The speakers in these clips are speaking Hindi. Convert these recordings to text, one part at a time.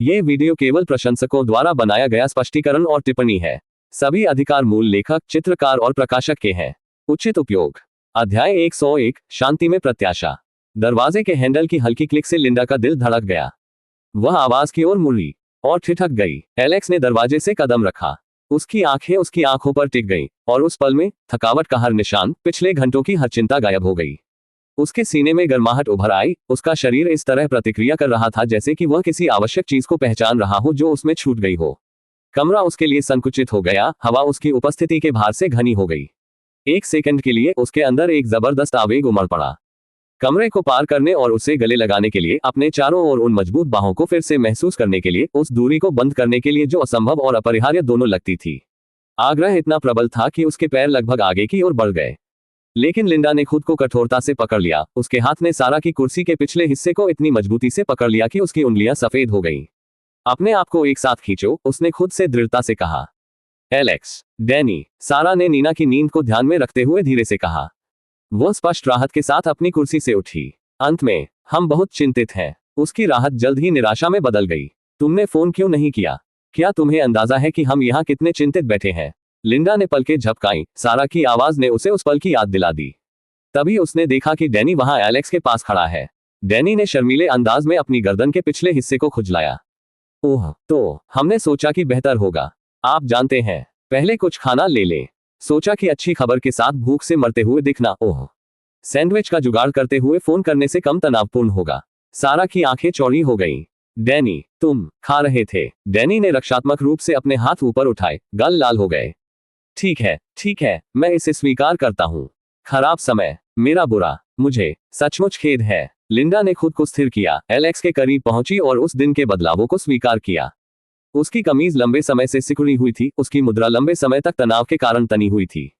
ये वीडियो केवल प्रशंसकों द्वारा बनाया गया स्पष्टीकरण और टिप्पणी है। सभी अधिकार मूल लेखक, चित्रकार और प्रकाशक के हैं। उचित उपयोग। अध्याय 101, शांति में प्रत्याशा। दरवाजे के हैंडल की हल्की क्लिक से लिंडा का दिल धड़क गया। वह आवाज की ओर मुड़ी और ठिठक गई। एलेक्स ने दरवाजे से कदम रखा। उसकी आंखें उसकी आंखों पर टिक गईं, और उस पल में थकावट का हर निशान, पिछले घंटों की हर चिंता गायब हो गई। उसके सीने में गर्माहट उभर आई। उसका शरीर इस तरह प्रतिक्रिया कर रहा था जैसे कि वह किसी आवश्यक चीज को पहचान रहा हो जो उसमें छूट गई हो। कमरा उसके लिए संकुचित हो गया। हवा उसकी उपस्थिति के भार से घनी हो गई। एक सेकंड के लिए उसके अंदर एक जबरदस्त आवेग उमड़ पड़ा। कमरे को पार करने और उसे गले लगाने के लिए, अपने चारों ओर उन मजबूत बाहों को फिर से महसूस करने के लिए, उस दूरी को बंद करने के लिए जो असंभव और अपरिहार्य दोनों लगती थी। आग्रह इतना प्रबल था कि उसके पैर लगभग आगे की ओर बढ़ गए। लेकिन लिंडा ने खुद को कठोरता से पकड़ लिया। उसके हाथ ने सारा की कुर्सी के पिछले हिस्से को इतनी मजबूती से पकड़ लिया कि उसकी उंगलियां सफेद हो गईं। अपने आप को एक साथ खींचो, उसने खुद से दृढ़ता से कहा। एलेक्स, डैनी, सारा ने नीना की नींद को ध्यान में रखते हुए धीरे से कहा। वह स्पष्ट राहत के साथ अपनी कुर्सी से उठी। अंत में, हम बहुत चिंतित हैं। उसकी राहत जल्द ही निराशा में बदल गई। तुमने फोन क्यों नहीं किया? क्या तुम्हें अंदाजा है कि हम यहाँ कितने चिंतित बैठे हैं? लिंडा ने पलकें झपकाईं। सारा की आवाज ने उसे उस पल की याद दिला दी। तभी उसने देखा कि डैनी वहां एलेक्स के पास खड़ा है। डैनी ने शर्मीले अंदाज में अपनी गर्दन के पिछले हिस्से को खुजलाया। ओह, तो हमने सोचा कि बेहतर होगा। आप जानते हैं, पहले कुछ खाना ले लें। सोचा कि अच्छी खबर के साथ भूख से मरते हुए दिखना, ओह, सैंडविच का जुगाड़ करते हुए फोन करने से कम तनावपूर्ण होगा। सारा की आंखें चौड़ी हो गईं। डैनी, तुम खा रहे थे? डैनी ने रक्षात्मक रूप से अपने हाथ ऊपर उठाए। गाल लाल हो गए। ठीक है, मैं इसे स्वीकार करता हूँ। खराब समय, मेरा बुरा, मुझे सचमुच खेद है। लिंडा ने खुद को स्थिर किया, एलेक्स के करीब पहुंची और उस दिन के बदलावों को स्वीकार किया। उसकी कमीज लंबे समय से सिकुड़ी हुई थी। उसकी मुद्रा लंबे समय तक तनाव के कारण तनी हुई थी।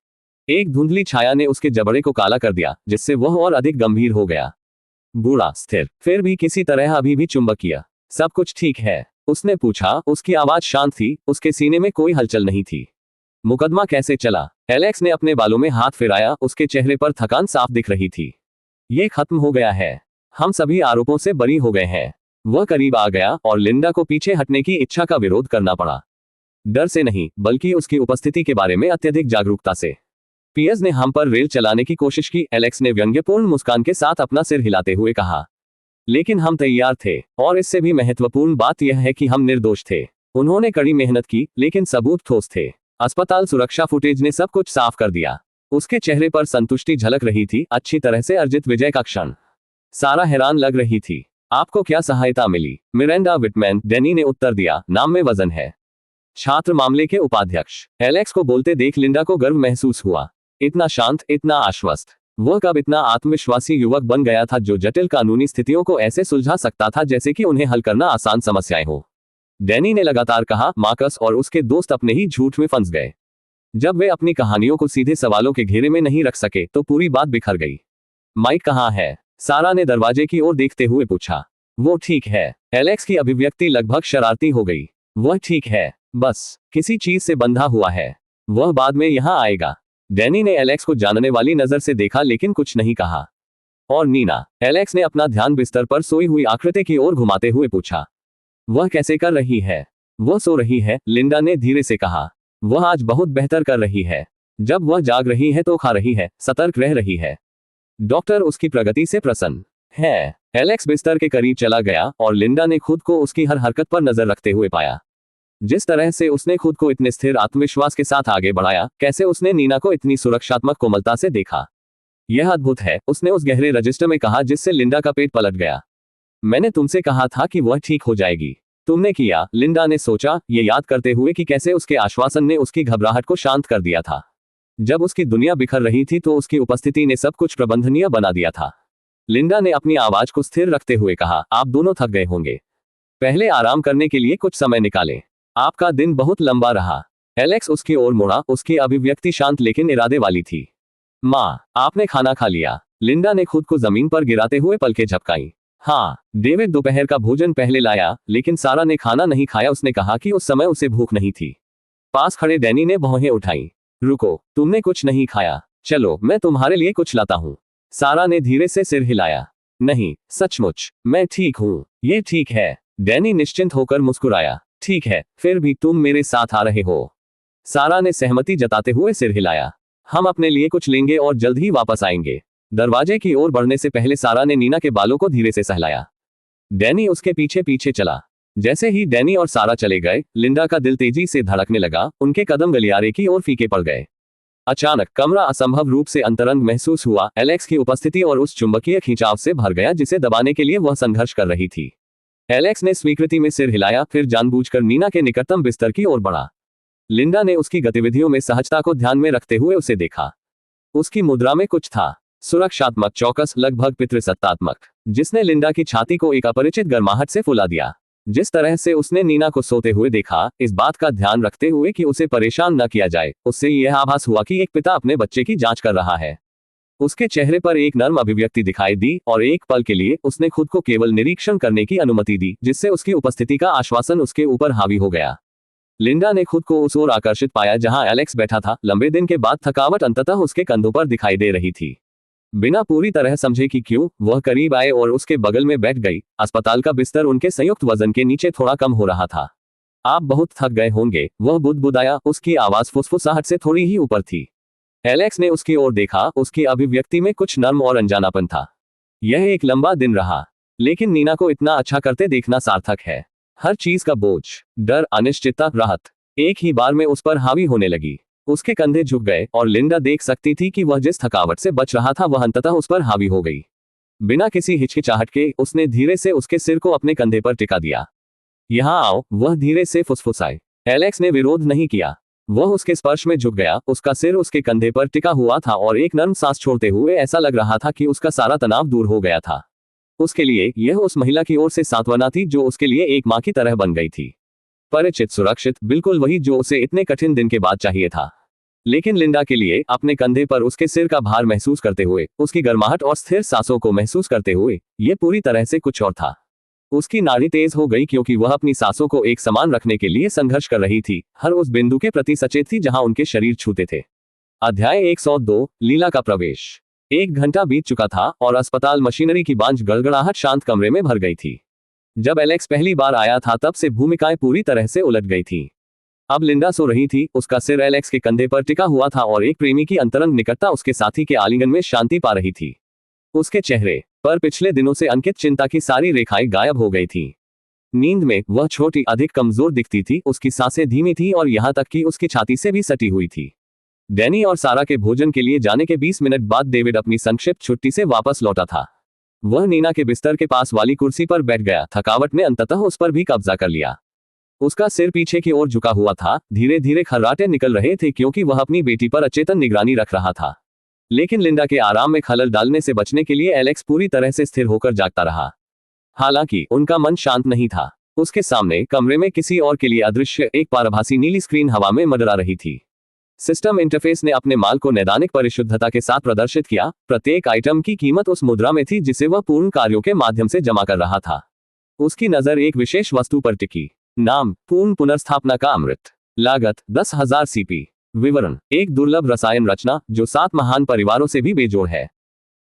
एक धुंधली छाया ने उसके जबड़े को काला कर दिया, जिससे वह और अधिक गंभीर हो गया। बूढ़ा, स्थिर, फिर भी किसी तरह अभी भी चुंबकीय। सब कुछ ठीक है? उसने पूछा। उसकी आवाज शांत थी। उसके सीने में कोई हलचल नहीं थी। मुकदमा कैसे चला? एलेक्स ने अपने बालों में हाथ फिराया। उसके चेहरे पर थकान साफ दिख रही थी। ये खत्म हो गया है। हम सभी आरोपों से बरी हो गए हैं। वह करीब आ गया और लिंडा को पीछे हटने की इच्छा का विरोध करना पड़ा। डर से नहीं, बल्कि उसकी उपस्थिति के बारे में अत्यधिक जागरूकता से। पियर्स ने हम पर रेल चलाने की कोशिश की, एलेक्स ने व्यंग्यपूर्ण मुस्कान के साथ अपना सिर हिलाते हुए कहा। लेकिन हम तैयार थे, और इससे भी महत्वपूर्ण बात यह है कि हम निर्दोष थे। उन्होंने कड़ी मेहनत की, लेकिन सबूत ठोस थे। अस्पताल सुरक्षा फुटेज ने सब कुछ साफ कर दिया। उसके चेहरे पर संतुष्टि झलक रही थी। अच्छी तरह से अर्जित विजय का क्षण। सारा हैरान लग रही थी। आपको क्या सहायता मिली? मिरांडा विटमैन, डैनी ने उत्तर दिया। नाम में वजन है। छात्र मामले के उपाध्यक्ष। एलेक्स को बोलते देख लिंडा को गर्व महसूस हुआ। इतना शांत, इतना आश्वस्त। वह कब इतना आत्मविश्वासी युवक बन गया था जो जटिल कानूनी स्थितियों को ऐसे सुलझा सकता था जैसे कि उन्हें हल करना आसान समस्याएं हो। डैनी ने लगातार कहा। मार्कस और उसके दोस्त अपने ही झूठ में फंस गए। जब वे अपनी कहानियों को सीधे सवालों के घेरे में नहीं रख सके तो पूरी बात बिखर गई। माइक कहाँ है? सारा ने दरवाजे की ओर देखते हुए पूछा। वो ठीक है। एलेक्स की अभिव्यक्ति लगभग शरारती हो गई। वह ठीक है, बस किसी चीज से बंधा हुआ है। वह बाद में यहाँ आएगा। डैनी ने एलेक्स को जानने वाली नजर से देखा, लेकिन कुछ नहीं कहा। और नीना? एलेक्स ने अपना ध्यान बिस्तर पर सोई हुई आकृति की ओर घुमाते हुए पूछा। वह कैसे कर रही है? वह सो रही है, लिंडा ने धीरे से कहा। वह आज बहुत बेहतर कर रही है। जब वह जाग रही है तो खा रही है, सतर्क रह रही है। डॉक्टर उसकी प्रगति से प्रसन्न है। एलेक्स बिस्तर के करीब चला गया और लिंडा ने खुद को उसकी हर हरकत पर नजर रखते हुए पाया। जिस तरह से उसने खुद को इतने स्थिर आत्मविश्वास के साथ आगे बढ़ाया, कैसे उसने नीना को इतनी सुरक्षात्मक कोमलता से देखा, यह अद्भुत है। उसने उस गहरे रजिस्टर में कहा जिससे लिंडा का पेट पलट गया। मैंने तुमसे कहा था कि वह ठीक हो जाएगी। तुमने किया। लिंडा ने सोचा, ये याद करते हुए कि कैसे उसके आश्वासन ने उसकी घबराहट को शांत कर दिया था। जब उसकी दुनिया बिखर रही थी तो उसकी उपस्थिति ने सब कुछ प्रबंधनीय बना दिया था। लिंडा ने अपनी आवाज को स्थिर रखते हुए कहा। आप दोनों थक गए होंगे। पहले आराम करने के लिए कुछ समय निकालें। आपका दिन बहुत लंबा रहा। एलेक्स उसकी ओर मुड़ा। उसकी अभिव्यक्ति शांत लेकिन इरादे वाली थी। माँ, आपने खाना खा लिया? लिंडा ने खुद को जमीन पर गिराते हुए पलकें झपकाई। हाँ, डेविड दोपहर का भोजन पहले लाया, लेकिन सारा ने खाना नहीं खाया। उसने कहा कि उस समय उसे भूख नहीं थी। पास खड़े डैनी ने भौहें उठाई। रुको, तुमने कुछ नहीं खाया? चलो, मैं तुम्हारे लिए कुछ लाता हूँ। सारा ने धीरे से सिर हिलाया। नहीं, सचमुच, मैं ठीक हूँ। ये ठीक है। डैनी निश्चिंत होकर मुस्कुराया। ठीक है, फिर भी तुम मेरे साथ आ रहे हो। सारा ने सहमति जताते हुए सिर हिलाया। हम अपने लिए कुछ लेंगे और जल्द ही वापस आएंगे। दरवाजे की ओर बढ़ने से पहले सारा ने नीना के बालों को धीरे से सहलाया। डैनी उसके पीछे पीछे चला। जैसे ही डैनी और सारा चले गए, लिंडा का दिल तेजी से धड़कने लगा। उनके कदम गलियारे की ओर फीके पड़ गए। अचानक कमरा असंभव रूप से अंतरंग महसूस हुआ। एलेक्स की उपस्थिति और उस चुंबकीय खिंचाव से भर गया जिसे दबाने के लिए वह संघर्ष कर रही थी। एलेक्स ने स्वीकृति में सिर हिलाया, फिर जानबूझकर नीना के निकटतम बिस्तर की ओर बढ़ा। लिंडा ने उसकी गतिविधियों में सहजता को ध्यान में रखते हुए उसे देखा। उसकी मुद्रा में कुछ था, सुरक्षात्मक, चौकस, लगभग पितृसत्तात्मक, जिसने लिंडा की छाती को एक अपरिचित गर्माहट से फुला दिया। जिस तरह से उसने नीना को सोते हुए देखा, इस बात का ध्यान रखते हुए कि उसे परेशान न किया जाए, उससे यह आभास हुआ कि एक पिता अपने बच्चे की जांच कर रहा है। उसके चेहरे पर एक नर्म अभिव्यक्ति दिखाई दी और एक पल के लिए उसने खुद को केवल निरीक्षण करने की अनुमति दी, जिससे उसकी उपस्थिति का आश्वासन उसके ऊपर हावी हो गया। लिंडा ने खुद को उस ओर आकर्षित पाया जहां एलेक्स बैठा था। लंबे दिन के बाद थकावट अंततः उसके कंधों पर दिखाई दे रही थी। बिना पूरी तरह समझे कि क्यों, वह करीब आए और उसके बगल में बैठ गई। अस्पताल का बिस्तर उनके संयुक्त वजन के नीचे थोड़ा कम हो रहा था। आप बहुत थक गए होंगे, वह बुदबुदाया। उसकी आवाज फुसफुसाहट से थोड़ी ही ऊपर थी। एलेक्स ने उसकी ओर देखा। उसकी अभिव्यक्ति में कुछ नर्म और अनजानापन था। यह एक लंबा दिन रहा, लेकिन नीना को इतना अच्छा करते देखना सार्थक है। हर चीज का बोझ, डर, अनिश्चितता, राहत एक ही बार में उस पर हावी होने लगी। उसके कंधे झुक गए और लिंडा देख सकती थी कि वह जिस थकावट से बच रहा था वह अंततः उस पर हावी हो गई। बिना किसी हिचकिचाहट के उसने धीरे से उसके सिर को अपने कंधे पर टिका दिया। यहाँ आओ, वह धीरे से फुसफुसाए। एलेक्स ने विरोध नहीं किया। वह उसके स्पर्श में झुक गया। उसका सिर उसके कंधे पर टिका हुआ था और एक नर्म सांस छोड़ते हुए ऐसा लग रहा था कि उसका सारा तनाव दूर हो गया था। उसके लिए यह उस महिला की ओर से सांत्वना थी जो उसके लिए एक मां की तरह बन गई थी। परिचित, सुरक्षित, बिल्कुल वही जो उसे इतने कठिन दिन के बाद चाहिए था। लेकिन लिंडा के लिए अपने कंधे पर उसके सिर का भार महसूस करते हुए, उसकी गर्माहट और स्थिर सांसों को महसूस करते हुए, यह पूरी तरह से कुछ और था। उसकी नाड़ी तेज हो गई क्योंकि वह अपनी सांसों को एक समान रखने के लिए संघर्ष कर रही थी, हर उस बिंदु के प्रति सचेत थी जहां उनके शरीर छूते थे। अध्याय 102, लीला का प्रवेश। 1 घंटा बीत चुका था और अस्पताल मशीनरी की बांझ गड़गड़ाहट शांत कमरे में भर गई थी। जब एलेक्स पहली बार आया था तब से भूमिकाएं पूरी तरह से उलट गई थी। अब लिंडा सो रही थी, उसका सिर एलेक्स के कंधे पर टिका हुआ था और एक प्रेमी की अंतरंग निकटता उसके साथी के आलिंगन में शांति पा रही थी। उसके चेहरे पर पिछले दिनों से अंकित चिंता की सारी रेखाएं गायब हो गई थी। नींद में वह छोटी, अधिक कमजोर दिखती थी। उसकी सांसें धीमी थी और यहां तक कि उसकी छाती से भी सटी हुई थी। डैनी और सारा के भोजन के लिए जाने के 20 मिनट बाद डेविड अपनी संक्षिप्त छुट्टी से वापस लौटा था। वह नीना के बिस्तर के पास वाली कुर्सी पर बैठ गया। थकावट ने अंततः उस पर भी कब्जा कर लिया। उसका सिर पीछे की ओर झुका हुआ था। धीरे धीरे खर्राटे निकल रहे थे क्योंकि वह अपनी बेटी पर अचेतन निगरानी रख रहा था। लेकिन लिंडा के आराम में खलल डालने से बचने के लिए एलेक्स पूरी तरह से स्थिर होकर जागता रहा। हालांकि उनका मन शांत नहीं था। उसके सामने कमरे में किसी और के लिए अदृश्य एक पारभासी नीली स्क्रीन हवा में मंडरा रही थी। सिस्टम इंटरफेस ने अपने माल को नैदानिक परिशुद्धता के साथ प्रदर्शित किया। प्रत्येक आइटम की कीमत उस मुद्रा में थी जिसे वह पूर्ण कार्यों के माध्यम से जमा कर रहा था। उसकी नजर एक विशेष वस्तु पर टिकी। नाम, पूर्ण पुनर्स्थापना का अमृत। लागत 10,000 सीपी। विवरण, एक दुर्लभ रसायन रचना जो 7 महान परिवारों से भी बेजोड़ है।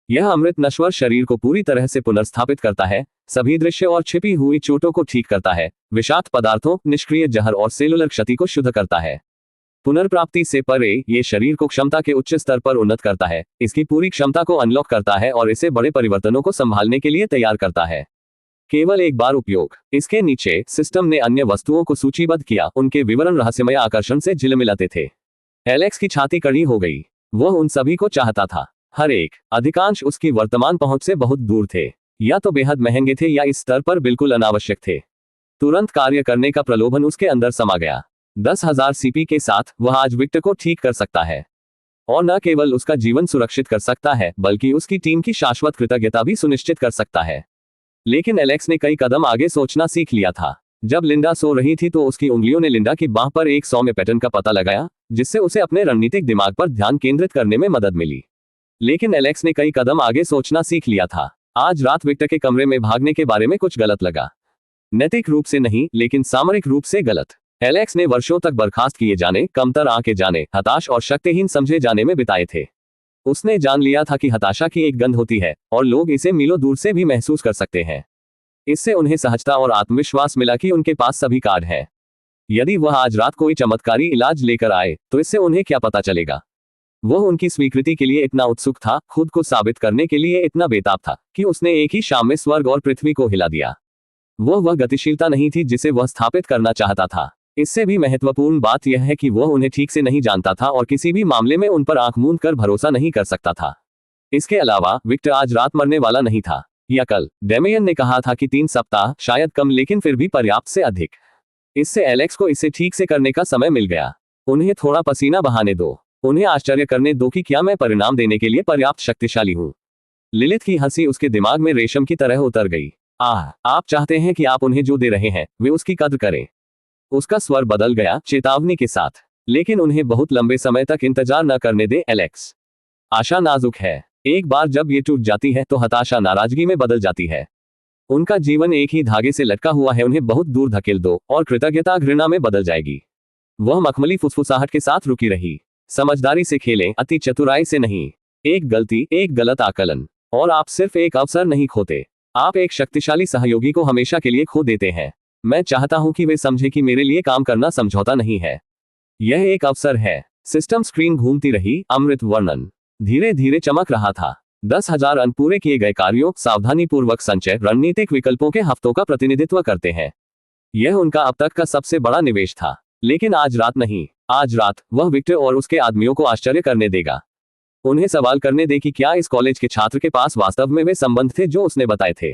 यह अमृत नश्वर शरीर को पूरी तरह से पुनर्स्थापित करता है, सभी दृश्य और छिपी हुई चोटों को ठीक करता है, विषाक्त पदार्थों, निष्क्रिय जहर और सेलुलर क्षति को शुद्ध करता है। पुनर्प्राप्ति से परे ये शरीर को क्षमता के उच्च स्तर पर उन्नत करता है, इसकी पूरी क्षमता को अनलॉक करता है और इसे बड़े परिवर्तनों को संभालने के लिए तैयार करता है। केवल एक बार उपयोग। इसके नीचे सिस्टम ने अन्य वस्तुओं को सूचीबद्ध किया। उनके विवरण रहस्यमय आकर्षण से झिलमिलाते थे। एलेक्स की छाती कड़ी हो गई। वह उन सभी को चाहता था, हर एक। अधिकांश उसकी वर्तमान पहुंच से बहुत दूर थे, या तो बेहद महंगे थे या इस स्तर पर बिल्कुल अनावश्यक थे। तुरंत कार्य करने का प्रलोभन उसके अंदर समा गया। 10,000 सीपी के साथ वह आज विक्टर को ठीक कर सकता है और न केवल उसका जीवन सुरक्षित कर सकता है बल्कि उसकी टीम की शाश्वत कृतज्ञता भी सुनिश्चित कर सकता है। लेकिन एलेक्स ने कई कदम आगे सोचना सीख लिया था। जब लिंडा सो रही थी तो उसकी उंगलियों ने लिंडा की बांह पर एक सौम्य पैटर्न का पता लगाया, जिससे उसे अपने रणनीतिक दिमाग पर ध्यान केंद्रित करने में मदद मिली। लेकिन एलेक्स ने कई कदम आगे सोचना सीख लिया था। आज रात विक्टर के कमरे में भागने के बारे में कुछ गलत लगा। नैतिक रूप से नहीं, लेकिन सामरिक रूप से गलत। एलेक्स ने वर्षों तक बर्खास्त किए जाने, कमतर आंके जाने, हताश और शक्तिहीन समझे जाने में बिताए थे। उसने जान लिया था कि हताशा की एक गंध होती है और लोग इसे मीलों दूर से भी महसूस कर सकते हैं। इससे उन्हें सहजता और आत्मविश्वास मिला कि उनके पास सभी कार्ड हैं। यदि वह आज रात कोई चमत्कारी इलाज लेकर आए तो इससे उन्हें क्या पता चलेगा। वह उनकी स्वीकृति के लिए इतना उत्सुक था, खुद को साबित करने के लिए इतना बेताब था कि उसने एक ही शाम में स्वर्ग और पृथ्वी को हिला दिया। वह गतिशीलता नहीं थी जिसे वह स्थापित करना चाहता था। इससे भी महत्वपूर्ण बात यह है कि वह उन्हें ठीक से नहीं जानता था और किसी भी मामले में उन पर आंख मूंद कर भरोसा नहीं कर सकता था। इसके अलावा विक्टर आज रात मरने वाला नहीं था या कल। डेमियन ने कहा था कि 3 सप्ताह, शायद कम, लेकिन फिर भी पर्याप्त से अधिक। इससे एलेक्स को इसे ठीक से करने का समय मिल गया। उन्हें थोड़ा पसीना बहाने दो, उन्हें आश्चर्य करने दो कि क्या मैं परिणाम देने के लिए पर्याप्त शक्तिशाली हूं। लिलिथ की हंसी उसके दिमाग में रेशम की तरह उतर गई। आप चाहते हैं कि आप उन्हें जो दे रहे हैं वे उसकी कद्र करें। उसका स्वर बदल गया चेतावनी के साथ। लेकिन उन्हें बहुत लंबे समय तक इंतजार न करने दे एलेक्स। आशा नाजुक है। एक बार जब ये टूट जाती है तो हताशा नाराजगी में बदल जाती है। उनका जीवन एक ही धागे से लटका हुआ है, उन्हें बहुत दूर धकेल दो और कृतज्ञता घृणा में बदल जाएगी। वह मखमली फुसफुसाहट के साथ रुकी रही। समझदारी से खेलें, अति चतुराई से नहीं। एक गलती, एक गलत आकलन, और आप सिर्फ एक अवसर नहीं खोते, आप एक शक्तिशाली सहयोगी को हमेशा के लिए खो देते हैं। मैं चाहता हूं कि वे समझे कि मेरे लिए काम करना समझौता नहीं है, यह एक अवसर है। सिस्टम स्क्रीन घूमती रही। अमृत वर्णन धीरे धीरे चमक रहा था। 10,000 अनपूरे किए गए कार्यों, सावधानीपूर्वक संचय, रणनीतिक विकल्पों के हफ्तों का प्रतिनिधित्व करते हैं। यह उनका अब तक का सबसे बड़ा निवेश था। लेकिन आज रात नहीं, आज रात वह विक्टर और उसके आदमियों को आश्चर्य करने देगा। उन्हें सवाल करने दे कि क्या इस कॉलेज के छात्र के पास वास्तव में वे संबंध थे जो उसने बताए थे।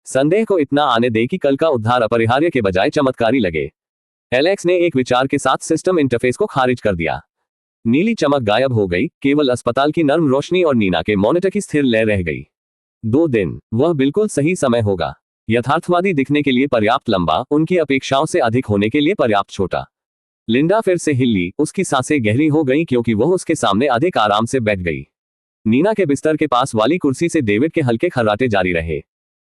संदेह को इतना आने दे कि कल का उद्धार अपरिहार्य के बजाय चमत्कारी लगे। एलेक्स ने एक विचार के साथ सिस्टम इंटरफेस को खारिज कर दिया। नीली चमक गायब हो गई, केवल अस्पताल की नर्म रोशनी और नीना के मॉनिटर की स्थिर लय रह गई। 2 दिन, वह बिल्कुल सही समय होगा। यथार्थवादी दिखने के लिए पर्याप्त लंबा, उनकी अपेक्षाओं से अधिक होने के लिए पर्याप्त छोटा। लिंडा फिर से हिली, उसकी सांसें गहरी हो गईं क्योंकि वह उसके सामने अधिक आराम से बैठ गई। नीना के बिस्तर के पास वाली कुर्सी से डेविड के हल्के खर्राटे जारी रहे।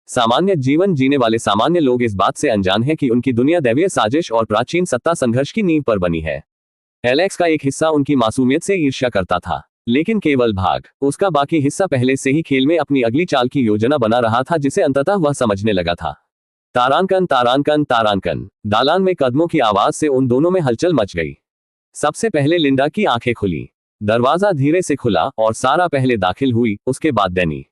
सामान्य जीवन जीने वाले सामान्य लोग इस बात से अनजान हैं कि उनकी दुनिया दैवीय साजिश और प्राचीन सत्ता संघर्ष की नींव पर बनी है। एलेक्स का एक हिस्सा उनकी मासूमियत से ईर्ष्या करता था, लेकिन केवल भाग। उसका बाकी हिस्सा पहले से ही खेल में अपनी अगली चाल की योजना बना रहा था, जिसे अंततः वह समझने लगा था। तारांकन तारांकन तारांकन। दालान में कदमों की आवाज से उन दोनों में हलचल मच गई। सबसे पहले लिंडा की आंखें खुली। दरवाजा धीरे से खुला और सारा पहले दाखिल हुई, उसके बाद डैनी।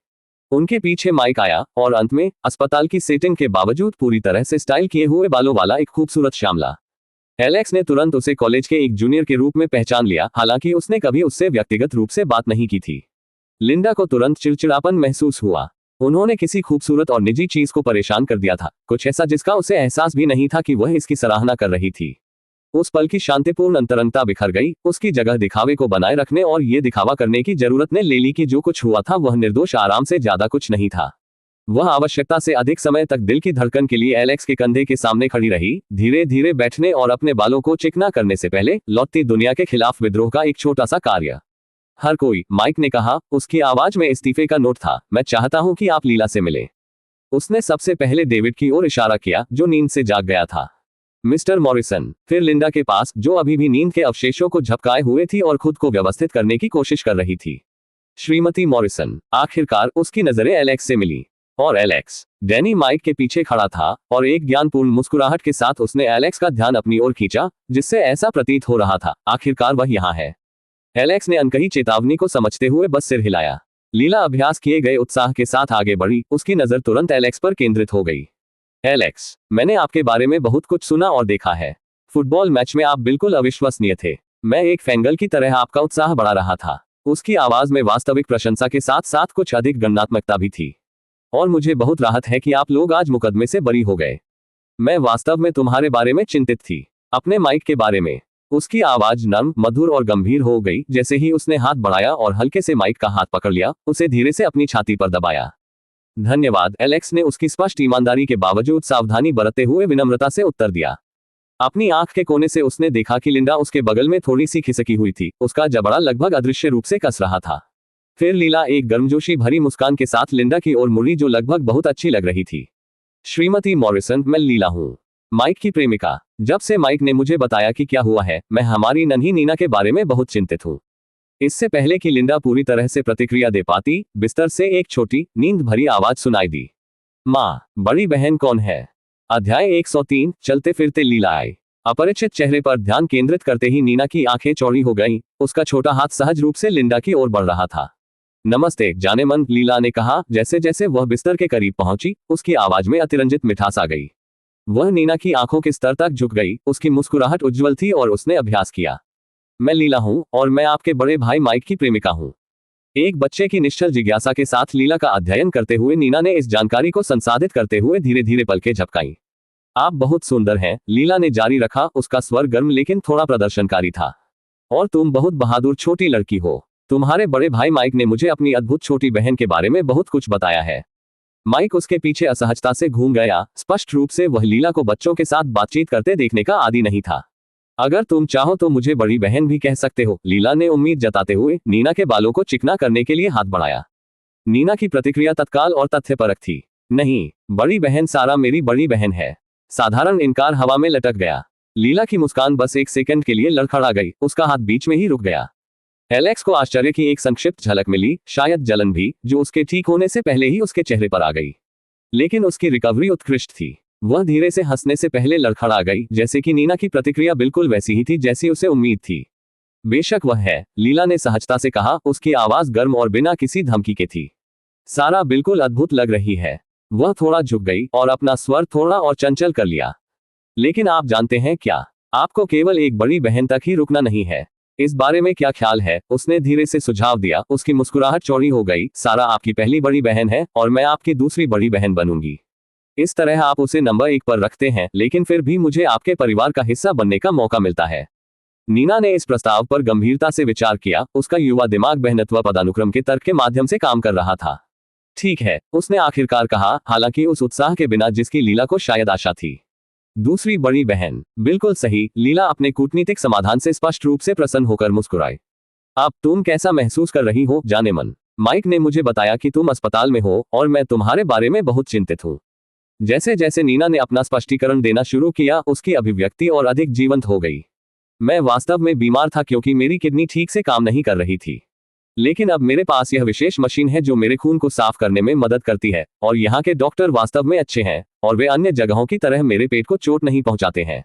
उनके पीछे माइक आया और अंत में अस्पताल की सेटिंग के बावजूद पूरी तरह से स्टाइल किए हुए बालों वाला एक खूबसूरत श्यामला। एलेक्स ने तुरंत उसे कॉलेज के एक जूनियर के रूप में पहचान लिया, हालांकि उसने कभी उससे व्यक्तिगत रूप से बात नहीं की थी। लिंडा को तुरंत चिड़चिड़ापन महसूस हुआ। उन्होंने किसी खूबसूरत और निजी चीज को परेशान कर दिया था, कुछ ऐसा जिसका उसे एहसास भी नहीं था कि वह इसकी सराहना कर रही थी। उस पल की शांतिपूर्ण अंतरंगता बिखर गई। उसकी जगह दिखावे को बनाए रखने और ये दिखावा करने की जरूरत ने ले ली कि जो कुछ हुआ था वह निर्दोष आराम से ज्यादा कुछ नहीं था। वह आवश्यकता से अधिक समय तक दिल की धड़कन के लिए एलेक्स के कंधे के सामने खड़ी रही, धीरे धीरे बैठने और अपने बालों को चिकना करने से पहले लौटती दुनिया के खिलाफ विद्रोह का एक छोटा सा कार्य। हर कोई, माइक ने कहा, उसकी आवाज में इस्तीफे का नोट था, मैं चाहता हूं कि आप लीला से मिले। उसने सबसे पहले डेविड की ओर इशारा किया, जो नींद से जाग गया था। मिस्टर मॉरिसन, फिर लिंडा के पास, जो अभी भी नींद के अवशेषों को झपकाए हुए थी और खुद को व्यवस्थित करने की कोशिश कर रही थी। श्रीमती मॉरिसन। आखिरकार उसकी नजरें एलेक्स से मिली। और एलेक्स। डैनी माइक के पीछे खड़ा था और एक ज्ञानपूर्ण मुस्कुराहट के साथ उसने एलेक्स का ध्यान अपनी ओर खींचा, जिससे ऐसा प्रतीत हो रहा था आखिरकार वह यहाँ है। एलेक्स ने अनकही चेतावनी को समझते हुए बस सिर हिलाया। लीला अभ्यास किए गए उत्साह के साथ आगे बढ़ी, उसकी नजर तुरंत एलेक्स पर केंद्रित हो गई। एलेक्स, मैंने आपके बारे में बहुत कुछ सुना और देखा है। फुटबॉल मैच में आप बिल्कुल अविश्वसनीय थे। मैं एक फैंगल की तरह आपका उत्साह बढ़ा रहा था। उसकी आवाज में वास्तविक प्रशंसा के साथ साथ कुछ अधिक गणनात्मकता भी थी। और मुझे बहुत राहत है कि आप लोग आज मुकदमे से बरी हो गए। मैं वास्तव में तुम्हारे बारे में चिंतित थी, अपने माइक के बारे में। उसकी आवाज नर्म, मधुर और गंभीर हो गई जैसे ही उसने हाथ बढ़ाया और हल्के से माइक का हाथ पकड़ लिया, उसे धीरे से अपनी छाती पर दबाया। धन्यवाद, एलेक्स ने उसकी स्पष्ट ईमानदारी के बावजूद सावधानी बरतते हुए विनम्रता से उत्तर दिया। अपनी आंख के कोने से उसने देखा कि लिंडा उसके बगल में थोड़ी सी खिसकी हुई थी, उसका जबड़ा लगभग अदृश्य रूप से कस रहा था। फिर लीला एक गर्मजोशी भरी मुस्कान के साथ लिंडा की ओर मुड़ी, जो लगभग बहुत अच्छी लग रही थी। श्रीमती मॉरिसन, मैं लीला हूँ, माइक की प्रेमिका। जब से माइक ने मुझे बताया कि क्या हुआ है, मैं हमारी नन्ही नीना के बारे में बहुत चिंतित हूँ। इससे पहले कि लिंडा पूरी तरह से प्रतिक्रिया दे पाती, बिस्तर से एक छोटी, नींद भरी आवाज सुनाई दी। माँ, बड़ी बहन कौन है? अध्याय 103, चलते फिरते लीलाएं। अपरिचित चेहरे पर ध्यान केंद्रित करते ही नीना की आंखें चौड़ी हो गईं, उसका छोटा हाथ सहज रूप से लिंडा की ओर बढ़ रहा था। नमस्ते जाने मन, लीला ने कहा। जैसे जैसे वह बिस्तर के करीब पहुंची, उसकी आवाज में अतिरंजित मिठास आ गई। वह नीना की आंखों के स्तर तक झुक गई, उसकी मुस्कुराहट उज्ज्वल थी और उसने अभ्यास किया। मैं लीला हूँ और मैं आपके बड़े भाई माइक की प्रेमिका हूँ। एक बच्चे की निश्चल जिज्ञासा के साथ लीला का अध्ययन करते हुए नीना ने इस जानकारी को संसाधित करते हुए धीरे धीरे पलकें झपकाईं। आप बहुत सुंदर हैं, लीला ने जारी रखा, उसका स्वर गर्म लेकिन थोड़ा प्रदर्शनकारी था। और तुम बहुत बहादुर छोटी लड़की हो। तुम्हारे बड़े भाई माइक ने मुझे अपनी अद्भुत छोटी बहन के बारे में बहुत कुछ बताया है। माइक उसके पीछे असहजता से घूम गया। स्पष्ट रूप से वह लीला को बच्चों के साथ बातचीत करते देखने का आदी नहीं था। अगर तुम चाहो तो मुझे बड़ी बहन भी कह सकते हो, लीला ने उम्मीद जताते हुए नीना के बालों को चिकना करने के लिए हाथ बढ़ाया। नीना की प्रतिक्रिया तत्काल और तथ्यपरक थी। नहीं, बड़ी बहन सारा मेरी बड़ी बहन है। साधारण इनकार हवा में लटक गया। लीला की मुस्कान बस एक सेकंड के लिए लड़खड़ा गई, उसका हाथ बीच में ही रुक गया। एलेक्स को आश्चर्य की एक संक्षिप्त झलक मिली, शायद जलन भी, जो उसके ठीक होने से पहले ही उसके चेहरे पर आ गई। लेकिन उसकी रिकवरी उत्कृष्ट थी। वह धीरे से हंसने से पहले लड़खड़ा गई, जैसे कि नीना की प्रतिक्रिया बिल्कुल वैसी ही थी जैसी उसे उम्मीद थी। बेशक वह है, लीला ने सहजता से कहा, उसकी आवाज गर्म और बिना किसी धमकी के थी। सारा बिल्कुल अद्भुत लग रही है। वह थोड़ा झुक गई और अपना स्वर थोड़ा और चंचल कर लिया। लेकिन आप जानते हैं क्या, आपको केवल एक बड़ी बहन तक ही रुकना नहीं है। इस बारे में क्या ख्याल है? उसने धीरे से सुझाव दिया। उसकी मुस्कुराहट चौड़ी हो गई। सारा आपकी पहली बड़ी बहन है और मैं आपकी दूसरी बड़ी बहन बनूंगी। इस तरह आप उसे नंबर 1 पर रखते हैं, लेकिन फिर भी मुझे आपके परिवार का हिस्सा बनने का मौका मिलता है। नीना ने इस प्रस्ताव पर गंभीरता से विचार किया। उसका युवा दिमाग बहनत्व पदानुक्रम के तर्क के माध्यम से काम कर रहा था। ठीक है, उसने आखिरकार कहा, हालांकि उस उत्साह के बिना जिसकी लीला को शायद आशा थी। दूसरी बड़ी बहन, बिल्कुल सही। लीला अपने कूटनीतिक समाधान से स्पष्ट रूप से प्रसन्न होकर मुस्कुराई। अब तुम कैसा महसूस कर रही हो जाने मन? माइक ने मुझे बताया कि तुम अस्पताल में हो और मैं तुम्हारे बारे में बहुत चिंतित हूँ। जैसे जैसे नीना ने अपना स्पष्टीकरण देना शुरू किया, उसकी अभिव्यक्ति और अधिक जीवंत हो गई। मैं वास्तव में बीमार था क्योंकि मेरी किडनी ठीक से काम नहीं कर रही थी। लेकिन अब मेरे पास यह विशेष मशीन है जो मेरे खून को साफ करने में मदद करती है, और यहाँ के डॉक्टर वास्तव में अच्छे हैं, और वे अन्य जगहों की तरह मेरे पेट को चोट नहीं पहुंचाते हैं।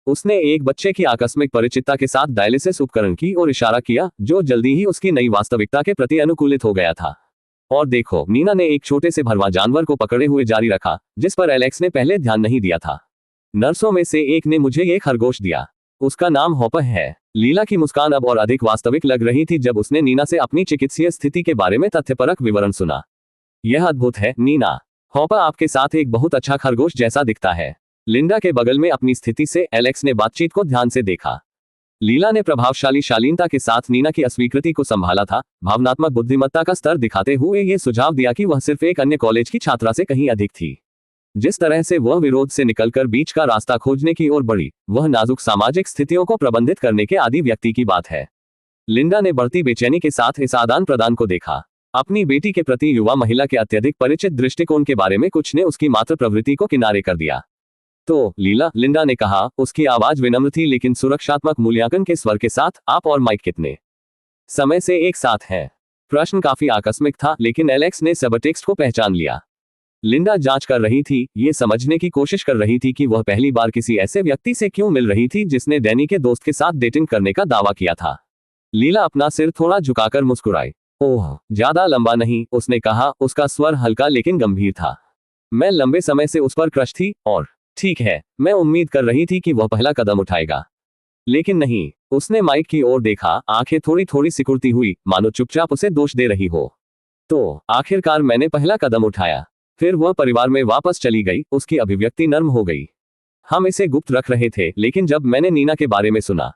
उसने एक बच्चे की आकस्मिक परिचितता के साथ डायलिसिस उपकरण की ओर इशारा किया, जो जल्दी ही उसकी नई वास्तविकता के प्रति अनुकूलित हो गया था। और देखो, नीना ने एक छोटे से भरवा जानवर को पकड़े हुए जारी रखा, जिस पर एलेक्स ने पहले ध्यान नहीं दिया था। नर्सों में से एक ने मुझे एक खरगोश दिया। उसका नाम हॉपर है। लीला की मुस्कान अब और अधिक वास्तविक लग रही थी जब उसने नीना से अपनी चिकित्सीय स्थिति के बारे में तथ्यपरक विवरण सुना। यह अद्भुत है नीना। हॉपर आपके साथ एक बहुत अच्छा खरगोश जैसा दिखता है। लिंडा के बगल में अपनी स्थिति से एलेक्स ने बातचीत को ध्यान से देखा। लीला ने प्रभावशाली शालीनता के साथ नीना की अस्वीकृति को संभाला था, भावनात्मक बुद्धिमत्ता का स्तर दिखाते हुए यह सुझाव दिया कि वह सिर्फ एक अन्य कॉलेज की छात्रा से कहीं अधिक थी। जिस तरह से वह विरोध से निकलकर बीच का रास्ता खोजने की ओर बढ़ी, वह नाजुक सामाजिक स्थितियों को प्रबंधित करने के आदी व्यक्ति की बात है। लिंडा ने बढ़ती बेचैनी के साथ इस आदान प्रदान को देखा। अपनी बेटी के प्रति युवा महिला के अत्यधिक परिचित दृष्टिकोण के बारे में कुछ ने उसकी मात्र प्रवृत्ति को किनारे कर दिया। तो लीला, लिंडा ने कहा, उसकी आवाज विनम्र थी लेकिन सुरक्षात्मक मूल्यांकन के स्वर के साथ, आप और माइक कितने समय से एक साथ हैं? प्रश्न काफी आकस्मिक था, लेकिन एलेक्स ने सबटेक्स्ट को पहचान लिया। लिंडा जांच कर रही थी, ये समझने की कोशिश कर रही थी कि वह पहली बार किसी ऐसे व्यक्ति से क्यों मिल रही थी जिसने डैनी के दोस्त के साथ डेटिंग करने का दावा किया था। लीला अपना सिर थोड़ा झुकाकर मुस्कुराई। ओह, ज्यादा लंबा नहीं, उसने कहा, उसका स्वर हल्का लेकिन गंभीर था। मैं लंबे समय से उस पर क्रश थी, और ठीक है, मैं उम्मीद कर रही थी कि वह पहला कदम उठाएगा। लेकिन नहीं। उसने माइक की ओर देखा, आंखें थोड़ी थोड़ी सिकुड़ती हुई, मानो चुपचाप उसे दोष दे रही हो। तो आखिरकार मैंने पहला कदम उठाया। फिर वह परिवार में वापस चली गई। उसकी अभिव्यक्ति नर्म हो गई। हम इसे गुप्त रख रहे थे, लेकिन जब मैंने नीना के बारे में सुना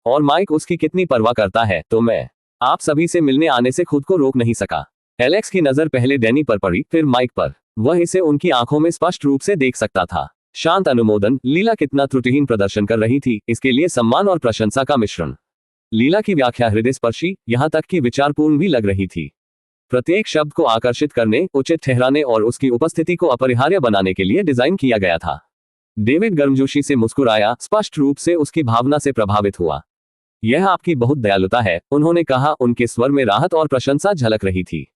और माइक उसकी कितनी परवाह करता है, तो मैं आप सभी से मिलने आने से खुद को रोक नहीं सका। एलेक्स की नजर पहले डैनी पर पड़ी, फिर माइक पर। वह इसे उनकी आंखों में स्पष्ट रूप से देख सकता था। शांत अनुमोदन। लीला कितना त्रुटिहीन प्रदर्शन कर रही थी, इसके लिए सम्मान और प्रशंसा का मिश्रण। लीला की व्याख्या हृदयस्पर्शी, यहां तक कि विचारपूर्ण भी लग रही थी। प्रत्येक शब्द को आकर्षित करने, उचित ठहराने और उसकी उपस्थिति को अपरिहार्य बनाने के लिए डिजाइन किया गया था। डेविड गर्मजोशी से मुस्कुराया, स्पष्ट रूप से उसकी भावना से प्रभावित हुआ। यह आपकी बहुत दयालुता है, उन्होंने कहा। उनके स्वर में राहत और प्रशंसा झलक रही थी।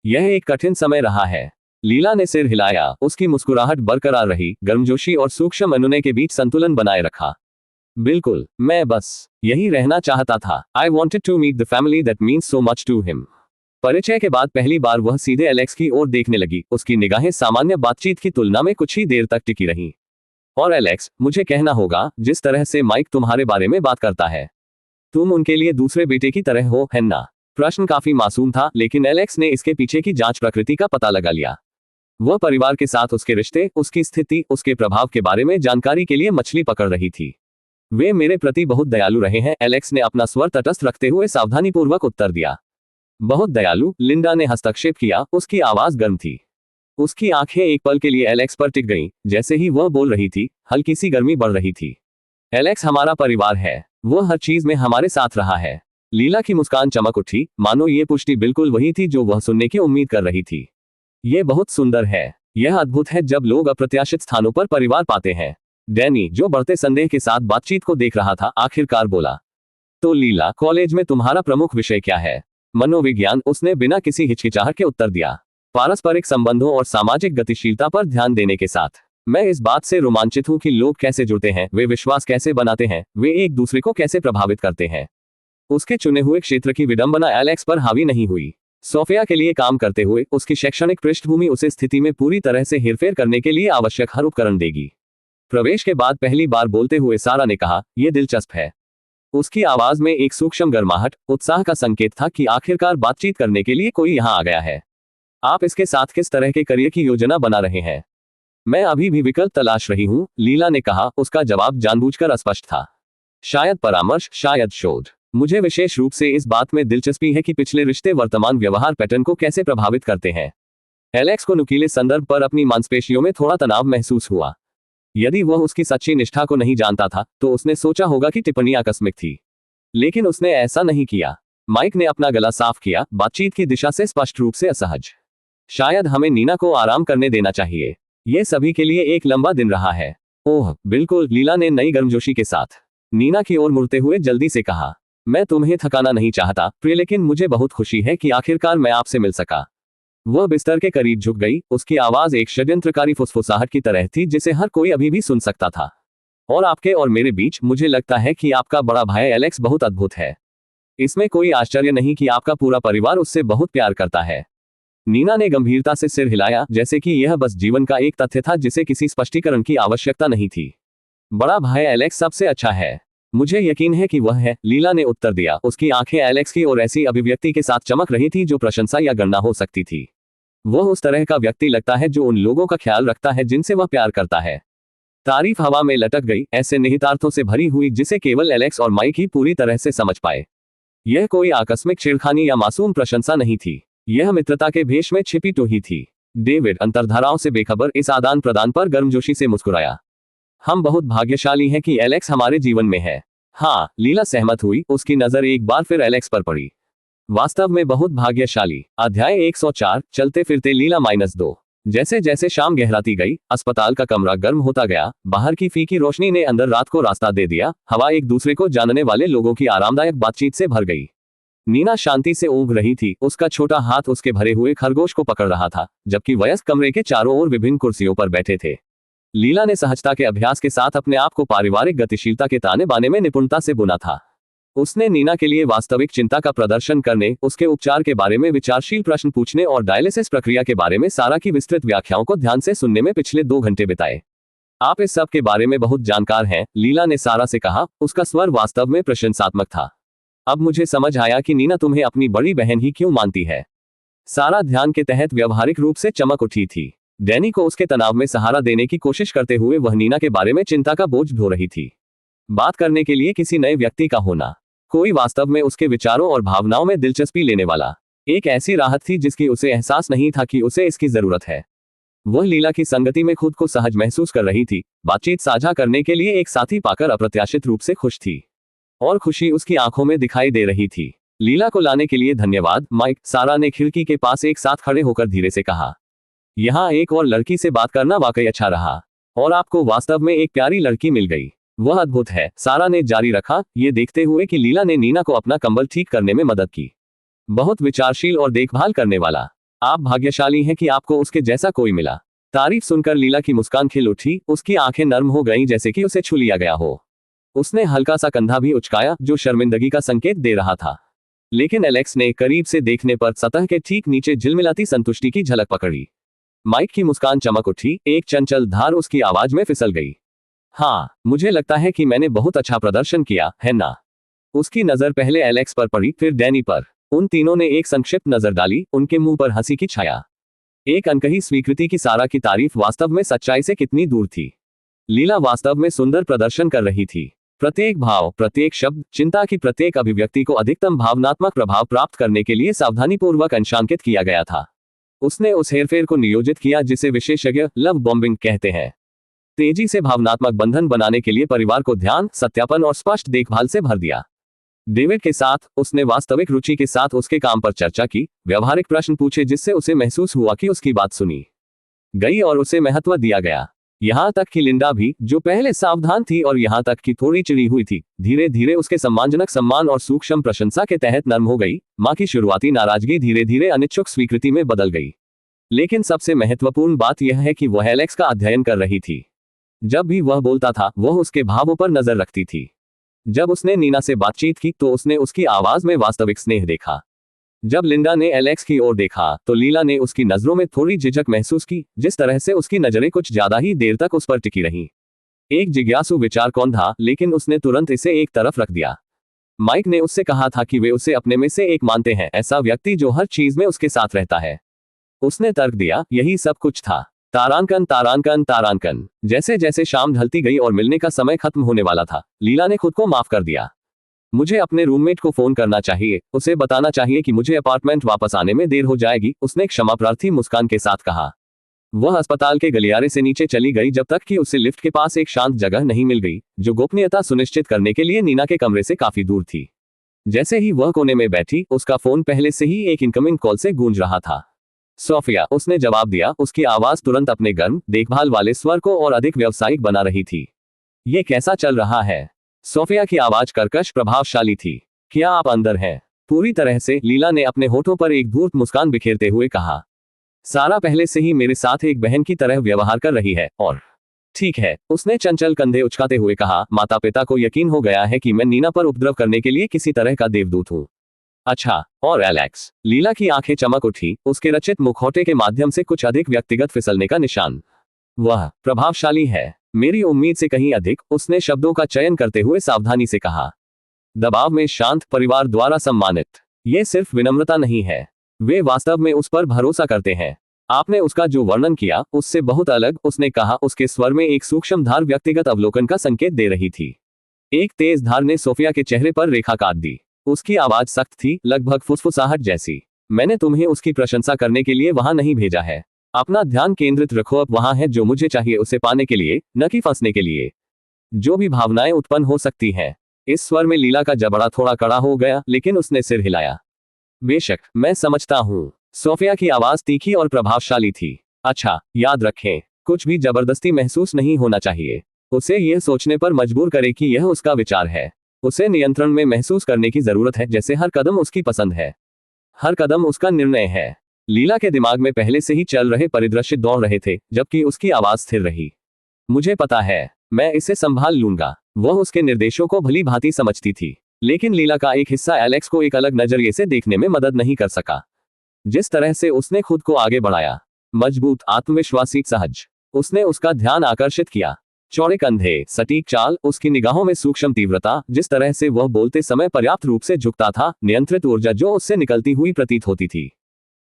यह एक कठिन समय रहा है। लीला ने सिर हिलाया, उसकी मुस्कुराहट बरकरार रही, गर्मजोशी और सूक्ष्म अनुनय के बीच संतुलन बनाए रखा। बिल्कुल, मैं बस यही रहना चाहता था। I wanted to meet the family that means so much to him। परिचय के बाद पहली बार वह सीधे एलेक्स की ओर देखने लगी। उसकी निगाहें सामान्य बातचीत की तुलना में कुछ ही देर तक टिकी रहीं। और एलेक्स, मुझे कहना होगा, जिस तरह से माइक तुम्हारे बारे में बात करता है, तुम उनके लिए दूसरे बेटे की तरह हो, है ना? प्रश्न काफी मासूम था, लेकिन एलेक्स ने इसके पीछे की जांच प्रकृति का पता लगा लिया। वह परिवार के साथ उसके रिश्ते, उसकी स्थिति, उसके प्रभाव के बारे में जानकारी के लिए मछली पकड़ रही थी। वे मेरे प्रति बहुत दयालु रहे हैं, एलेक्स ने अपना स्वर तटस्थ रखते हुए सावधानीपूर्वक उत्तर दिया। बहुत दयालु, लिंडा ने हस्तक्षेप किया, उसकी आवाज गर्म थी। उसकी आंखें एक पल के लिए एलेक्स पर टिक गईं। जैसे ही वह बोल रही थी, हल्की सी गर्मी बढ़ रही थी। एलेक्स हमारा परिवार है, वह हर चीज में हमारे साथ रहा है। लीला की मुस्कान चमक उठी, मानो ये पुष्टि बिल्कुल वही थी जो वह सुनने की उम्मीद कर रही थी। ये बहुत सुंदर है। यह अद्भुत है जब लोग अप्रत्याशित स्थानों पर परिवार पाते हैं। डैनी, जो बढ़ते संदेह के साथ बातचीत को देख रहा था, आखिरकार बोला, तो लीला, कॉलेज में तुम्हारा प्रमुख विषय क्या है? मनोविज्ञान, उसने बिना किसी हिचकिचाहट के उत्तर दिया। पारस्परिक संबंधों और सामाजिक गतिशीलता पर ध्यान देने के साथ मैं इस बात से रोमांचित हूं कि लोग कैसे जुड़ते हैं, वे विश्वास कैसे बनाते हैं, वे एक दूसरे को कैसे प्रभावित करते हैं। उसके चुने हुए क्षेत्र की विडंबना एलेक्स पर हावी नहीं हुई। सोफिया के लिए काम करते हुए उसकी शैक्षणिक पृष्ठभूमि उसे स्थिति में पूरी तरह से हेरफेर करने के लिए आवश्यक हर उपकरण देगी। प्रवेश के बाद पहली बार बोलते हुए सारा ने कहा, यह दिलचस्प है। उसकी आवाज में एक सूक्ष्म गर्माहट, उत्साह का संकेत था कि आखिरकार बातचीत करने के लिए कोई यहां आ गया है। आप इसके साथ किस तरह के करियर की योजना बना रहे हैं? मैं अभी भी विकल्प तलाश रही हूं, लीला ने कहा। उसका जवाब जानबूझकर अस्पष्ट था। शायद परामर्श, शायद शोध। मुझे विशेष रूप से इस बात में दिलचस्पी है कि पिछले रिश्ते वर्तमान व्यवहार पैटर्न को कैसे प्रभावित करते हैं। एलेक्स को नुकीले संदर्भ पर अपनी मांसपेशियों में थोड़ा तनाव महसूस हुआ। यदि वह उसकी सच्ची निष्ठा को नहीं जानता था, तो उसने सोचा होगा कि टिप्पणी आकस्मिक थी। लेकिन उसने ऐसा नहीं किया। माइक ने अपना गला साफ किया, बातचीत की दिशा से स्पष्ट रूप से असहज। शायद हमें नीना को आराम करने देना चाहिए। यह सभी के लिए एक लंबा दिन रहा है। ओह बिल्कुल, लीला ने नई गर्मजोशी के साथ नीना की ओर मुड़ते हुए जल्दी से कहा, मैं तुम्हें थकाना नहीं चाहता प्रिय, लेकिन मुझे बहुत खुशी है कि आखिरकार मैं आपसे मिल सका। वह बिस्तर के करीब झुक गई। उसकी आवाज एक षड्यंत्रकारी फुसफुसाहट की तरह थी जिसे हर कोई अभी भी सुन सकता था। और आपके और मेरे बीच, मुझे लगता है कि आपका बड़ा भाई एलेक्स बहुत अद्भुत है। इसमें कोई आश्चर्य नहीं कि आपका पूरा परिवार उससे बहुत प्यार करता है। नीना ने गंभीरता से सिर हिलाया, जैसे कि यह बस जीवन का एक तथ्य था जिसे किसी स्पष्टीकरण की आवश्यकता नहीं थी। बड़ा भाई एलेक्स सबसे अच्छा है। मुझे यकीन है कि वह है, लीला ने उत्तर दिया। उसकी आंखें एलेक्स की ओर ऐसी अभिव्यक्ति के साथ चमक रही थी जो प्रशंसा या गणना हो सकती थी। वह उस तरह का व्यक्ति लगता है जो उन लोगों का ख्याल रखता है जिनसे वह प्यार करता है। तारीफ हवा में लटक गई, ऐसे निहितार्थों से भरी हुई जिसे केवल एलेक्स और माइक ही पूरी तरह से समझ पाए। यह कोई आकस्मिक छेड़खानी या मासूम प्रशंसा नहीं थी। यह मित्रता के भेष में छिपी टोही थी। डेविड, अंतर्धाराओं से बेखबर, इस आदान प्रदान पर गर्मजोशी से मुस्कुराया। हम बहुत भाग्यशाली हैं कि एलेक्स हमारे जीवन में है। हाँ, लीला सहमत हुई। उसकी नजर एक बार फिर एलेक्स पर पड़ी। वास्तव में बहुत भाग्यशाली। अध्याय 104, चलते फिरते लीला -2। जैसे जैसे शाम गहराती गई, अस्पताल का कमरा गर्म होता गया। बाहर की फीकी रोशनी ने अंदर रात को रास्ता दे दिया। हवा एक दूसरे को जानने वाले लोगों की आरामदायक बातचीत से भर गई। नीना शांति से ऊँघ रही थी। उसका छोटा हाथ उसके भरे हुए खरगोश को पकड़ रहा था, जबकि वयस्क कमरे के चारों ओर विभिन्न कुर्सियों पर बैठे थे। लीला ने सहजता के अभ्यास के साथ अपने आप को पारिवारिक गतिशीलता के ताने बाने में निपुणता से बुना था। उसने नीना के लिए वास्तविक चिंता का प्रदर्शन करने, उसके उपचार के बारे में विचारशील प्रश्न पूछने और डायलिसिस प्रक्रिया के बारे में सारा की विस्तृत व्याख्याओं को ध्यान से सुनने में पिछले 2 घंटे बिताए। आप इस सब के बारे में बहुत जानकार हैं, लीला ने सारा से कहा। उसका स्वर वास्तव में प्रशंसात्मक था। अब मुझे समझ आया कि नीना तुम्हें अपनी बड़ी बहन ही क्यों मानती है। सारा ध्यान के तहत व्यवहारिक रूप से चमक उठी थी। डैनी को उसके तनाव में सहारा देने की कोशिश करते हुए वह नीना के बारे में चिंता का बोझ ढो रही थी। बात करने के लिए किसी नए व्यक्ति का होना, कोई वास्तव में उसके विचारों और भावनाओं में दिलचस्पी लेने वाला, एक ऐसी राहत थी जिसकी उसे एहसास नहीं था कि उसे इसकी जरूरत है। वह लीला की संगति में खुद को सहज महसूस कर रही थी। बातचीत साझा करने के लिए एक साथी पाकर अप्रत्याशित रूप से खुश थी, और खुशी उसकी आंखों में दिखाई दे रही थी। लीला को लाने के लिए धन्यवाद, माइक, सारा ने खिड़की के पास एक साथ खड़े होकर धीरे से कहा। यहाँ एक और लड़की से बात करना वाकई अच्छा रहा, और आपको वास्तव में एक प्यारी लड़की मिल गई। वह अद्भुत है, सारा ने जारी रखा, ये देखते हुए कि लीला ने नीना को अपना कंबल ठीक करने में मदद की। बहुत विचारशील और देखभाल करने वाला। आप भाग्यशाली हैं कि आपको उसके जैसा कोई मिला। तारीफ सुनकर लीला की मुस्कान खिल उठी, उसकी आंखें नर्म हो गईं जैसे कि उसे छू लिया गया हो। उसने हल्का सा कंधा भी उचकाया जो शर्मिंदगी का संकेत दे रहा था। लेकिन एलेक्स ने करीब से देखने पर सतह के ठीक नीचे झिलमिलाती संतुष्टि की झलक पकड़ी। माइक की मुस्कान चमक उठी, एक चंचल धार उसकी आवाज में फिसल गई। हाँ, मुझे लगता है कि मैंने बहुत अच्छा प्रदर्शन किया, है ना? उसकी नजर पहले एलेक्स पर पड़ी, फिर डैनी पर। उन तीनों ने एक संक्षिप्त नजर डाली, उनके मुंह पर हंसी की छाया। एक अनकही स्वीकृति की सारा की तारीफ वास्तव में सच्चाई से कितनी दूर थी। लीला वास्तव में सुंदर प्रदर्शन कर रही थी। प्रत्येक भाव, प्रत्येक शब्द, चिंता की प्रत्येक अभिव्यक्ति को अधिकतम भावनात्मक प्रभाव प्राप्त करने के लिए सावधानीपूर्वक अंशांकित किया गया था। उसने उस हेरफेर को नियोजित किया जिसे विशेषज्ञ लव बॉम्बिंग कहते हैं। तेजी से भावनात्मक बंधन बनाने के लिए परिवार को ध्यान, सत्यापन और स्पष्ट देखभाल से भर दिया। डेविड के साथ उसने वास्तविक रुचि के साथ उसके काम पर चर्चा की, व्यवहारिक प्रश्न पूछे जिससे उसे महसूस हुआ कि उसकी बात सुनी गई और उसे महत्व दिया गया। यहां तक कि लिंडा भी, जो पहले सावधान थी और यहां तक कि थोड़ी चिड़ी हुई थी, धीरे धीरे उसके सम्मानजनक सम्मान और सूक्ष्म प्रशंसा के तहत नर्म हो गई। मां की शुरुआती नाराजगी धीरे धीरे अनिच्छुक स्वीकृति में बदल गई। लेकिन सबसे महत्वपूर्ण बात यह है कि वह एलेक्स का अध्ययन कर रही थी। जब भी वह बोलता था, वह उसके भावों पर नजर रखती थी। जब उसने नीना से बातचीत की तो उसने उसकी आवाज में वास्तविक स्नेह देखा। जब लिंडा ने एलेक्स की ओर देखा तो लीला ने उसकी नजरों में थोड़ी झिझक महसूस की, जिस तरह से उसकी नजरें कुछ ज्यादा ही देर तक उस पर टिकी रहीं। एक जिज्ञासु विचार कौन था, लेकिन उसने तुरंत इसे एक तरफ रख दिया। माइक ने उससे कहा था कि वे उसे अपने में से एक मानते हैं, ऐसा व्यक्ति जो हर चीज में उसके साथ रहता है। उसने तर्क दिया, यही सब कुछ था। तारांकन तारांकन तारांकन। जैसे जैसे शाम ढलती गई और मिलने का समय खत्म होने वाला था, लीला ने खुद को माफ कर दिया। मुझे अपने रूममेट को फोन करना चाहिए, उसे बताना चाहिए कि मुझे अपार्टमेंट वापस आने में देर हो जाएगी, उसने क्षमा प्रार्थी मुस्कान के साथ कहा। वह अस्पताल के गलियारे से नीचे चली गई जब तक कि उसे लिफ्ट के पास एक शांत जगह नहीं मिल गई, जो गोपनीयता सुनिश्चित करने के लिए नीना के कमरे से काफी दूर थी। जैसे ही वह कोने में बैठी, उसका फोन पहले से ही एक इनकमिंग कॉल से गूंज रहा था। सोफिया, उसने जवाब दिया, उसकी आवाज तुरंत अपने गर्म, देखभाल वाले स्वर को और अधिक व्यावसायिक बना रही थी। ये कैसा चल रहा है? सोफिया की आवाज कर्कश, प्रभावशाली थी। क्या आप अंदर हैं? पूरी तरह से, लीला ने अपने होठों पर एक धूर्त मुस्कान बिखेरते हुए कहा। सारा पहले से ही मेरे साथ एक बहन की तरह व्यवहार कर रही है, और ठीक है, उसने चंचल कंधे उचकाते हुए कहा। माता पिता को यकीन हो गया है कि मैं नीना पर उपद्रव करने के लिए किसी तरह का देवदूत हूँ। अच्छा, और एलेक्स? लीला की आंखें चमक उठी, उसके रचित मुखौटे के माध्यम से कुछ अधिक व्यक्तिगत फिसलने का निशान। वह प्रभावशाली है, मेरी उम्मीद से कहीं अधिक, उसने शब्दों का चयन करते हुए सावधानी से कहा। दबाव में शांत, परिवार द्वारा सम्मानित। ये सिर्फ विनम्रता नहीं है, वे वास्तव में उस पर भरोसा करते हैं। आपने उसका जो वर्णन किया, उससे बहुत अलग, उसने कहा, उसके स्वर में एक सूक्ष्म धार व्यक्तिगत अवलोकन का संकेत दे रही थी। एक तेज धार ने सोफिया के चेहरे पर रेखा काट दी। उसकी आवाज सख्त थी, लगभग फुसफुसाहट जैसी। मैंने तुम्हें उसकी प्रशंसा करने के लिए वहां नहीं भेजा है। अपना ध्यान केंद्रित रखो, अब वहां है जो मुझे चाहिए उसे पाने के लिए, न कि फंसने के लिए। जो भी भावनाएं उत्पन्न हो सकती हैं। इस स्वर में लीला का जबड़ा थोड़ा कड़ा हो गया, लेकिन उसने सिर हिलाया। बेशक, मैं समझता हूँ। सोफिया की आवाज तीखी और प्रभावशाली थी। अच्छा, याद रखें, कुछ भी जबरदस्ती महसूस नहीं होना चाहिए। उसे यह सोचने पर मजबूर करे कि यह उसका विचार है। उसे नियंत्रण में महसूस करने की जरूरत है, जैसे हर कदम उसकी पसंद है, हर कदम उसका निर्णय है। लीला के दिमाग में पहले से ही चल रहे परिदृश्य दौड़ रहे थे, जबकि उसकी आवाज स्थिर रही। मुझे पता है, मैं इसे संभाल लूंगा। वह उसके निर्देशों को भली भांति समझती थी, लेकिन लीला का एक हिस्सा एलेक्स को एक अलग नजरिए से देखने में मदद नहीं कर सका। जिस तरह से उसने खुद को आगे बढ़ाया, मजबूत, आत्मविश्वासी, सहज, उसने उसका ध्यान आकर्षित किया। चौड़े कंधे, सटीक चाल, उसकी निगाहों में सूक्ष्म तीव्रता, जिस तरह से वह बोलते समय पर्याप्त रूप से झुकता था, नियंत्रित ऊर्जा जो उससे निकलती हुई प्रतीत होती थी।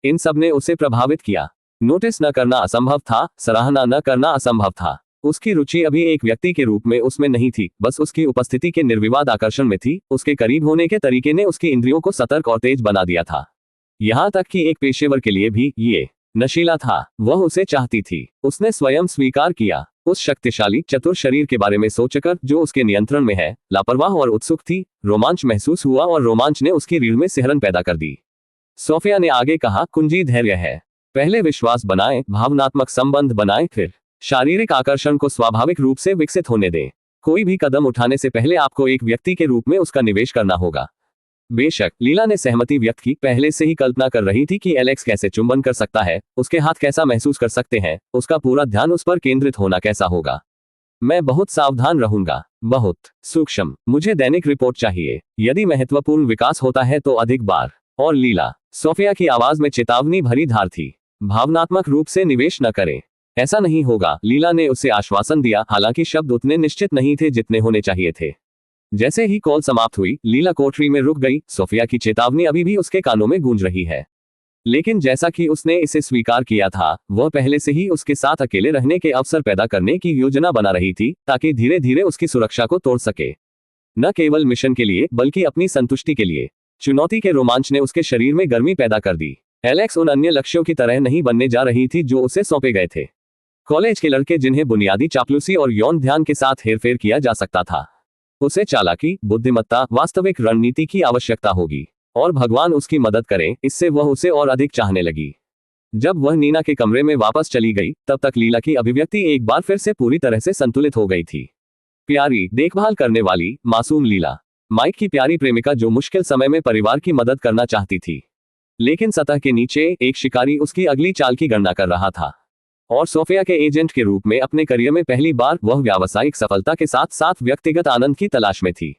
इन सब ने उसे प्रभावित किया। नोटिस न करना असंभव था, सराहना न करना असंभव था। उसकी रुचि अभी एक व्यक्ति के रूप में उसमें नहीं थी, बस उसकी उपस्थिति के निर्विवाद आकर्षण में थी। उसके करीब होने के तरीके ने उसकी इंद्रियों को सतर्क और तेज बना दिया था। यहाँ तक कि एक पेशेवर के लिए भी ये नशीला था। वह उसे चाहती थी, उसने स्वयं स्वीकार किया। उस शक्तिशाली, चतुर शरीर के बारे में सोचकर जो उसके नियंत्रण में है, लापरवाह और उत्सुक थी। रोमांच महसूस हुआ और रोमांच ने उसकी रीढ़ में सिहरन पैदा कर दी। सोफिया ने आगे कहा, कुंजी धैर्य है। पहले विश्वास बनाएं, भावनात्मक संबंध बनाएं, फिर शारीरिक आकर्षण को स्वाभाविक रूप से विकसित होने दें। कोई भी कदम उठाने से पहले आपको एक व्यक्ति के रूप में उसका निवेश करना होगा। बेशक लीला ने सहमति व्यक्त की, पहले से ही कल्पना कर रही थी कि एलेक्स कैसे चुंबन कर सकता है, उसके हाथ कैसा महसूस कर सकते हैं, उसका पूरा ध्यान उस पर केंद्रित होना कैसा होगा। मैं बहुत सावधान रहूंगा, बहुत सूक्ष्म। मुझे दैनिक रिपोर्ट चाहिए। यदि महत्वपूर्ण विकास होता है तो अधिक बार। और लीला, सोफिया की आवाज में चेतावनी भरी धार थी। भावनात्मक रूप से निवेश न करें। ऐसा नहीं होगा, लीला ने उसे आश्वासन दिया, हालांकि शब्द उतने निश्चित नहीं थे जितने होने चाहिए थे। जैसे ही कॉल समाप्त हुई, लीला कोठरी में रुक गई। सोफिया की चेतावनी अभी भी उसके कानों में गूंज रही है, लेकिन जैसा कि उसने इसे स्वीकार किया था, वह पहले से ही उसके साथ अकेले रहने के अवसर पैदा करने की योजना बना रही थी, ताकि धीरे धीरे उसकी सुरक्षा को तोड़ सके। न केवल मिशन के लिए, बल्कि अपनी संतुष्टि के लिए। चुनौती के रोमांच ने उसके शरीर में गर्मी पैदा कर दी। एलेक्स उन अन्य लक्ष्यों की तरह नहीं बनने जा रही थी जो उसे सौंपे गए थे। कॉलेज के लड़के जिन्हें बुनियादी चापलूसी और यौन ध्यान के साथ हेरफेर किया जा सकता था। उसे चालाकी, बुद्धिमत्ता, वास्तविक रणनीति की आवश्यकता होगी। और भगवान उसकी मदद करें, इससे वह उसे और अधिक चाहने लगी। जब वह नीना के कमरे में वापस चली गई, तब तक लीला की अभिव्यक्ति एक बार फिर से पूरी तरह से संतुलित हो गई थी। प्यारी, देखभाल करने वाली, मासूम लीला। माइक की प्यारी प्रेमिका जो मुश्किल समय में परिवार की मदद करना चाहती थी। लेकिन सतह के नीचे एक शिकारी उसकी अगली चाल की गणना कर रहा था। और सोफिया के एजेंट के रूप में अपने करियर में पहली बार वह व्यावसायिक सफलता के साथ साथ व्यक्तिगत आनंद की तलाश में थी।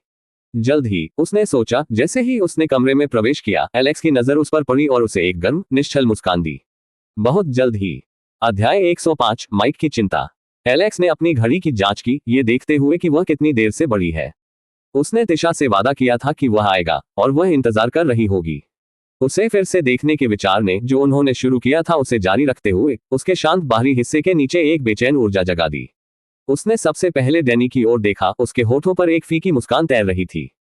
जल्द ही उसने सोचा। जैसे ही उसने कमरे में प्रवेश किया, एलेक्स की नजर उस पर पड़ी और उसे एक गर्म, निश्चल मुस्कान दी। बहुत जल्द ही। अध्याय 105, माइक की चिंता। एलेक्स ने अपनी घड़ी की जांच की, ये देखते हुए कि वह कितनी देर से बढ़ी है। उसने तिशा से वादा किया था कि वह आएगा और वह इंतजार कर रही होगी। उसे फिर से देखने के विचार ने, जो उन्होंने शुरू किया था उसे जारी रखते हुए, उसके शांत बाहरी हिस्से के नीचे एक बेचैन ऊर्जा जगा दी। उसने सबसे पहले डैनी की ओर देखा, उसके होठों पर एक फीकी मुस्कान तैर रही थी।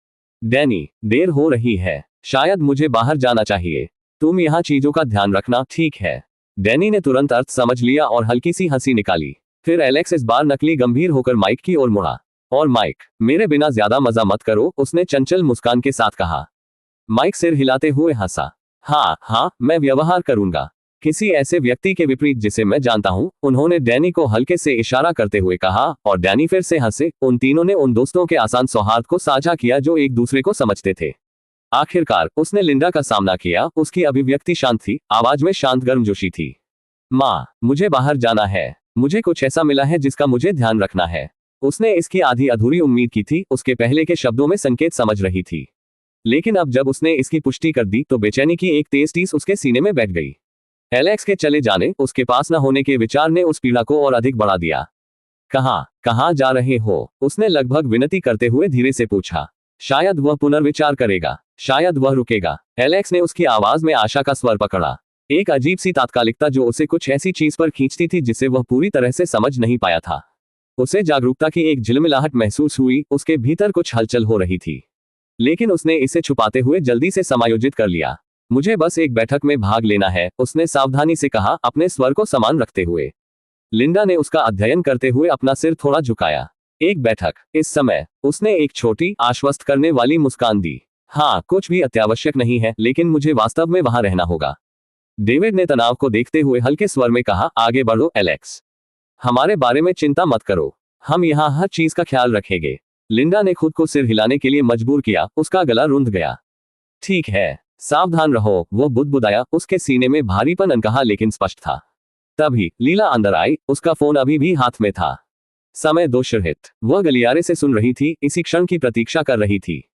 डैनी, देर हो रही है, शायद मुझे बाहर जाना चाहिए। तुम यहाँ चीजों का ध्यान रखना, ठीक है। डैनी ने तुरंत अर्थ समझ लिया और हल्की सी हंसी निकाली। फिर एलेक्स इस बार नकली गंभीर होकर माइक की ओर मुड़ा। और माइक, मेरे बिना ज्यादा मजा मत करो, उसने चंचल मुस्कान के साथ कहा। माइक सिर हिलाते हुए हंसा। हाँ, मैं व्यवहार करूंगा। किसी ऐसे व्यक्ति के विपरीत जिसे मैं जानता हूं, उन्होंने डैनी को हल्के से इशारा करते हुए कहा, और डैनी फिर से हंसे। उन तीनों ने उन दोस्तों के आसान सौहार्द को साझा किया जो एक दूसरे को समझते थे। आखिरकार उसने लिंडा का सामना किया। उसकी अभिव्यक्ति शांत थी, आवाज में शांत गर्मजोशी थी। माँ, मुझे बाहर जाना है। मुझे कुछ ऐसा मिला है जिसका मुझे ध्यान रखना है। उसने इसकी आधी अधूरी उम्मीद की थी, उसके पहले के शब्दों में संकेत समझ रही थी। लेकिन अब जब उसने इसकी पुष्टि कर दी तो बेचैनी की एक तेज टीस उसके सीने में बैठ गई। एलेक्स के चले जाने, उसके पास न होने के विचार ने उस पीड़ा को और अधिक बढ़ा दिया। कहाँ जा रहे हो? उसने लगभग विनती करते हुए धीरे से पूछा। शायद वह पुनर्विचार करेगा, शायद वह रुकेगा। एलेक्स ने उसकी आवाज में आशा का स्वर पकड़ा। एक अजीब सी तात्कालिकता जो उसे कुछ ऐसी चीज पर खींचती थी जिसे वह पूरी तरह से समझ नहीं पाया था। उसे जागरूकता की एक झिलमिलाहट महसूस हुई, उसके भीतर कुछ हलचल हो रही थी। लेकिन उसने इसे छुपाते हुए जल्दी से समायोजित कर लिया। मुझे बस एक बैठक में भाग लेना है, उसने सावधानी से कहा, अपने स्वर को समान रखते हुए। लिंडा ने उसका अध्ययन करते हुए अपना सिर थोड़ा झुकाया। एक बैठक? इस समय? उसने एक छोटी, आश्वस्त करने वाली मुस्कान दी। हाँ, कुछ भी अत्यावश्यक नहीं है, लेकिन मुझे वास्तव में वहां रहना होगा। डेविड ने तनाव को देखते हुए हल्के स्वर में कहा, आगे बढ़ो एलेक्स। हमारे बारे में चिंता मत करो, हम यहाँ हर चीज का ख्याल रखेंगे। लिंडा ने खुद को सिर हिलाने के लिए मजबूर किया, उसका गला रुंध गया। ठीक है, सावधान रहो, वो बुदबुदाया, उसके सीने में भारीपन अनकहा लेकिन स्पष्ट था। तभी लीला अंदर आई, उसका फोन अभी भी हाथ में था। समय दोषरहित। वह गलियारे से सुन रही थी, इसी क्षण की प्रतीक्षा कर रही थी।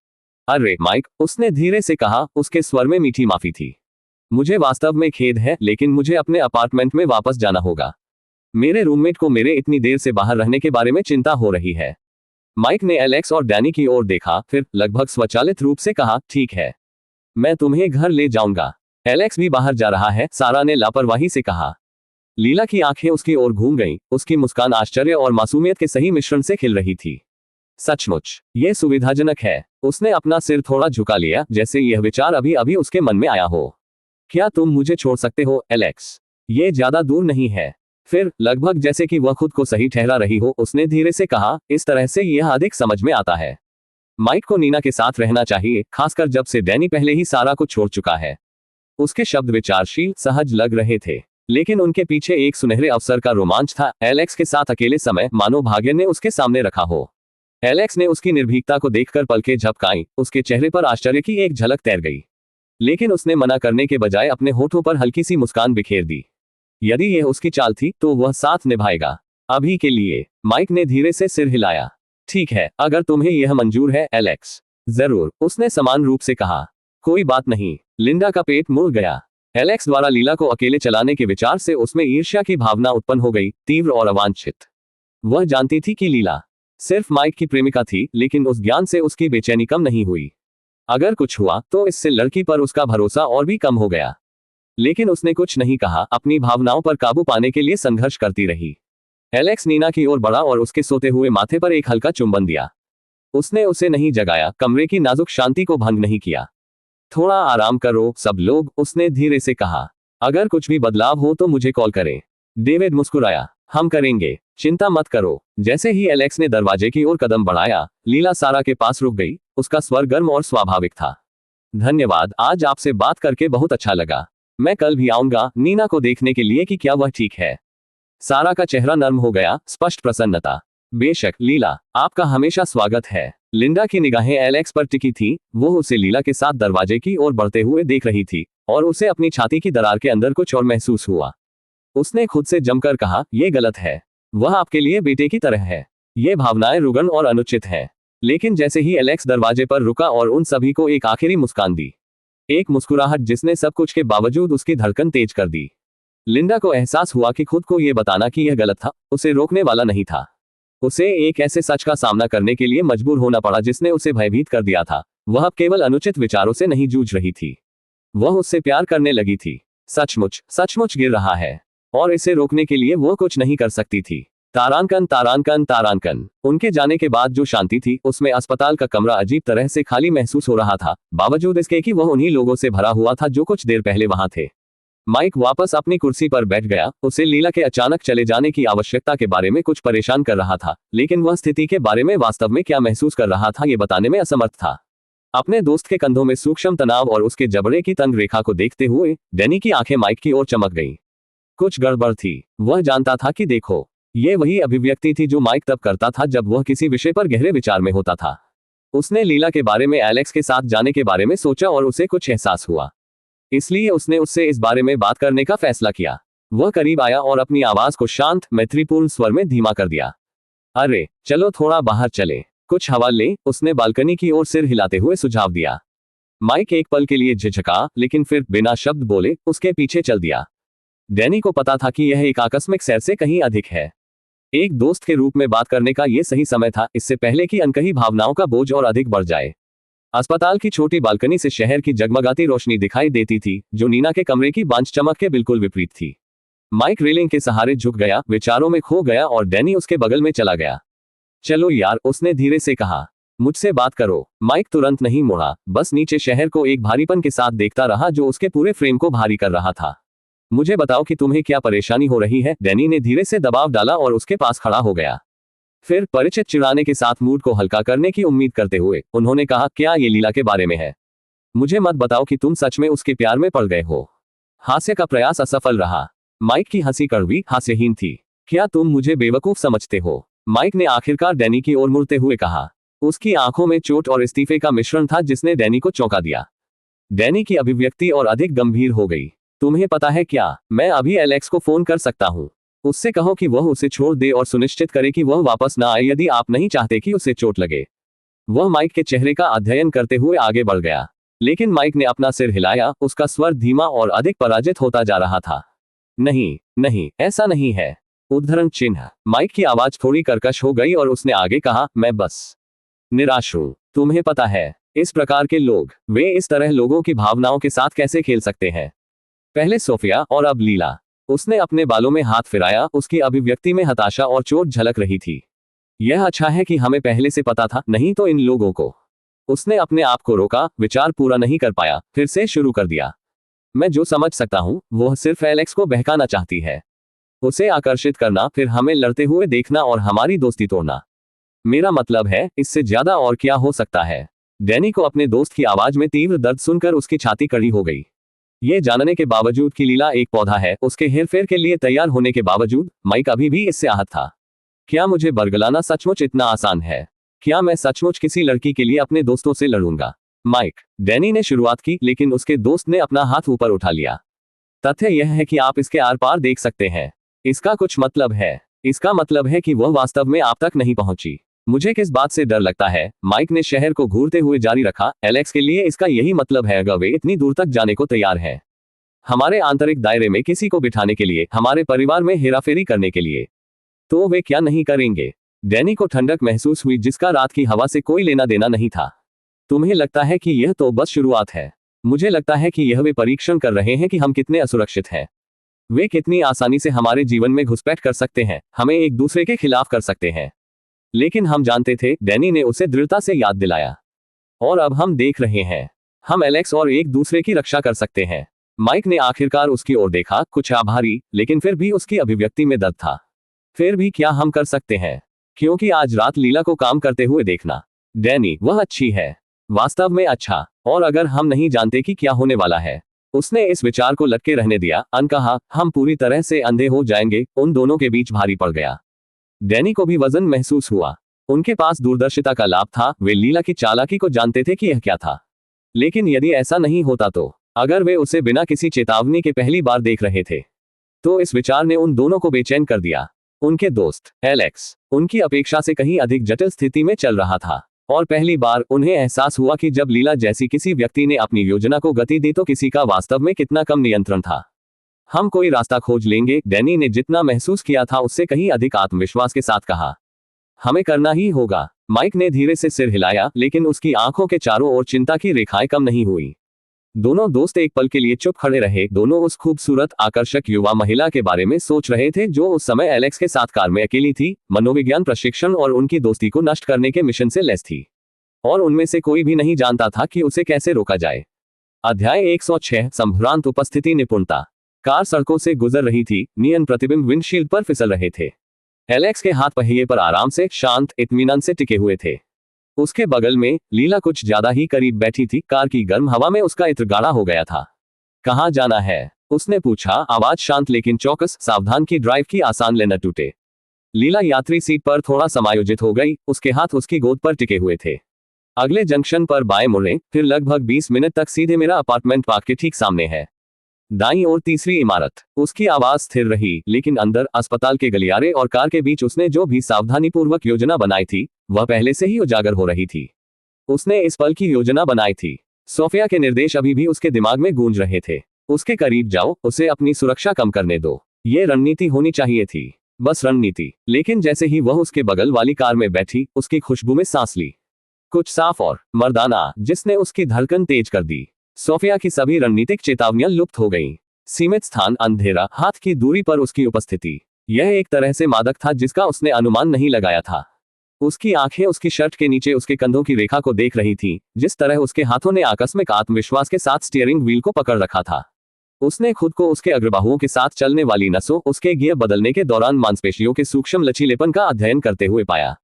अरे माइक, उसने धीरे से कहा, उसके स्वर में मीठी माफी थी। मुझे वास्तव में खेद है, लेकिन मुझे अपने अपार्टमेंट में वापस जाना होगा। मेरे रूममेट को मेरे इतनी देर से बाहर रहने के बारे में चिंता हो रही है। माइक ने एलेक्स और डैनी की ओर देखा, फिर लगभग स्वचालित रूप से कहा, ठीक है, मैं तुम्हें घर ले जाऊंगा। एलेक्स भी बाहर जा रहा है, सारा ने लापरवाही से कहा। लीला की आंखें उसकी ओर घूम गईं, उसकी मुस्कान आश्चर्य और मासूमियत के सही मिश्रण से खिल रही थी। सचमुच, यह सुविधाजनक है। उसने अपना सिर थोड़ा झुका लिया, जैसे यह विचार अभी अभी उसके मन में आया हो। क्या तुम मुझे छोड़ सकते हो एलेक्स? ये ज्यादा दूर नहीं है। फिर, लगभग जैसे कि वह खुद को सही ठहरा रही हो, उसने धीरे से कहा, इस तरह से यह अधिक समझ में आता है। माइक को नीना के साथ रहना चाहिए, खासकर जब से डैनी पहले ही सारा को छोड़ चुका है। उसके शब्द विचारशील, सहज लग रहे थे, लेकिन उनके पीछे एक सुनहरे अवसर का रोमांच था। एलेक्स के साथ अकेले समय, मानो भाग्य ने उसके सामने रखा हो। एलेक्स ने उसकी निर्भीकता को देखकर पलकें झपकाईं, उसके चेहरे पर आश्चर्य की एक झलक तैर गई। लेकिन उसने मना करने के बजाय अपने होठों पर हल्की सी मुस्कान बिखेर दी। यदि यह उसकी चाल थी तो वह साथ निभाएगा। अभी के लिए। माइक ने धीरे से सिर हिलाया। ठीक है, अगर तुम्हें यह मंजूर है एलेक्स। जरूर, उसने समान रूप से कहा। कोई बात नहीं। लिंडा का पेट मुड़ गया। एलेक्स द्वारा लीला को अकेले चलाने के विचार से उसमें ईर्ष्या की भावना उत्पन्न हो गई, तीव्र और अवांछित। वह जानती थी कि लीला सिर्फ माइक की प्रेमिका थी, लेकिन उस ज्ञान से उसकी बेचैनी कम नहीं हुई। अगर कुछ हुआ तो इससे लड़की पर उसका भरोसा और भी कम हो गया। लेकिन उसने कुछ नहीं कहा, अपनी भावनाओं पर काबू पाने के लिए संघर्ष करती रही। एलेक्स नीना की ओर बढ़ा और उसके सोते हुए माथे पर एक हल्का चुंबन दिया। उसने उसे नहीं जगाया, कमरे की नाजुक शांति को भंग नहीं किया। थोड़ा आराम करो सब लोग, उसने धीरे से कहा। अगर कुछ भी बदलाव हो तो मुझे कॉल करें। डेविड मुस्कुराया। हम करेंगे, चिंता मत करो। जैसे ही एलेक्स ने दरवाजे की ओर कदम बढ़ाया, लीला सारा के पास रुक गई। उसका स्वर गर्म और स्वाभाविक था। धन्यवाद, आज आपसे बात करके बहुत अच्छा लगा। मैं कल भी आऊंगा नीना को देखने के लिए कि क्या वह ठीक है। सारा का चेहरा नर्म हो गया, स्पष्ट प्रसन्नता। बेशक लीला, आपका हमेशा स्वागत है। लिंडा की निगाहें एलेक्स पर टिकी थी। वो उसे लीला के साथ दरवाजे की ओर बढ़ते हुए देख रही थी और उसे अपनी छाती की दरार के अंदर कुछ और महसूस हुआ। उसने खुद से जमकर कहा, यह गलत है। वह आपके लिए बेटे की तरह है। ये भावनाएं रुगन और अनुचित हैं। लेकिन जैसे ही एलेक्स दरवाजे पर रुका और उन सभी को एक आखिरी मुस्कान दी, एक मुस्कुराहट जिसने सब कुछ के बावजूद उसकी धड़कन तेज कर दी, लिंडा को एहसास हुआ कि खुद को यह बताना कि यह गलत था, उसे रोकने वाला नहीं था। उसे एक ऐसे सच का सामना करने के लिए मजबूर होना पड़ा जिसने उसे भयभीत कर दिया था। वह अब केवल अनुचित विचारों से नहीं जूझ रही थी, वह उससे प्यार करने लगी थी। सचमुच सचमुच गिर रहा है और इसे रोकने के लिए वो कुछ नहीं कर सकती थी। तारांकन तारांकन तारांकन। उनके जाने के बाद जो शांति थी उसमें अस्पताल का कमरा अजीब तरह से खाली महसूस हो रहा था, बावजूद इसके कि वह उन्हीं लोगों से भरा हुआ था जो कुछ देर पहले वहां थे। माइक वापस अपनी कुर्सी पर बैठ गया। उसे लीला के अचानक चले जाने की आवश्यकता के बारे में कुछ परेशान कर रहा था, लेकिन वह स्थिति के बारे में वास्तव में क्या महसूस कर रहा था ये बताने में असमर्थ था। अपने दोस्त के कंधों में सूक्ष्म तनाव और उसके जबड़े की तंग रेखा को देखते हुए डैनी की आंखें माइक की ओर चमक गईं। कुछ गड़बड़ थी। वह जानता था कि देखो, ये वही अभिव्यक्ति थी जो माइक तब करता था जब वह किसी विषय पर गहरे विचार में होता था। उसने लीला के बारे में एलेक्स के साथ जाने के बारे में सोचा और उसे कुछ एहसास हुआ। इसलिए उसने उससे इस बारे में बात करने का फैसला किया। वह करीब आया और अपनी आवाज को शांत मैत्रीपूर्ण स्वर में धीमा कर दिया। अरे चलो थोड़ा बाहर चले, कुछ हवा ले, उसने बालकनी की ओर सिर हिलाते हुए सुझाव दिया। माइक एक पल के लिए झिझका, लेकिन फिर बिना शब्द बोले उसके पीछे चल दिया। डैनी को पता था कि यह एक आकस्मिक सैर से कहीं अधिक है। एक दोस्त के रूप में बात करने का यह सही समय था, इससे पहले कि अनकही भावनाओं का बोझ और अधिक बढ़ जाए। अस्पताल की छोटी बालकनी से शहर की जगमगाती रोशनी दिखाई देती थी, जो नीना के कमरे की बांझ चमक के बिल्कुल विपरीत थी। माइक रेलिंग के सहारे झुक गया, विचारों में खो गया और डैनी उसके बगल में चला गया। चलो यार, उसने धीरे से कहा, मुझसे बात करो। माइक तुरंत नहीं मुड़ा, बस नीचे शहर को एक भारीपन के साथ देखता रहा जो उसके पूरे फ्रेम को भारी कर रहा था। मुझे बताओ कि तुम्हें क्या परेशानी हो रही है। डैनी ने धीरे से दबाव डाला और उसके पास खड़ा हो गया। फिर परिचित चिढ़ाने के साथ मूड को हल्का करने की उम्मीद करते हुए उन्होंने कहा, क्या ये लीला के बारे में है? मुझे मत बताओ कि तुम सच में उसके प्यार में पड़ गए हो। हास्य का प्रयास असफल रहा। माइक की हंसी कड़वी, हास्यहीन थी। क्या तुम मुझे बेवकूफ समझते हो? माइक ने आखिरकार डैनी की ओर मुड़ते हुए कहा। उसकी आंखों में चोट और इस्तीफे का मिश्रण था जिसने डैनी को चौंका दिया। डैनी की अभिव्यक्ति और अधिक गंभीर हो गई। तुम्हें पता है क्या, मैं अभी एलेक्स को फोन कर सकता हूँ। उससे कहो कि वह उसे छोड़ दे और सुनिश्चित करे कि वह वापस ना आए यदि आप नहीं चाहते कि उसे चोट लगे। वह माइक के चेहरे का अध्ययन करते हुए आगे बढ़ गया, लेकिन माइक ने अपना सिर हिलाया। उसका स्वर धीमा और अधिक पराजित होता जा रहा था। नहीं नहीं, ऐसा नहीं है। उद्धरण चिन्ह। माइक की आवाज थोड़ी कर्कश हो गई और उसने आगे कहा, मैं बस निराश हूं। तुम्हें पता है, इस प्रकार के लोग, वे इस तरह लोगों की भावनाओं के साथ कैसे खेल सकते हैं। पहले सोफिया और अब लीला। उसने अपने बालों में हाथ फिराया, उसकी अभिव्यक्ति में हताशा और चोट झलक रही थी। यह अच्छा है कि हमें पहले से पता था, नहीं तो इन लोगों को। उसने अपने आप को रोका, विचार पूरा नहीं कर पाया, फिर से शुरू कर दिया। मैं जो समझ सकता हूं, वह सिर्फ एलेक्स को बहकाना चाहती है, उसे आकर्षित करना, फिर हमें लड़ते हुए देखना और हमारी दोस्ती तोड़ना। मेरा मतलब है, इससे ज्यादा और क्या हो सकता है। डैनी को अपने दोस्त की आवाज में तीव्र दर्द सुनकर उसकी छाती कड़ी हो गई। ये जानने के बावजूद कि लीला एक पौधा है, उसके हेरफेर के लिए तैयार होने के बावजूद, माइक अभी भी इससे आहत था। क्या मुझे बरगलाना सचमुच इतना आसान है? क्या मैं सचमुच किसी लड़की के लिए अपने दोस्तों से लड़ूंगा? माइक। डैनी ने शुरुआत की, लेकिन उसके दोस्त ने अपना हाथ ऊपर उठा लिया। तथ्य यह है कि आप इसके आर पार देख सकते हैं। इसका कुछ मतलब है। इसका मतलब है कि वह वास्तव में आप तक नहीं पहुंची। मुझे किस बात से डर लगता है? माइक ने शहर को घूरते हुए जारी रखा। एलेक्स के लिए इसका यही मतलब है अगर वे इतनी दूर तक जाने को तैयार है, हमारे आंतरिक दायरे में किसी को बिठाने के लिए, हमारे परिवार में हेराफेरी करने के लिए, तो वे क्या नहीं करेंगे? डैनी को ठंडक महसूस हुई, जिसका रात की हवा से कोई लेना देना नहीं था। तुम्हें लगता है कि यह तो बस शुरुआत है? मुझे लगता है कि यह वे परीक्षण कर रहे हैं कि हम कितने असुरक्षित हैं। वे कितनी आसानी से हमारे जीवन में घुसपैठ कर सकते हैं, हमें एक दूसरे के खिलाफ कर सकते हैं। लेकिन हम जानते थे, डैनी ने उसे दृढ़ता से याद दिलाया। और अब हम देख रहे हैं, हम एलेक्स और एक दूसरे की रक्षा कर सकते हैं। माइक ने आखिरकार उसकी ओर देखा, कुछ आभारी, लेकिन फिर भी उसकी अभिव्यक्ति में दर्द था। फिर भी क्या हम कर सकते हैं? क्योंकि आज रात लीला को काम करते हुए देखना। डैनी, वह अच्छी है, वास्तव में अच्छा। और अगर हम नहीं जानते कि क्या होने वाला है। उसने इस विचार को लटके रहने दिया। कहा, हम पूरी तरह से अंधे हो जाएंगे। उन दोनों के बीच भारी पड़ गया। डैनी को भी वजन महसूस हुआ। उनके पास दूरदर्शिता का लाभ था, वे लीला की चालाकी को जानते थे कि यह क्या था। लेकिन यदि ऐसा नहीं होता तो, अगर वे उसे बिना किसी चेतावनी के पहली बार देख रहे थे, तो इस विचार ने उन दोनों को बेचैन कर दिया। उनके दोस्त एलेक्स उनकी अपेक्षा से कहीं अधिक जटिल स्थिति में चल रहा था। और पहली बार उन्हें एहसास हुआ कि जब लीला जैसी किसी व्यक्ति ने अपनी योजना को गति दी तो किसी का वास्तव में कितना कम नियंत्रण था। हम कोई रास्ता खोज लेंगे, डैनी ने जितना महसूस किया था उससे कहीं अधिक आत्मविश्वास के साथ कहा। हमें करना ही होगा। माइक ने धीरे से सिर हिलाया, लेकिन उसकी आंखों के चारों ओर चिंता की रेखाएं कम नहीं हुई। दोनों दोस्त एक पल के लिए चुप खड़े रहे। दोनों उस खूबसूरत, आकर्षक युवा महिला के बारे में सोच रहे थे जो उस समय एलेक्स के साथ कार में अकेली थी, मनोविज्ञान प्रशिक्षण और उनकी दोस्ती को नष्ट करने के मिशन से लैस थी। और उनमें से कोई भी नहीं जानता था कि उसे कैसे रोका जाए। अध्याय 106, संभ्रांत उपस्थिति निपुणता। कार सड़कों से गुजर रही थी, नियन प्रतिबिंब विंडशील्ड पर फिसल रहे थे। एलेक्स के हाथ पहिए पर आराम से, शांत, इत्मीनान से टिके हुए थे। उसके बगल में लीला कुछ ज्यादा ही करीब बैठी थी। कार की गर्म हवा में उसका इत्र गाढ़ा हो गया था। कहाँ जाना है? उसने पूछा, आवाज शांत लेकिन चौकस, सावधान की ड्राइव की आसान ले न टूटे। लीला यात्री सीट पर थोड़ा समायोजित हो गई, उसके हाथ उसकी गोद पर टिके हुए थे। अगले जंक्शन पर बाएं मुड़ें, फिर लगभग 20 मिनट तक सीधे मेरा अपार्टमेंट पार्क के ठीक सामने है। दाईं ओर तीसरी इमारत। उसकी आवाज स्थिर रही, लेकिन अंदर अस्पताल के गलियारे और कार के बीच उसने जो भी सावधानीपूर्वक योजना बनाई थी, वह पहले से ही उजागर हो रही थी। उसने इस पल की योजना बनाई थी। सोफिया के निर्देश अभी भी उसके दिमाग में गूंज रहे थे। उसके करीब जाओ, उसे अपनी सुरक्षा कम करने दो। ये रणनीति होनी चाहिए थी, बस रणनीति। लेकिन जैसे ही वह उसके बगल वाली कार में बैठी, उसकी खुशबू में सांस ली, कुछ साफ और मर्दाना, जिसने उसकी धड़कन तेज कर दी। सोफिया की सभी रणनीतिक चेतावनियां लुप्त हो गईं। सीमित स्थान, अंधेरा, हाथ की दूरी पर उसकी उपस्थिति, यह एक तरह से मादक था जिसका उसने अनुमान नहीं लगाया था। उसकी आंखें उसकी शर्ट के नीचे उसके कंधों की रेखा को देख रही थीं, जिस तरह उसके हाथों ने आकस्मिक आत्मविश्वास के साथ स्टीयरिंग व्हील को पकड़ रखा था। उसने खुद को उसके अग्रबाहुओं के साथ चलने वाली नसों, उसके गियर बदलने के दौरान मांसपेशियों के सूक्ष्म लचीलेपन का अध्ययन करते हुए पाया।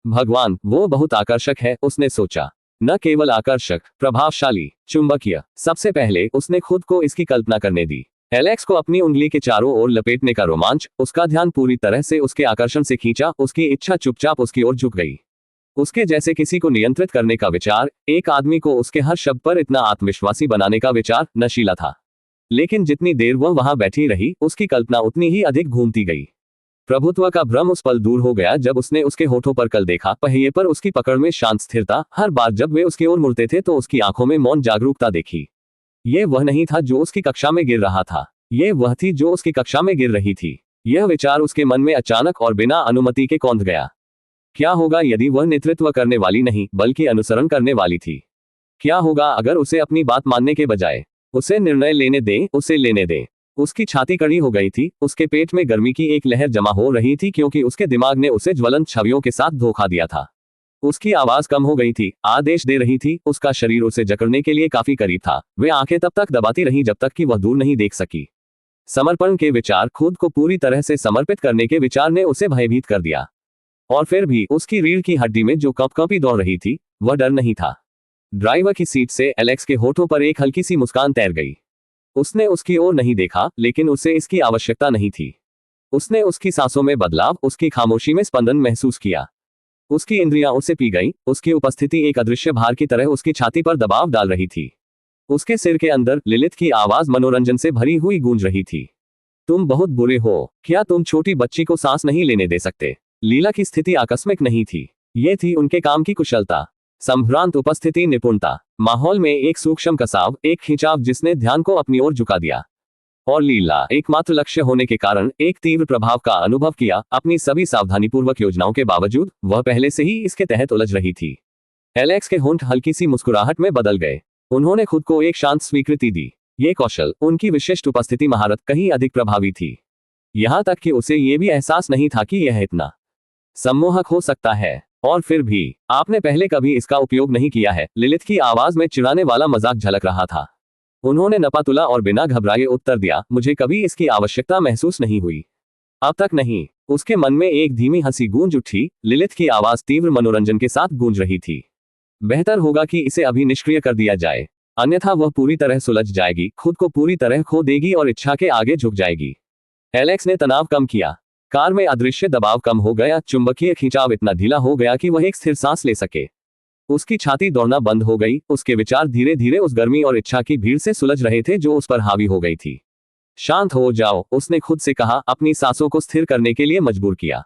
भगवान, वो बहुत आकर्षक है, उसने सोचा। न केवल आकर्षक, प्रभावशाली, चुंबकीय। सबसे पहले उसने खुद को इसकी कल्पना करने दी। एलेक्स को अपनी उंगली के चारों ओर लपेटने का रोमांच, उसका ध्यान पूरी तरह से उसके आकर्षण से खींचा। उसकी इच्छा चुपचाप उसकी ओर झुक गई। उसके जैसे किसी को नियंत्रित करने का विचार, एक आदमी को उसके हर शब्द पर इतना आत्मविश्वासी बनाने का विचार, नशीला था। लेकिन जितनी देर वह वहां बैठी रही, उसकी कल्पना उतनी ही अधिक घूमती गई। प्रभुत्व का भ्रम उस पल दूर हो गया जब उसने उसके होठों पर कल देखा। पहिए पर उसकी पकड़ में शांत स्थिरता। हर बार जब वे उसकी ओर मुड़ते थे तो उसकी आंखों में मौन जागरूकता देखी। ये वह नहीं था जो उसकी कक्षा में गिर रहा था, ये वह थी जो उसकी कक्षा में गिर रही थी। यह विचार उसके मन में अचानक और बिना अनुमति के कौंध गया। क्या होगा यदि वह नेतृत्व करने वाली नहीं, बल्कि अनुसरण करने वाली थी? क्या होगा अगर उसे अपनी बात मानने के बजाय उसे निर्णय लेने दें, उसे लेने दें? उसकी छाती कड़ी हो गई थी। उसके पेट में गर्मी की एक लहर जमा हो रही थी, क्योंकि उसके दिमाग ने उसे ज्वलंत छवियों के साथ धोखा दिया था। उसकी आवाज कम हो गई थी, आदेश दे रही थी। उसका शरीर उसे जकड़ने के लिए काफी करीब था। वे आंखें तब तक दबाती रहीं जब तक कि वह दूर नहीं देख सकी। समर्पण के विचार, खुद को पूरी तरह से समर्पित करने के विचार ने उसे भयभीत कर दिया। और फिर भी उसकी रीढ़ की हड्डी में जो कंपकंपी दौड़ रही थी, वह डर नहीं था। ड्राइवर की सीट से एलेक्स के होठों पर एक हल्की सी मुस्कान तैर गई। उसने उसकी ओर नहीं देखा, लेकिन उसे इसकी आवश्यकता नहीं थी। उसने उसकी सांसों में बदलाव, उसकी खामोशी में स्पंदन महसूस किया। उसकी इंद्रियां उसे पी गईं, उसकी उपस्थिति एक अदृश्य भार की तरह उसकी छाती पर दबाव डाल रही थी। उसके सिर के अंदर लिलित की आवाज मनोरंजन से भरी हुई गूंज रही थी। तुम बहुत बुरे हो, क्या तुम छोटी बच्ची को सांस नहीं लेने दे सकते? लीला की स्थिति आकस्मिक नहीं थी, ये थी उनके काम की कुशलता, संभ्रांत उपस्थिति, निपुणता, माहौल में एक सूक्ष्म कसाव, एक खिंचाव जिसने ध्यान को अपनी ओर झुका दिया। और लीला एकमात्र लक्ष्य होने के कारण एक तीव्र प्रभाव का अनुभव किया। अपनी सभी सावधानीपूर्वक योजनाओं के बावजूद वह पहले से ही इसके तहत उलझ रही थी। एलेक्स के होंठ हल्की सी मुस्कुराहट में बदल गए। उन्होंने खुद को एक शांत स्वीकृति दी। ये कौशल, उनकी विशिष्ट उपस्थिति महारत कहीं अधिक प्रभावी थी। यहां तक कि उसे ये भी एहसास नहीं था कि यह इतना सम्मोहक हो सकता है। और फिर भी, आपने पहले कभी इसका उपयोग नहीं किया है? लिलित की आवाज में चिढ़ाने वाला मजाक झलक रहा था। उन्होंने नपातुला और बिना घबराए उत्तर दिया, मुझे कभी इसकी आवश्यकता महसूस नहीं हुई। अब तक नहीं। उसके मन में एक धीमी हंसी गूंज उठी। लिलित की आवाज तीव्र मनोरंजन के साथ गूंज रही थी। बेहतर होगा कि इसे अभी निष्क्रिय कर दिया जाए, अन्यथा वह पूरी तरह सुलझ जाएगी, खुद को पूरी तरह खो देगी और इच्छा के आगे झुक जाएगी। एलेक्स ने तनाव कम किया। कार में अदृश्य दबाव कम हो गया, चुंबकीय खिंचाव इतना ढीला हो गया कि वह एक स्थिर सांस ले सके। उसकी छाती दौड़ना बंद हो गई। उसके विचार धीरे धीरे उस गर्मी और इच्छा की भीड़ से सुलझ रहे थे जो उस पर हावी हो गई थी। शांत हो जाओ, उसने खुद से कहा, अपनी सांसों को स्थिर करने के लिए मजबूर किया।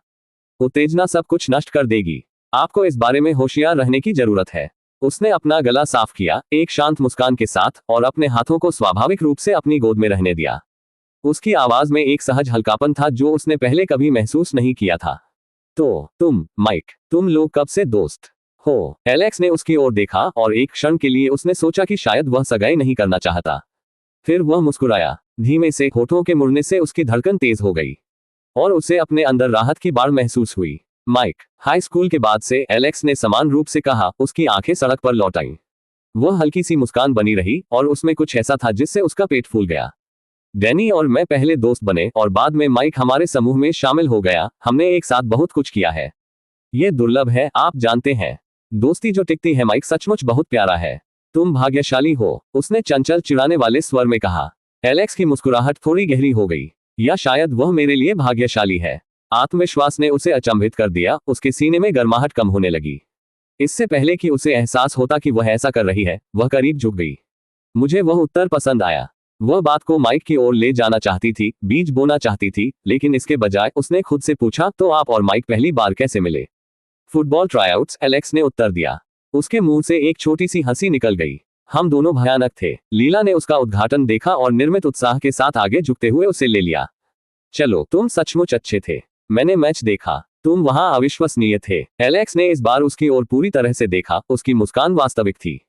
उत्तेजना सब कुछ नष्ट कर देगी। आपको इस बारे में होशियार रहने की जरूरत है। उसने अपना गला साफ किया, एक शांत मुस्कान के साथ, और अपने हाथों को स्वाभाविक रूप से अपनी गोद में रहने दिया। उसकी आवाज में एक सहज हल्कापन था जो उसने पहले कभी महसूस नहीं किया था। तो तुम, माइक, तुम लोग कब से दोस्त हो? एलेक्स ने उसकी ओर देखा और एक क्षण के लिए उसने सोचा कि शायद वह सगाई नहीं करना चाहता। फिर वह मुस्कुराया। धीमे से होठों के मुड़ने से उसकी धड़कन तेज हो गई और उसे अपने अंदर राहत की बाढ़ महसूस हुई। माइक, हाई स्कूल के बाद से, एलेक्स ने समान रूप से कहा। उसकी आंखें सड़क पर लौट आईं। वह हल्की सी मुस्कान बनी रही और उसमें कुछ ऐसा था जिससे उसका पेट फूल गया। डैनी और मैं पहले दोस्त बने और बाद में माइक हमारे समूह में शामिल हो गया। हमने एक साथ बहुत कुछ किया है। ये दुर्लभ है, आप जानते हैं। दोस्ती जो टिकती है। माइक, सचमुच बहुत प्यारा है। तुम भाग्यशाली हो, उसने चंचल चिढ़ाने वाले स्वर में कहा। एलेक्स की मुस्कुराहट थोड़ी गहरी हो गई। या शायद वह मेरे लिए भाग्यशाली है। आत्मविश्वास ने उसे अचंभित कर दिया। उसके सीने में गर्माहट कम होने लगी। इससे पहले कि उसे एहसास होता कि वह ऐसा कर रही है, वह करीब झुक गई। मुझे वह उत्तर पसंद आया। वह बात को माइक की ओर ले जाना चाहती थी, बीज बोना चाहती थी, लेकिन इसके बजाय उसने खुद से पूछा, तो आप और माइक पहली बार कैसे मिले? फुटबॉल ट्रायआउट्स, एलेक्स ने उत्तर दिया। उसके मुंह से एक छोटी सी हंसी निकल गई। हम दोनों भयानक थे। लीला ने उसका उद्घाटन देखा और निर्मित उत्साह के साथ आगे झुकते हुए उसे ले लिया। चलो, तुम सचमुच अच्छे थे। मैंने मैच देखा, तुम वहां अविश्वसनीय थे। एलेक्स ने इस बार उसकी ओर पूरी तरह से देखा। उसकी मुस्कान वास्तविक थी।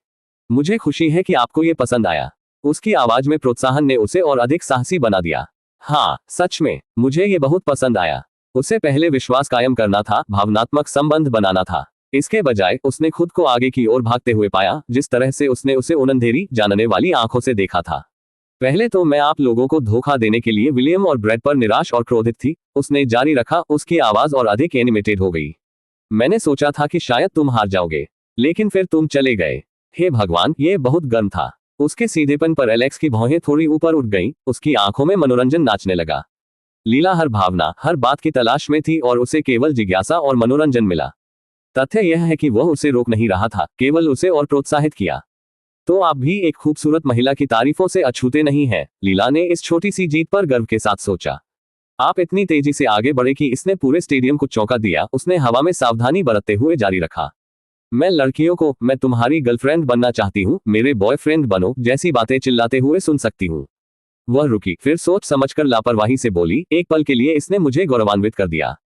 मुझे खुशी है कि आपको ये पसंद आया। उसकी आवाज में प्रोत्साहन ने उसे और अधिक साहसी बना दिया। हाँ, सच में, मुझे ये बहुत पसंद आया। उसे पहले विश्वास कायम करना था, भावनात्मक संबंध बनाना था। इसके बजाय उसने खुद को आगे की ओर भागते हुए पाया, जिस तरह से उसने उसे उन अंधेरी, जानने वाली आंखों से देखा था। पहले तो मैं आप लोगों को धोखा देने के लिए विलियम और ब्रेड पर निराश और क्रोधित थी, उसने जारी रखा। उसकी आवाज और अधिक एनिमेटेड हो गई। मैंने सोचा था कि शायद तुम हार जाओगे, लेकिन फिर तुम चले गए। हे भगवान, ये बहुत गर्म था। उसके सीधेपन पर एलेक्स की भौहें थोड़ी ऊपर उठ गईं। उसकी आंखों में मनोरंजन नाचने लगा। लीला हर भावना, हर बात की तलाश में थी और उसे केवल जिज्ञासा और मनोरंजन मिला। तथ्य यह है कि वह उसे रोक नहीं रहा था, केवल उसे और प्रोत्साहित किया। तो आप भी एक खूबसूरत महिला की तारीफों से अछूते नहीं हैं, लीला ने इस छोटी सी जीत पर गर्व के साथ सोचा। आप इतनी तेजी से आगे बढ़े कि इसने पूरे स्टेडियम को चौंका दिया। उसने हवा में सावधानी बरतते हुए जारी रखा। मैं लड़कियों को, मैं तुम्हारी गर्लफ्रेंड बनना चाहती हूँ, मेरे बॉयफ्रेंड बनो, जैसी बातें चिल्लाते हुए सुन सकती हूँ। वह रुकी, फिर सोच समझकर लापरवाही से बोली, एक पल के लिए इसने मुझे गौरवान्वित कर दिया।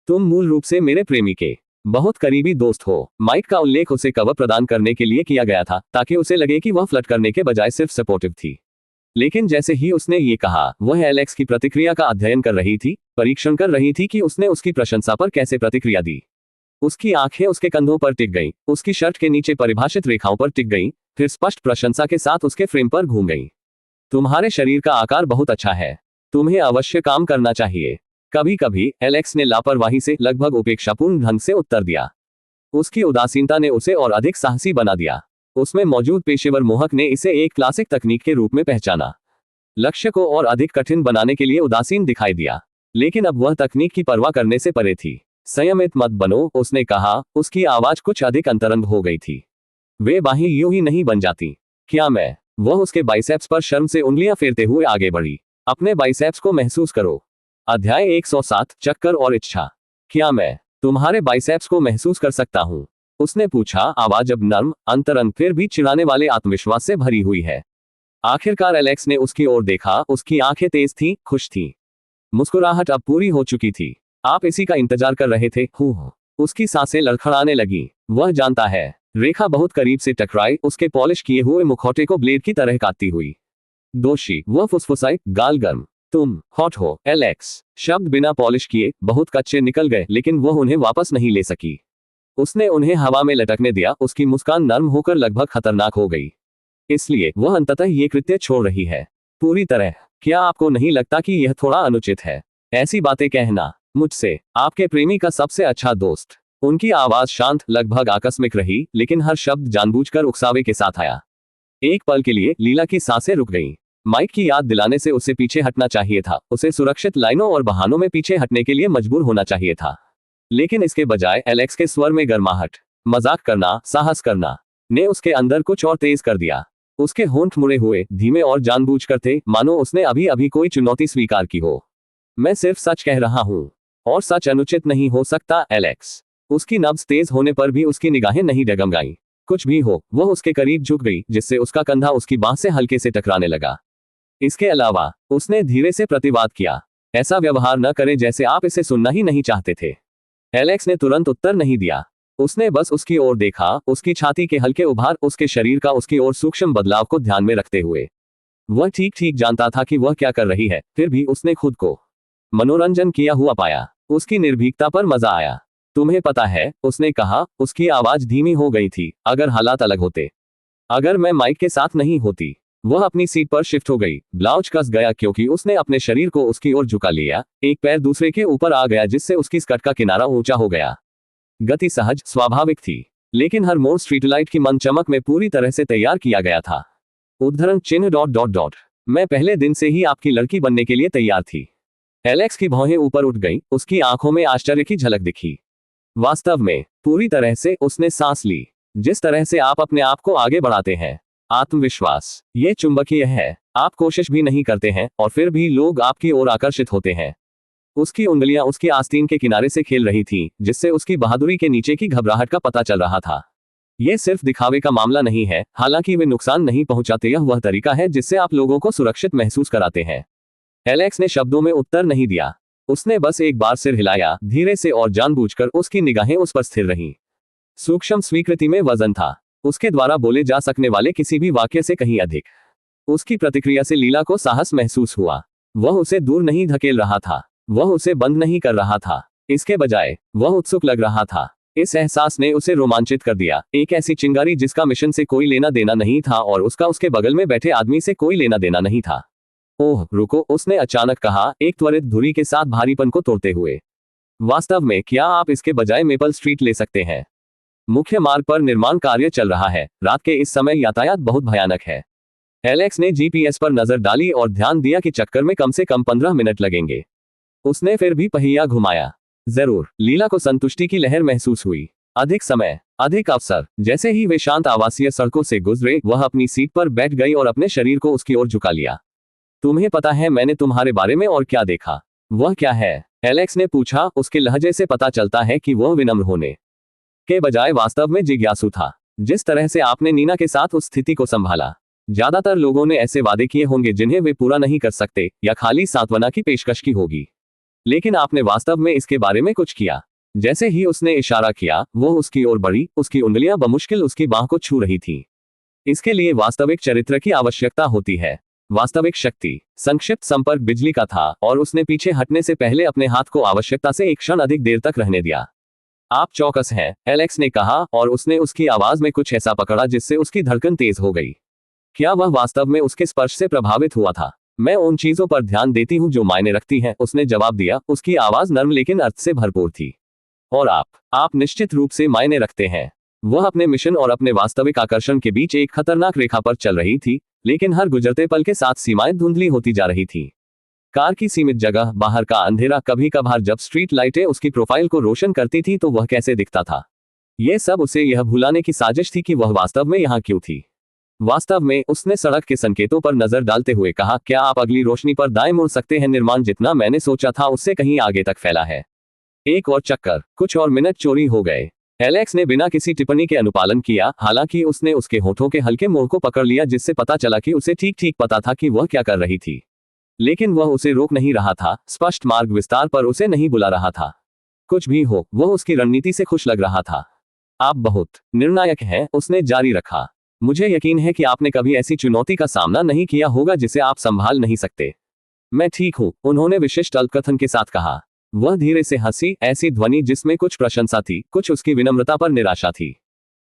तुम मूल रूप से मेरे प्रेमी के बहुत करीबी दोस्त हो। माइक का उल्लेख उसे कवर प्रदान करने के लिए किया गया था, ताकि उसे लगे कि वह फ्लर्ट करने के बजाय सिर्फ सपोर्टिव थी। लेकिन जैसे ही उसने ये कहा, वह एलेक्स की प्रतिक्रिया का अध्ययन कर रही थी, परीक्षण कर रही थी कि उसने उसकी प्रशंसा पर कैसे प्रतिक्रिया दी। उसकी आंखें उसके कंधों पर टिक गईं, उसकी शर्ट के नीचे परिभाषित रेखाओं पर टिक गईं, फिर स्पष्ट प्रशंसा के साथ उसके फ्रेम पर घूम गईं। तुम्हारे शरीर का आकार बहुत अच्छा है, तुम्हें अवश्य काम करना चाहिए। कभी कभी, एलेक्स ने लापरवाही से, लगभग उपेक्षापूर्ण ढंग से उत्तर दिया। उसकी उदासीनता ने उसे और अधिक साहसी बना दिया। उसमें मौजूद पेशेवर मोहक ने इसे एक क्लासिक तकनीक के रूप में पहचाना। लक्ष्य को और अधिक कठिन बनाने के लिए उदासीन दिखाई दिया। लेकिन अब वह तकनीक की परवाह करने से परे थी। संयमित मत बनो, उसने कहा। उसकी आवाज कुछ अधिक अंतरंग हो गई थी। वे बाहें यूं ही नहीं बन जाती। क्या मैं? वह उसके बाइसेप्स पर शर्म से उंगलियां फेरते हुए आगे बढ़ी। अपने बाइसेप्स को महसूस करो। अध्याय 107 चक्कर और इच्छा। क्या मैं तुम्हारे बाइसेप्स को महसूस कर सकता हूं? उसने पूछा, आवाज अब नर्म, अंतरंग, फिर भी चिढ़ाने वाले आत्मविश्वास से भरी हुई है। आखिरकार एलेक्स ने उसकी ओर देखा। उसकी आंखें तेज थीं, खुश थीं। मुस्कुराहट अब पूरी हो चुकी थी। आप इसी का इंतजार कर रहे थे? हूँ। उसकी सांसें लड़खड़ाने लगी। वह जानता है। रेखा बहुत करीब से टकराई, उसके पॉलिश किए हुए मुखौटे को ब्लेड की तरह काटती हुई। दोषी, वह फुसफुसाई, गाल गर्म। तुम हॉट हो, एलेक्स। शब्द बिना पॉलिश किए बहुत कच्चे निकल गए, लेकिन वह उन्हें वापस नहीं ले सकी। उसने उन्हें हवा में लटकने दिया। उसकी मुस्कान नर्म होकर लगभग खतरनाक हो गई। इसलिए वह अंततः ये कृत्य छोड़ रही है। पूरी तरह। क्या आपको नहीं लगता कि यह थोड़ा अनुचित है, ऐसी बातें कहना मुझसे, आपके प्रेमी का सबसे अच्छा दोस्त? उनकी आवाज शांत, लगभग आकस्मिक रही, लेकिन हर शब्द जानबूझकर उकसावे के साथ आया। एक पल के लिए लीला की सांसें रुक गईं। माइक की याद दिलाने से उसे पीछे हटना चाहिए था। उसे सुरक्षित लाइनों और बहानों में पीछे हटने के लिए मजबूर होना चाहिए था। लेकिन इसके बजाय एलेक्स के स्वर में गर्माहट, मजाक करना, साहस करना ने उसके अंदर कुछ और तेज कर दिया। उसके होंठ मुड़े हुए, धीमे और जानबूझकर थे, मानो उसने अभी अभी कोई चुनौती स्वीकार की हो। मैं सिर्फ सच कह रहा हूं, और सच अनुचित नहीं हो सकता, एलेक्स। उसकी नब्ज तेज होने पर भी उसकी निगाहें नहीं डगमगाईं। कुछ भी हो, वह उसके करीब झुक गई, जिससे उसका कंधा उसकी बांह से हल्के से टकराने लगा। इसके अलावा उसने धीरे से प्रतिवाद किया, ऐसा व्यवहार न करें जैसे आप इसे सुनना ही नहीं चाहते थे। एलेक्स ने तुरंत उत्तर नहीं दिया। उसने बस उसकी ओर देखा, उसकी छाती के हल्के उभार, उसके शरीर का उसकी ओर सूक्ष्म बदलाव को ध्यान में रखते हुए। वह ठीक ठीक जानता था कि वह क्या कर रही है, फिर भी उसने खुद को मनोरंजन किया हुआ पाया। उसकी निर्भीकता पर मजा आया। तुम्हें पता है, उसने कहा। उसकी आवाज धीमी हो गई थी। अगर हालात अलग होते, अगर मैं माइक के साथ नहीं होती। वह अपनी सीट पर शिफ्ट हो गई। ब्लाउज कस गया क्योंकि उसने अपने शरीर को उसकी ओर झुका लिया। एक पैर दूसरे के ऊपर आ गया, जिससे उसकी स्कर्ट का किनारा ऊंचा हो गया। गति सहज, स्वाभाविक थी, लेकिन हर मोड़ स्ट्रीटलाइट की मंद चमक में पूरी तरह से तैयार किया गया था। उद्धरण चिन्ह डॉट डॉट डॉट। मैं पहले दिन से ही आपकी लड़की बनने के लिए तैयार थी। एलेक्स की भौहें ऊपर उठ गईं, उसकी आंखों में आश्चर्य की झलक दिखी। वास्तव में, पूरी तरह से, उसने सांस ली। जिस तरह से आप अपने आप को आगे बढ़ाते हैं, आत्मविश्वास, ये चुंबकीय है। आप कोशिश भी नहीं करते हैं, और फिर भी लोग आपकी ओर आकर्षित होते हैं। उसकी उंगलियां उसकी आस्तीन के किनारे से खेल रही थीं, जिससे उसकी बहादुरी के नीचे की घबराहट का पता चल रहा था। यह सिर्फ दिखावे का मामला नहीं है, हालांकि वे नुकसान नहीं पहुंचाते। यह वह तरीका है जिससे आप लोगों को सुरक्षित महसूस कराते हैं। एलेक्स ने शब्दों में उत्तर नहीं दिया। उसने बस एक बार सिर हिलाया, धीरे से और जानबूझकर। उसकी निगाहें उस पर स्थिर रहीं। सूक्ष्म स्वीकृति में वजन था, उसके द्वारा बोले जा सकने वाले किसी भी वाक्य से कहीं अधिक। उसकी प्रतिक्रिया से लीला को साहस महसूस हुआ। वह उसे दूर नहीं धकेल रहा था, वह उसे बंद नहीं कर रहा था। इसके बजाय वह उत्सुक लग रहा था। इस एहसास ने उसे रोमांचित कर दिया। एक ऐसी चिंगारी जिसका मिशन से कोई लेना देना नहीं था, और उसका उसके बगल में बैठे आदमी से कोई लेना देना नहीं था। ओह रुको, उसने अचानक कहा, एक त्वरित धुरी के साथ भारीपन को तोड़ते हुए। वास्तव में, क्या आप इसके बजाय मेपल स्ट्रीट ले सकते हैं? मुख्य मार्ग पर निर्माण कार्य चल रहा है। रात के इस समय यातायात बहुत भयानक है। एलेक्स ने जीपीएस पर नजर डाली और ध्यान दिया कि चक्कर में कम से कम 15 मिनट लगेंगे। उसने फिर भी पहिया घुमाया। जरूर, लीला को संतुष्टि की लहर महसूस हुई। अधिक समय, अधिक अवसर। जैसे ही वे शांत आवासीय सड़कों से गुजरे, वह अपनी सीट पर बैठ गई और अपने शरीर को उसकी ओर झुका लिया। तुम्हें पता है मैंने तुम्हारे बारे में और क्या देखा? वह क्या है? एलेक्स ने पूछा। उसके लहजे से पता चलता है कि वह विनम्र होने के बजाय वास्तव में जिज्ञासु था। जिस तरह से आपने नीना के साथ उस स्थिति को संभाला। ज्यादातर लोगों ने ऐसे वादे किए होंगे जिन्हें वे पूरा नहीं कर सकते, या खाली सांत्वना की पेशकश की होगी। लेकिन आपने वास्तव में इसके बारे में कुछ किया। जैसे ही उसने इशारा किया, वह उसकी ओर बढ़ी। उसकी उंगलियां बमुश्किल उसकी बांह को छू रही थीं। इसके लिए वास्तविक चरित्र की आवश्यकता होती है, वास्तविक शक्ति। संक्षिप्त संपर्क बिजली का था, और उसने पीछे हटने से पहले अपने हाथ को आवश्यकता से एक क्षण अधिक देर तक रहने दिया। आप चौकस हैं, एलेक्स ने कहा, और उसने उसकी आवाज में कुछ ऐसा पकड़ा जिससे उसकी धड़कन तेज हो गई। क्या वह वास्तव में उसके स्पर्श से प्रभावित हुआ था? मैं उन चीजों पर ध्यान देती हूं जो मायने रखती हैं, उसने जवाब दिया। उसकी आवाज नर्म लेकिन अर्थ से भरपूर थी। और आप निश्चित रूप से मायने रखते हैं। वह अपने मिशन और अपने वास्तविक आकर्षण के बीच एक खतरनाक रेखा पर चल रही थी, लेकिन हर गुजरते पल के साथ सीमाएं धुंधली होती जा रही थी। कार की सीमित जगह, बाहर का अंधेरा, कभी कभार जब स्ट्रीट लाइटें उसकी प्रोफाइल को रोशन करती थी तो वह कैसे दिखता था। यह सब उसे यह भुलाने की साजिश थी कि वह वास्तव में यहाँ क्यों थी। वास्तव में उसने सड़क के संकेतों पर नजर डालते हुए कहा, क्या आप अगली रोशनी पर दाएं मुड़ सकते हैं। निर्माण जितना मैंने सोचा था उससे कहीं आगे तक फैला है। एक और चक्कर, कुछ और मिनट चोरी हो गए। एलेक्स ने बिना किसी टिप्पणी के अनुपालन किया, हालांकि उसने उसके होठों के हल्के मोड़ को पकड़ लिया जिससे पता चला कि उसे ठीक ठीक पता था कि वह क्या कर रही थी। लेकिन वह उसे रोक नहीं रहा था, स्पष्ट मार्ग विस्तार पर उसे नहीं बुला रहा था। कुछ भी हो, वह उसकी रणनीति से खुश लग रहा था। आप बहुत निर्णायक हैं, उसने जारी रखा। मुझे यकीन है कि आपने कभी ऐसी चुनौती का सामना नहीं किया होगा जिसे आप संभाल नहीं सकते। मैं ठीक हूं, उन्होंने विशिष्ट अल्पकथन के साथ कहा। वह धीरे से हंसी, ऐसी ध्वनि जिसमें कुछ प्रशंसा थी, कुछ उसकी विनम्रता पर निराशा थी।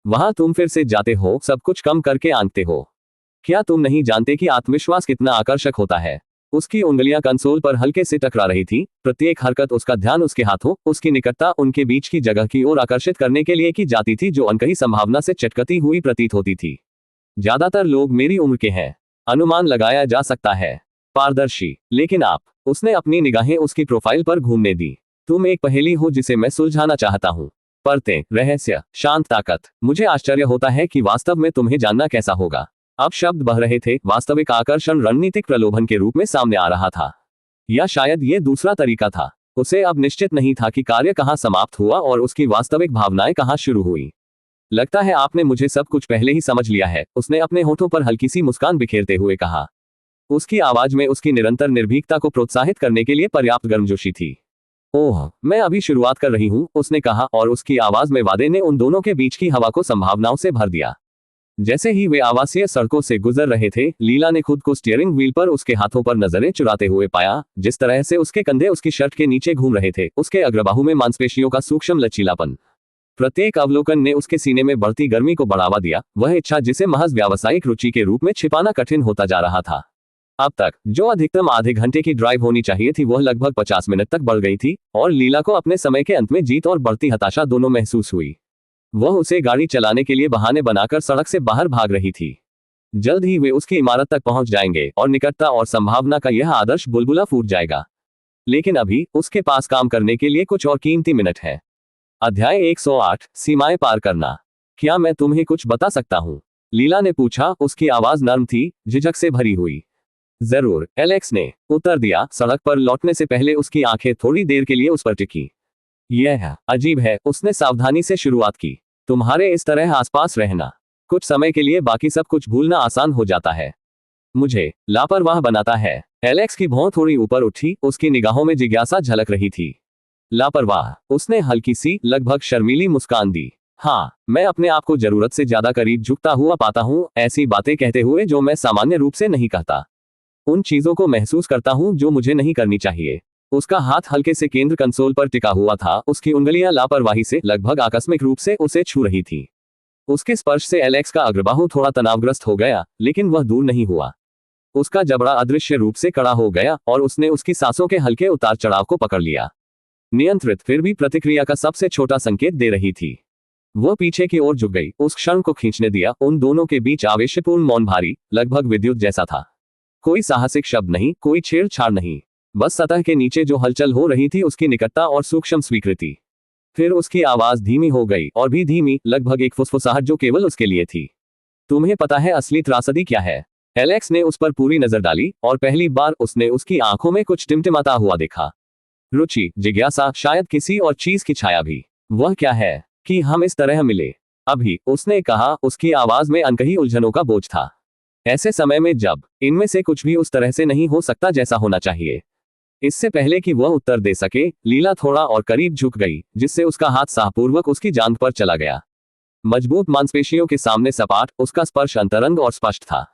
वहां तुम फिर से जाते हो, सब कुछ कम करके आंकते हो। क्या तुम नहीं जानते कि आत्मविश्वास कितना आकर्षक होता है। उसकी उंगलियां कंसोल पर हल्के से टकरा रही थी, प्रत्येक हरकत उसका ध्यान उसके हाथों, उसकी निकटता उनके बीच की जगह की ओर आकर्षित करने के लिए की जाती थी जो अनकही संभावना से चटकती हुई प्रतीत होती थी। ज्यादातर लोग मेरी उम्र के हैं, अनुमान लगाया जा सकता है, पारदर्शी, लेकिन आप। उसने अपनी निगाहें उसकी प्रोफाइल पर घूमने दी। तुम एक पहेली हो जिसे मैं सुलझाना चाहता हूँ। परतें, रहस्य, शांत ताकत। मुझे आश्चर्य होता है कि वास्तव में तुम्हें जानना कैसा होगा। अब शब्द बह रहे थे, वास्तविक आकर्षण रणनीतिक प्रलोभन के रूप में सामने आ रहा था। या शायद ये दूसरा तरीका था। उसे अब निश्चित नहीं था कि कार्य कहाँ समाप्त हुआ और उसकी वास्तविक भावनाएं कहाँ शुरू हुई। लगता है आपने मुझे सब कुछ पहले ही समझ लिया है, उसने अपने होठों पर हल्की सी मुस्कान बिखेरते हुए कहा। उसकी आवाज में उसकी निरंतर निर्भीकता को प्रोत्साहित करने के लिए पर्याप्त गर्मजोशी थी। ओह, मैं अभी शुरुआत कर रही हूँ, उसने कहा, और उसकी आवाज में वादे ने उन दोनों के बीच की हवा को संभावनाओं से भर दिया। जैसे ही वे आवासीय सड़कों से गुजर रहे थे, लीला ने खुद को स्टीयरिंग व्हील पर उसके हाथों पर नजरें चुराते हुए पाया। जिस तरह से उसके कंधे उसकी शर्ट के नीचे घूम रहे थे, उसके अग्रबाहु में मांसपेशियों का सूक्ष्म लचीलापन। प्रत्येक अवलोकन ने उसके सीने में बढ़ती गर्मी को बढ़ावा दिया, वह इच्छा जिसे महज व्यावसायिक रुचि के रूप में छिपाना कठिन होता जा रहा था। अब तक जो अधिकतम आधे घंटे की ड्राइव होनी चाहिए थी वह लगभग 50 मिनट तक बढ़ गई थी, और लीला को अपने समय के अंत में जीत और बढ़ती हताशा दोनों महसूस हुई। वह उसे गाड़ी चलाने के लिए बहाने बनाकर सड़क से बाहर भाग रही थी। जल्द ही वे उसकी इमारत तक पहुंच जाएंगे और निकटता और संभावना का यह आदर्श बुलबुला फूट जाएगा। लेकिन अभी उसके पास काम करने के लिए कुछ और कीमती मिनट है। अध्याय 108, सीमाएं पार करना। क्या मैं तुम्हें कुछ बता सकता हूँ? लीला ने पूछा, उसकी आवाज नर्म थी, झिझक से भरी हुई। जरूर, एलेक्स ने उत्तर दिया। सड़क पर लौटने से पहले उसकी आंखें थोड़ी देर के लिए उस पर टिकी। यह अजीब है, उसने सावधानी से शुरुआत की। तुम्हारे इस तरह आसपास रहना, कुछ समय के लिए बाकी सब कुछ भूलना आसान हो जाता है। मुझे लापरवाह बनाता है। एलेक्स की भौं थोड़ी ऊपर उठी, उसकी निगाहों में जिज्ञासा झलक रही थी। लापरवाह, उसने हल्की सी, लगभग शर्मीली मुस्कान दी। हाँ, मैं अपने आप को जरूरत से ज्यादा करीब झुकता हुआ पाता हूँ, ऐसी बातें कहते हुए जो मैं सामान्य रूप से नहीं कहता। उन चीजों को महसूस करता हूँ जो मुझे नहीं करनी चाहिए। उसका हाथ हल्के से केंद्र कंसोल पर टिका हुआ था, उसकी उंगलियां लापरवाही से, लगभग आकस्मिक रूप से उसे छू रही थी। उसके स्पर्श से एलेक्स का अग्रबाहु थोड़ा तनावग्रस्त हो गया, लेकिन वह दूर नहीं हुआ। उसका जबड़ा अदृश्य रूप से कड़ा हो गया और उसने उसकी सांसों के हल्के उतार चढ़ाव को पकड़ लिया। नियंत्रित, फिर भी प्रतिक्रिया का सबसे छोटा संकेत दे रही थी। वह पीछे की ओर झुक गई, उस क्षण को खींचने दिया। उन दोनों के बीच आवेशपूर्ण मौन भारी, लगभग विद्युत जैसा था। कोई साहसिक शब्द नहीं, कोई छेड़छाड़ नहीं, बस सतह के नीचे जो हलचल हो रही थी उसकी निकटता और सूक्ष्म स्वीकृति। फिर उसकी आवाज धीमी हो गई, और भी धीमी, लगभग एक फुसफुसाहट जो केवल उसके लिए थी। तुम्हें पता है असली त्रासदी क्या है? एलेक्स ने उस पर पूरी नजर डाली, और पहली बार उसने उसकी आंखों में कुछ टिमटिमाता हुआ देखा। रुचि, जिज्ञासा, शायद किसी और चीज की छाया भी। वह क्या है कि हम इस तरह मिले? अभी, उसने कहा, उसकी आवाज में अनकही उलझनों का बोझ था। ऐसे समय में जब इनमें से कुछ भी उस तरह से नहीं हो सकता जैसा होना चाहिए। इससे पहले कि वह उत्तर दे सके, लीला थोड़ा और करीब झुक गई, जिससे उसका हाथ साहपूर्वक उसकी जांघ पर चला गया। मजबूत मांसपेशियों के सामने सपाट, उसका स्पर्श अंतरंग और स्पष्ट था।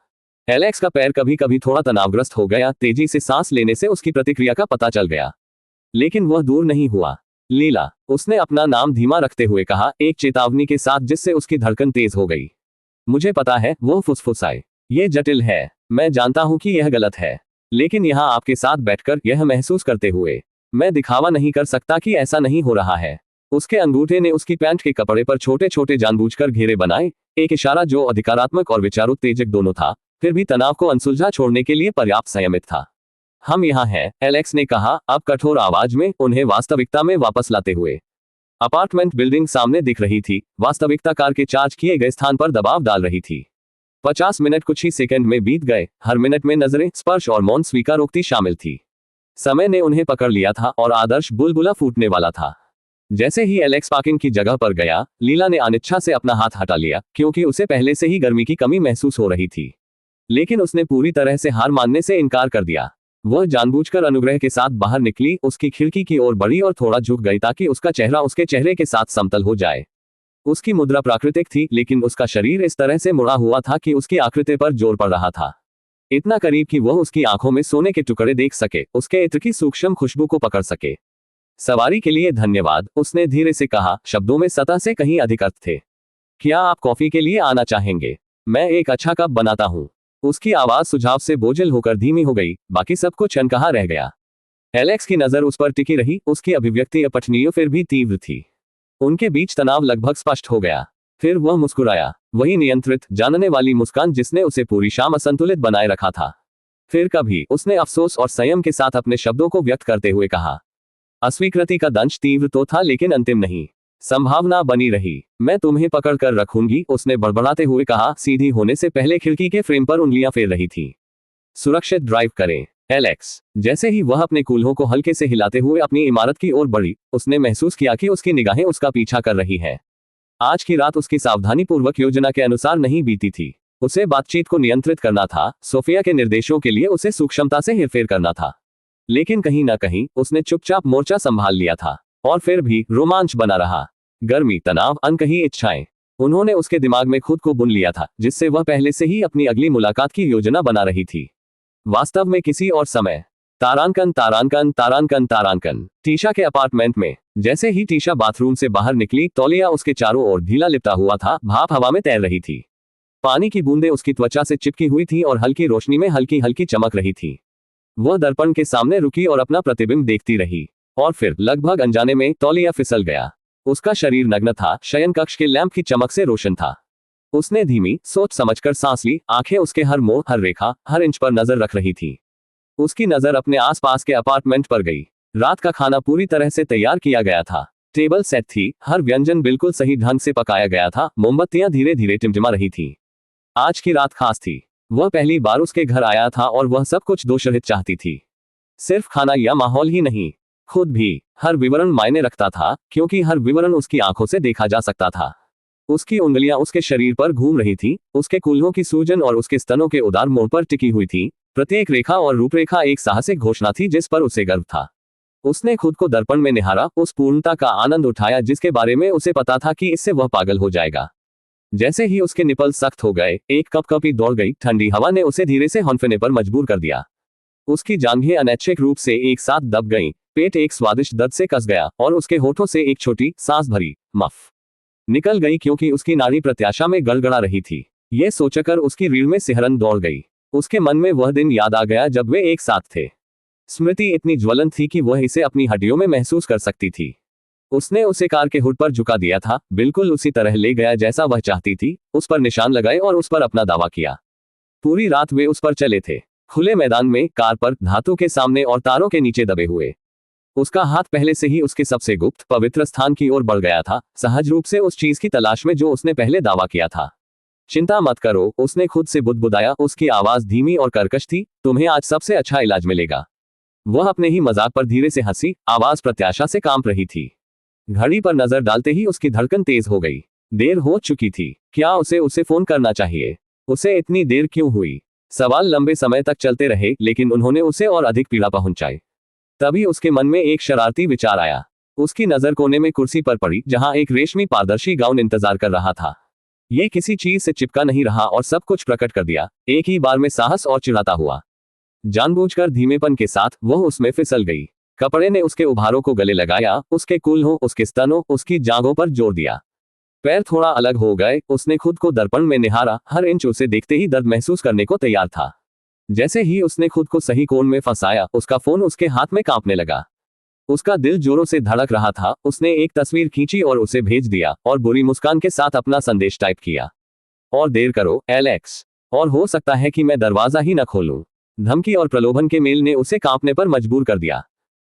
एलेक्स का पैर कभी कभी थोड़ा तनावग्रस्त हो गया, तेजी से सांस लेने से उसकी प्रतिक्रिया का पता चल गया। लेकिन वह दूर नहीं हुआ। लीला, उसने अपना नाम धीमा रखते हुए कहा, एक चेतावनी के साथ जिससे उसकी धड़कन तेज हो गई। मुझे पता है, वह फुसफुसाए। ये जटिल है, मैं जानता हूं कि यह गलत है, लेकिन यहां आपके साथ बैठकर यह महसूस करते हुए मैं दिखावा नहीं कर सकता कि ऐसा नहीं हो रहा है। उसके अंगूठे ने उसकी पैंट के कपड़े पर छोटे छोटे जानबूझकर घेरे बनाए, एक इशारा जो अधिकारात्मक और विचारोत्तेजक दोनों था, फिर भी तनाव को अनसुलझा छोड़ने के लिए पर्याप्त संयमित था। हम यहाँ हैं, एलेक्स ने कहा, अब कठोर आवाज में, उन्हें वास्तविकता में वापस लाते हुए। अपार्टमेंट बिल्डिंग सामने दिख रही थी, वास्तविकता कार के चार्ज किए गए स्थान पर दबाव डाल रही थी। 50 मिनट कुछ ही सेकंड में बीत गए, हर मिनट में नजरें, स्पर्श और मौन स्वीकारोक्ति शामिल थी। समय ने उन्हें पकड़ लिया था और आदर्श बुलबुला फूटने वाला था। जैसे ही एलेक्स पार्किंग की जगह पर गया, लीला ने अनिच्छा से अपना हाथ हटा लिया, क्योंकि उसे पहले से ही गर्मी की कमी महसूस हो रही थी। लेकिन उसने पूरी तरह से हार मानने से इनकार कर दिया। वह जानबूझकर अनुग्रह के साथ बाहर निकली, उसकी खिड़की की ओर बढ़ी और थोड़ा झुक गई ताकि उसका चेहरा उसके चेहरे के साथ समतल हो जाए। उसकी मुद्रा प्राकृतिक थी, लेकिन उसका शरीर इस तरह से मुड़ा हुआ था कि उसकी आकृति पर जोर पड़ रहा था। इतना करीब कि वह उसकी आंखों में सोने के टुकड़े देख सके, उसके इत्र की सूक्ष्म खुशबू को पकड़ सके। सवारी के लिए धन्यवाद, उसने धीरे से कहा, शब्दों में सतह से कहीं अधिक अर्थ थे। क्या आप कॉफी के लिए आना चाहेंगे? मैं एक अच्छा कप बनाता हूँ। उसकी आवाज सुझाव से बोझिल होकर धीमी हो गई, बाकी सब कुछ अनकहा रह गया। एलेक्स की नजर उस पर टिकी रही, उसकी अभिव्यक्ति अपठनीय फिर भी तीव्र थी। उनके बीच तनाव लगभग स्पष्ट हो गया। फिर वह मुस्कुराया, वही नियंत्रित, जानने वाली मुस्कान जिसने उसे पूरी शाम असंतुलित बनाए रखा था। फिर कभी उसने अफसोस और संयम के साथ अपने शब्दों को व्यक्त करते हुए कहा। अस्वीकृति का दंश तीव्र तो था, लेकिन अंतिम नहीं। संभावना बनी रही। मैं तुम्हें पकड़ कर रखूंगी, उसने बड़बड़ाते हुए कहा, सीधी होने से पहले खिड़की के फ्रेम पर उंगलियां फेर रही थी। सुरक्षित ड्राइव करें, एलेक्स। जैसे ही वह अपने कूल्हों को हल्के से हिलाते हुए अपनी इमारत की ओर बढ़ी, उसने महसूस किया कि उसकी निगाहें उसका पीछा कर रही हैं। आज की रात उसकी सावधानीपूर्वक योजना के अनुसार नहीं बीती थी। उसे बातचीत को नियंत्रित करना था, सोफिया के निर्देशों के लिए उसे सूक्ष्मता से हेरफेर करना था। लेकिन कहीं न कहीं उसने चुपचाप मोर्चा संभाल लिया था। और फिर भी रोमांच बना रहा। गर्मी, तनाव, अनकही इच्छाएं। उन्होंने उसके दिमाग में खुद को बुन लिया था, जिससे वह पहले से ही अपनी अगली मुलाकात की योजना बना रही थी। वास्तव में किसी और समय। तारांकन तारांकन तारांकन तारांकन। टीशा के अपार्टमेंट में। जैसे ही टीशा बाथरूम से बाहर निकली, तौलिया उसके चारों ओर ढीला लिपटा हुआ था, भाप हवा में तैर रही थी। पानी की बूंदें उसकी त्वचा से चिपकी हुई थी और हल्की रोशनी में हल्की हल्की चमक रही थी। वह दर्पण के सामने रुकी और अपना प्रतिबिंब देखती रही। और फिर लगभग अनजाने में तौलिया फिसल गया। उसका शरीर नग्न था, शयन कक्ष के लैंप की चमक से रोशन था। उसने धीमी, सोच समझकर सांस ली, आंखें उसके हर मोड़, हर रेखा, हर इंच पर नजर रख रही थी। उसकी नजर अपने आसपास के अपार्टमेंट पर गई। रात का खाना पूरी तरह से तैयार किया गया था। टेबल सेट थी, हर व्यंजन बिल्कुल सही ढंग से पकाया गया था, मोमबत्तियां धीरे धीरे टिमटिमा रही थी। आज की रात खास थी। वह पहली बार उसके घर आया था और वह सब कुछ दोशरहित चाहती थी। सिर्फ खाना या माहौल ही नहीं, खुद भी। हर विवरण मायने रखता था, क्योंकि हर विवरण उसकी आंखों से देखा जा सकता था। उसकी उंगलियां उसके शरीर पर घूम रही थी, उसके कूल्हों की सूजन और उसके स्तनों के उदार मोड़ पर टिकी हुई थी। प्रत्येक रेखा और रूपरेखा एक साहसिक घोषणा थी जिस पर उसे गर्व था। उसने खुद को दर्पण में निहारा, उस पूर्णता का आनंद उठाया जिसके बारे में उसे पता था कि इससे वह पागल हो जाएगा। जैसे ही उसके निपल सख्त हो गए, एक कपकपी दौड़ गई, ठंडी हवा ने उसे धीरे से हौंफने पर मजबूर कर दिया। उसकी जांघें अनैच्छिक रूप से एक साथ दब गईं, पेट एक स्वादिष्ट दर्द से कस गया और उसके होठों से एक छोटी, सांस भरी मफ निकल गई, क्योंकि उसकी नाड़ी प्रत्याशा में गड़गड़ा रही थी। ये सोचकर उसकी रीढ़ में सिहरन दौड़ गई। उसके मन में वह दिन याद आ गया जब वे एक साथ थे। स्मृति इतनी ज्वलंत थी कि वह इसे अपनी हड्डियों में महसूस कर सकती थी। उसने उसे कार के हुड पर झुका दिया था, बिल्कुल उसी तरह ले गया जैसा वह चाहती थी, उस पर निशान लगाए और उस पर अपना दावा किया। पूरी रात वे उस पर चले थे, खुले मैदान में, कार पर, धातु के सामने और तारों के नीचे दबे हुए। उसका हाथ पहले से ही उसके सबसे गुप्त, पवित्र स्थान की ओर बढ़ गया था, सहज रूप से उस चीज की तलाश में जो उसने पहले दावा किया था। चिंता मत करो, उसने खुद से बुदबुदाया, उसकी आवाज धीमी और कर्कश थी, तुम्हें आज सबसे अच्छा इलाज मिलेगा। वह अपने ही मजाक पर धीरे से हंसी, आवाज प्रत्याशा से कांप रही थी। घड़ी पर नजर डालते ही उसकी धड़कन तेज हो गई। देर हो चुकी थी। क्या उसे फोन करना चाहिए? उसे इतनी देर क्यों हुई? सवाल लंबे समय तक चलते रहे, लेकिन उन्होंने उसे और अधिक पीड़ा पहुंचाई। तभी उसके मन में एक शरारती विचार आया। उसकी नजर कोने में कुर्सी पर पड़ी, जहां एक रेशमी पारदर्शी गाउन इंतजार कर रहा था। ये किसी चीज से चिपका नहीं रहा और सब कुछ प्रकट कर दिया, एक ही बार में, साहस और चिढ़ाता हुआ। जानबूझकर धीमेपन के साथ वह उसमें फिसल गई। कपड़े ने उसके उभारों को गले लगाया, उसके कूल्हों, उसके स्तनों, उसकी जांघों पर जोर दिया। पैर थोड़ा अलग हो गए, उसने खुद को दर्पण में निहारा, हर इंच उसे देखते ही दर्द महसूस करने को तैयार था। जैसे ही उसने खुद को सही कोण में फंसाया, उसका फोन उसके हाथ में कांपने लगा। उसका दिल जोरों से धड़क रहा था। उसने एक तस्वीर खींची और उसे भेज दिया और बुरी मुस्कान के साथ अपना संदेश टाइप किया। और देर करो, एलेक्स, और हो सकता है कि मैं दरवाजा ही न खोलूं। धमकी और प्रलोभन के मेल ने उसे कांपने पर मजबूर कर दिया।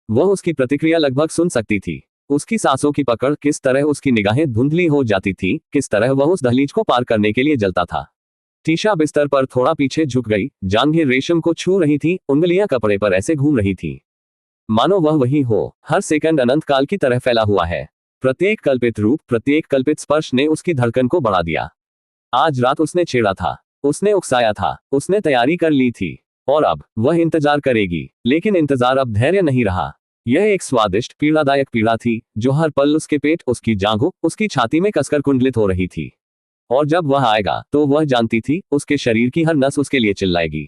वह उसकी प्रतिक्रिया लगभग सुन सकती थी। उसकी सांसों की पकड़, किस तरह उसकी निगाहें धुंधली हो जाती थी, किस तरह वह उस दहलीज को पार करने के लिए जलता था। टीशा बिस्तर पर थोड़ा पीछे झुक गई, जांघें रेशम को छू रही थी, उंगलियां कपड़े पर ऐसे घूम रही थी मानो वह वही हो। हर सेकंड अनंत काल की तरह फैला हुआ है। प्रत्येक कल्पित रूप, प्रत्येक कल्पित स्पर्श ने उसकी धड़कन को बढ़ा दिया। आज रात उसने छेड़ा था, उसने उकसाया था, उसने तैयारी कर ली थी, और अब वह इंतजार करेगी। लेकिन इंतजार अब धैर्य नहीं रहा। यह एक स्वादिष्ट, पीड़ादायक पीड़ा थी जो हर पल उसके पेट, उसकी जांघों, उसकी छाती में कसकर कुंडलित हो रही थी। और जब वह आएगा तो वह जानती थी, उसके शरीर की हर नस उसके लिए चिल्लाएगी।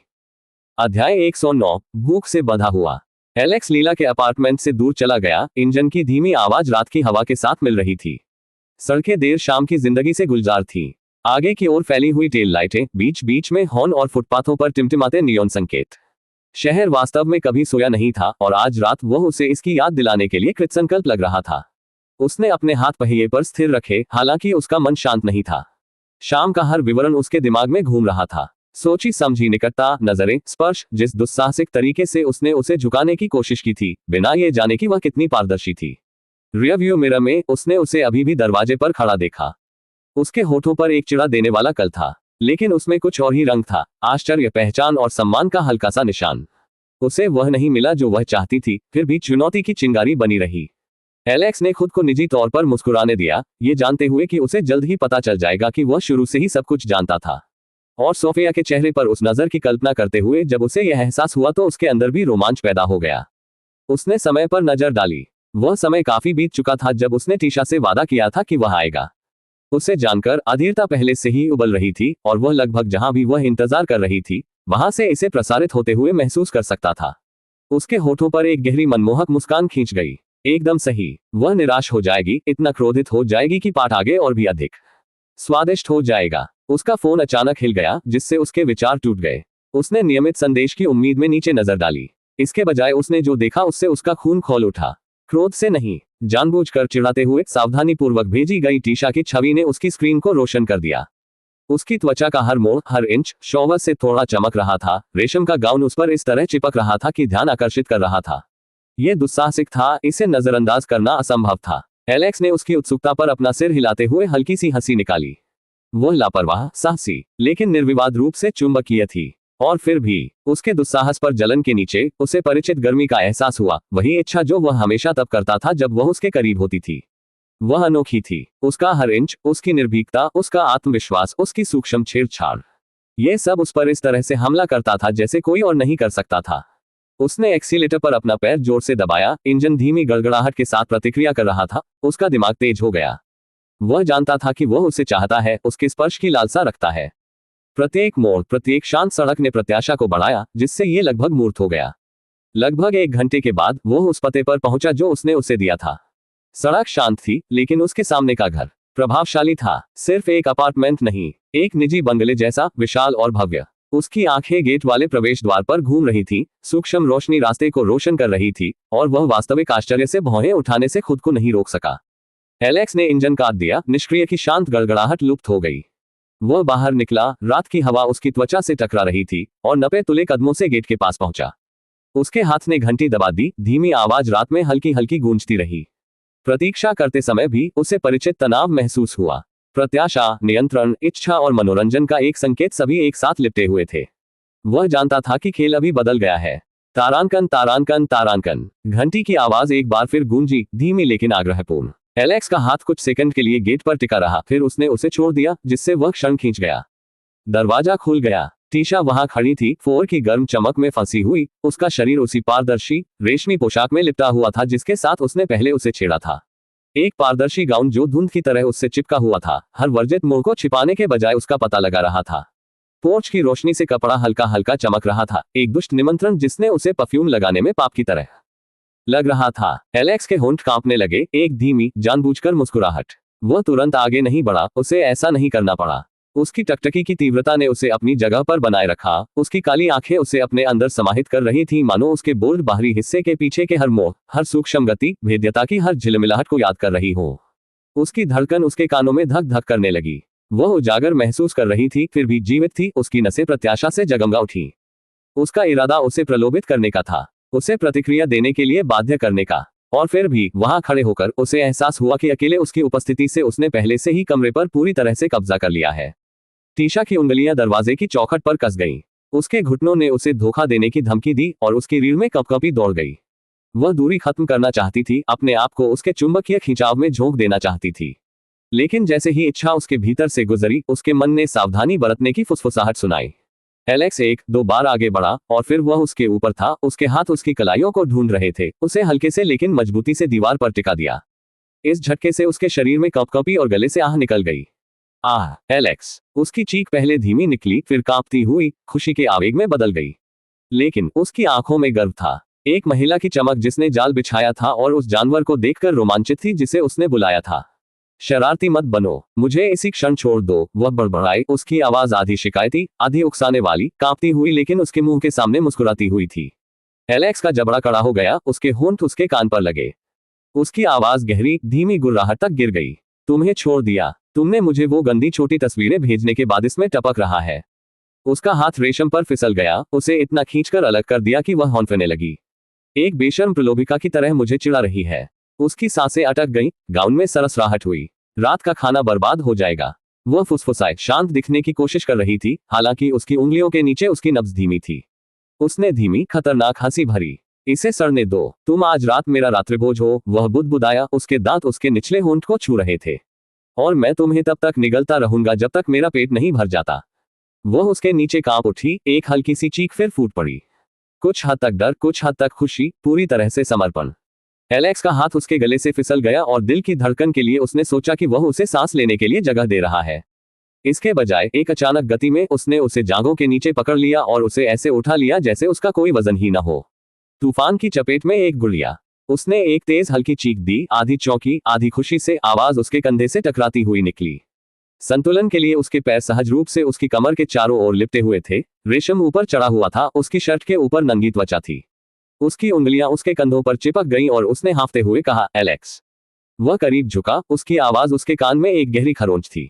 अध्याय 109, भूख से बंधा हुआ। एलेक्स लीला के अपार्टमेंट से दूर चला गया। इंजन की धीमी आवाज रात की हवा के साथ मिल रही थी। सड़कें देर शाम की जिंदगी से गुलजार थीं। आगे की ओर फैली हुई टेल लाइटें, बीच बीच में हॉर्न और फुटपाथों पर टिमटिमाते नियॉन संकेत। शहर वास्तव में कभी सोया नहीं था और आज रात वह उसे इसकी याद दिलाने के लिए कृतसंकल्प लग रहा था। उसने अपने हाथ पहिए पर स्थिर रखे, हालांकि उसका मन शांत नहीं था। शाम का हर विवरण उसके दिमाग में घूम रहा था। सोची समझी निकटता, नजरें, स्पर्श, जिस दुस्साहसिक तरीके से उसने उसे झुकाने की कोशिश की थी, बिना ये जाने कि वह कितनी पारदर्शी थी। रियरव्यू मिरर में उसने उसे अभी भी दरवाजे पर खड़ा देखा। उसके होठों पर एक चिढ़ा देने वाला कल था, लेकिन उसमें कुछ और ही रंग था, आश्चर्य, पहचान और सम्मान का हल्का सा निशान। उसे वह नहीं मिला जो वह चाहती थी, फिर भी चुनौती की चिंगारी बनी रही। एलेक्स ने खुद को निजी तौर पर मुस्कुराने दिया, ये जानते हुए कि उसे जल्द ही पता चल जाएगा कि वह शुरू से ही सब कुछ जानता था। और सोफिया के चेहरे पर उस नजर की कल्पना करते हुए जब उसे यह एहसास हुआ तो उसके अंदर भी रोमांच पैदा हो गया। उसने समय पर नजर डाली। वह समय काफी बीत चुका था जब उसने टीशा से वादा किया था कि वह आएगा। उसे जानकर अधीरता पहले से ही उबल रही थी और वह लगभग जहां भी वह इंतजार कर रही थी, वहां से इसे प्रसारित होते हुए महसूस कर सकता था। उसके होठों पर एक गहरी मनमोहक मुस्कान खींच गई। एकदम सही। वह निराश हो जाएगी, इतना क्रोधित हो जाएगी कि पाठ आगे और भी अधिक स्वादिष्ट हो जाएगा। उसका फोन अचानक हिल गया, जिससे उसके विचार टूट गए। उसने नियमित संदेश की उम्मीद में नीचे नजर डाली। इसके बजाय उसने जो देखा उससे उसका खून खौल उठा। क्रोध से नहीं, जानबूझकर चिढ़ाते हुए सावधानीपूर्वक भेजी गई टीशा की छवि ने उसकी स्क्रीन को रोशन कर दिया। उसकी त्वचा का हर मोड़, हर इंच शौवत से थोड़ा चमक रहा था। रेशम का गाउन उस पर इस तरह चिपक रहा था कि ध्यान आकर्षित कर रहा था। यह दुस्साहसिक था, इसे नजरअंदाज करना असंभव था। एलेक्स ने उसकी उत्सुकता पर अपना सिर हिलाते हुए हल्की सी हंसी निकाली। वह लापरवाह, साहसी, लेकिन निर्विवाद रूप से चुंबकीय थी। और फिर भी उसके दुस्साहस पर जलन के नीचे उसे परिचित गर्मी का एहसास हुआ, वही इच्छा जो वह हमेशा तब करता था जब वह उसके करीब होती थी। वह अनोखी थी। उसका हर इंच, उसकी निर्भीकता, उसका आत्मविश्वास, उसकी सूक्ष्म छेड़छाड़, यह सब उस पर इस तरह से हमला करता था जैसे कोई और नहीं कर सकता था। उसने एक्सीलेटर पर अपना पैर जोर से दबाया। इंजन धीमी गड़गड़ाहट के साथ प्रतिक्रिया कर रहा था। उसका दिमाग तेज हो गया। वह जानता था कि वह उसे चाहता है, उसके स्पर्श की लालसा रखता है। प्रत्येक मोड़, प्रत्येक शांत सड़क ने प्रत्याशा को बढ़ाया, जिससे ये लगभग मूर्त हो गया। लगभग 1 घंटे के बाद वह उस पते पर पहुंचा जो उसने उसे दिया था। सड़क शांत थी, लेकिन उसके सामने का घर प्रभावशाली था। सिर्फ एक अपार्टमेंट नहीं, एक निजी बंगले जैसा, विशाल और भव्य। उसकी आंखें गेट वाले प्रवेश द्वार पर घूम रही थी। सूक्ष्म रोशनी रास्ते को रोशन कर रही थी और वह वास्तविक आश्चर्य से भौहें उठाने से खुद को नहीं रोक सका। एलेक्स ने इंजन काट दिया। निष्क्रिय की शांत गड़गड़ाहट लुप्त हो गई। वह बाहर निकला। रात की हवा उसकी त्वचा से टकरा रही थी और नपे तुले कदमों से गेट के पास पहुंचा। उसके हाथ ने घंटी दबा दी। धीमी आवाज रात में हल्की हल्की गूंजती रही। प्रतीक्षा करते समय भी उसे परिचित तनाव महसूस हुआ। प्रत्याशा, नियंत्रण, इच्छा और मनोरंजन का एक संकेत सभी एक साथ लिपटे हुए थे। वह जानता था कि खेल अभी बदल गया है। तारांकन, तारांकन, तारांकन। घंटी की आवाज एक बार फिर गूंजी, धीमी लेकिन आग्रहपूर्ण। एलेक्स का हाथ कुछ सेकंड के लिए गेट पर टिका रहा, फिर उसने उसे छोड़ दिया, जिससे वह क्षण खींच गया। दरवाजा खुल गया। टीशा वहां खड़ी थी, फोर की गर्म चमक में फंसी हुई। उसका शरीर उसी पारदर्शी रेशमी पोशाक में लिपटा हुआ था जिसके साथ उसने पहले उसे छेड़ा था। एक पारदर्शी गाउन जो धुंध की तरह उससे चिपका हुआ था, हर वर्जित मोड़ को छिपाने के बजाय उसका पता लगा रहा था। पोर्च की रोशनी से कपड़ा हल्का हल्का चमक रहा था, एक दुष्ट निमंत्रण जिसने उसे परफ्यूम लगाने में पाप की तरह लग रहा था। एलेक्स के होंठ कांपने लगे। एक धीमी, जानबूझकर मुस्कुराहट। वह तुरंत आगे नहीं बढ़ा, उसे ऐसा नहीं करना पड़ा। उसकी टकटकी की तीव्रता ने उसे अपनी जगह पर बनाए रखा। उसकी काली आंखें उसे अपने अंदर समाहित कर रही थीं, मानो उसके बोल्ड बाहरी हिस्से के पीछे के हर मोड़, हर सूक्ष्म गति, भेद्यता की हर झिलमिलाहट को याद कर रही हो। उसकी धड़कन उसके कानों में धक धक करने लगी। वह उजागर महसूस कर रही थी, फिर भी जीवित थी। उसकी नसें प्रत्याशा से जगमगा उठी। उसका इरादा उसे प्रलोभित करने का था, उसे प्रतिक्रिया देने के लिए बाध्य करने का। और फिर भी वहां खड़े होकर उसे एहसास हुआ कि अकेले उसकी उपस्थिति से उसने पहले से ही कमरे पर पूरी तरह से कब्जा कर लिया है। टीशा की उंगलियां दरवाजे की चौखट पर कस गईं। उसके घुटनों ने उसे धोखा देने की धमकी दी और उसकी रीढ़ में कपकपी दौड़ गई। वह दूरी खत्म करना चाहती थी, अपने आप को उसके चुंबकीय खिंचाव में झोंक देना चाहती थी। लेकिन जैसे ही इच्छा उसके भीतर से गुजरी, उसके मन ने सावधानी बरतने की फुसफुसाहट सुनाई। एलेक्स एक दो बार आगे बढ़ा और फिर वह उसके ऊपर था। उसके हाथ उसकी कलाइयों को ढूंढ रहे थे। उसे हल्के से लेकिन मजबूती से दीवार पर टिका दिया। इस झटके से उसके शरीर में कपकपी और गले से आह निकल गई। आह, एलेक्स! उसकी चीख पहले धीमी निकली, फिर कांपती हुई खुशी के आवेग में बदल गई। लेकिन उसकी आंखों में गर्व था, एक महिला की चमक जिसने जाल बिछाया था और उस जानवर को देखकर रोमांचित थी जिसे उसने बुलाया था। शरारती मत बनो, मुझे इसी क्षण छोड़ दो, वह बड़बड़ाई। उसकी आवाज आधी शिकायती, आधी उकसाने वाली, कांपती हुई लेकिन उसके मुंह के सामने मुस्कुराती हुई थी। एलेक्स का जबड़ा कड़ा हो गया, उसके होंठ उसके कान पर लगे। उसकी आवाज गहरी, धीमी गुर्राहट तक गिर गई। तुम्हें छोड़ दिया, तुमने मुझे वो गंदी छोटी तस्वीरें भेजने के बाद इसमें टपक रहा है। उसका हाथ रेशम पर फिसल गया, उसे इतना खींचकर अलग कर दिया कि वह हौंफने लगी। एक बेशर्म प्रलोभिका की तरह मुझे चिढ़ा रही है। उसकी सांसें अटक गईं, गाउन में सरसराहट हुई। रात का खाना बर्बाद हो जाएगा। वह फुसफुसाए, शांत दिखने की कोशिश कर रही थी, हालांकि उसकी उंगलियों के नीचे उसकी नब्ज धीमी थी। उसने धीमी, खतरनाक हंसी भरी। इसे सड़ने दो, तुम आज रात मेरा रात्रिभोज हो, वह बुदबुदाया। उसके दांत उसके निचले होंठ को छू रहे थे। और मैं तुम्हें तब तक निगलता रहूंगा जब तक मेरा पेट नहीं भर जाता। वह उसके नीचे कांप उठी, एक हल्की सी चीख फिर फूट पड़ी। कुछ हद तक डर, कुछ हद तक खुशी, पूरी तरह से समर्पण। एलेक्स का हाथ उसके गले से फिसल गया और दिल की धड़कन के लिए उसने सोचा कि वह उसे सांस लेने के लिए जगह दे रहा है। इसके बजाय एक अचानक गति में उसने उसे जांघों के नीचे पकड़ लिया और उसे ऐसे उठा लिया जैसे उसका कोई वजन ही न हो। तूफान की चपेट में एक गुड़िया। उसने एक तेज हल्की चीख दी, आधी चौंकी, आधी खुशी से। आवाज उसके कंधे से टकराती हुई निकली। संतुलन के लिए उसके पैर सहज रूप से उसकी कमर के चारों ओर लिपटे हुए थे। रेशम ऊपर चढ़ा हुआ था, उसकी शर्ट के ऊपर नंगी त्वचा थी। उसकी उंगलियां उसके कंधों पर चिपक गईं और उसने हांफते हुए कहा, एलेक्स। वह करीब झुका, उसकी आवाज उसके कान में एक गहरी खरोंच थी।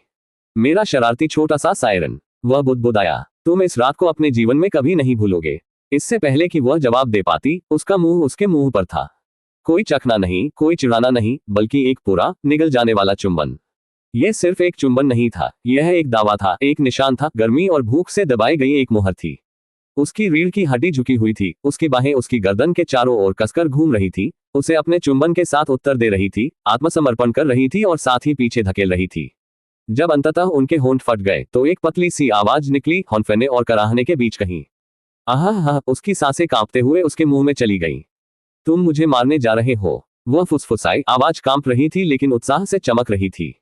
मेरा शरारती छोटा सा सायरन, वह बुदबुदाया। तुम इस रात को अपने जीवन में कभी नहीं भूलोगे। इससे पहले कि वह जवाब दे पाती, उसका मुंह उसके मुंह पर था। कोई चखना नहीं, कोई चिढ़ाना नहीं, बल्कि एक पूरा, निगल जाने वाला चुंबन। यह सिर्फ एक चुंबन नहीं था, यह एक दावा था, एक निशान था, गर्मी और भूख से दबाई गई एक मुहर थी। उसकी रीढ़ की हड्डी झुकी हुई थी, उसकी बाहें उसकी गर्दन के चारों ओर कसकर घूम रही थी, उसे अपने चुंबन के साथ उत्तर दे रही थी, आत्मसमर्पण कर रही थी और साथ ही पीछे धकेल रही थी। जब अंततः उनके होंठ फट गए तो एक पतली सी आवाज निकली, हौंफने और कराहने के बीच कहीं। आहा, उसकी सांसें कांपते हुए उसके मुंह में चली गईं। तुम मुझे मारने जा रहे हो, वह फुसफुसाई। आवाज कांप रही थी लेकिन उत्साह से चमक रही थी।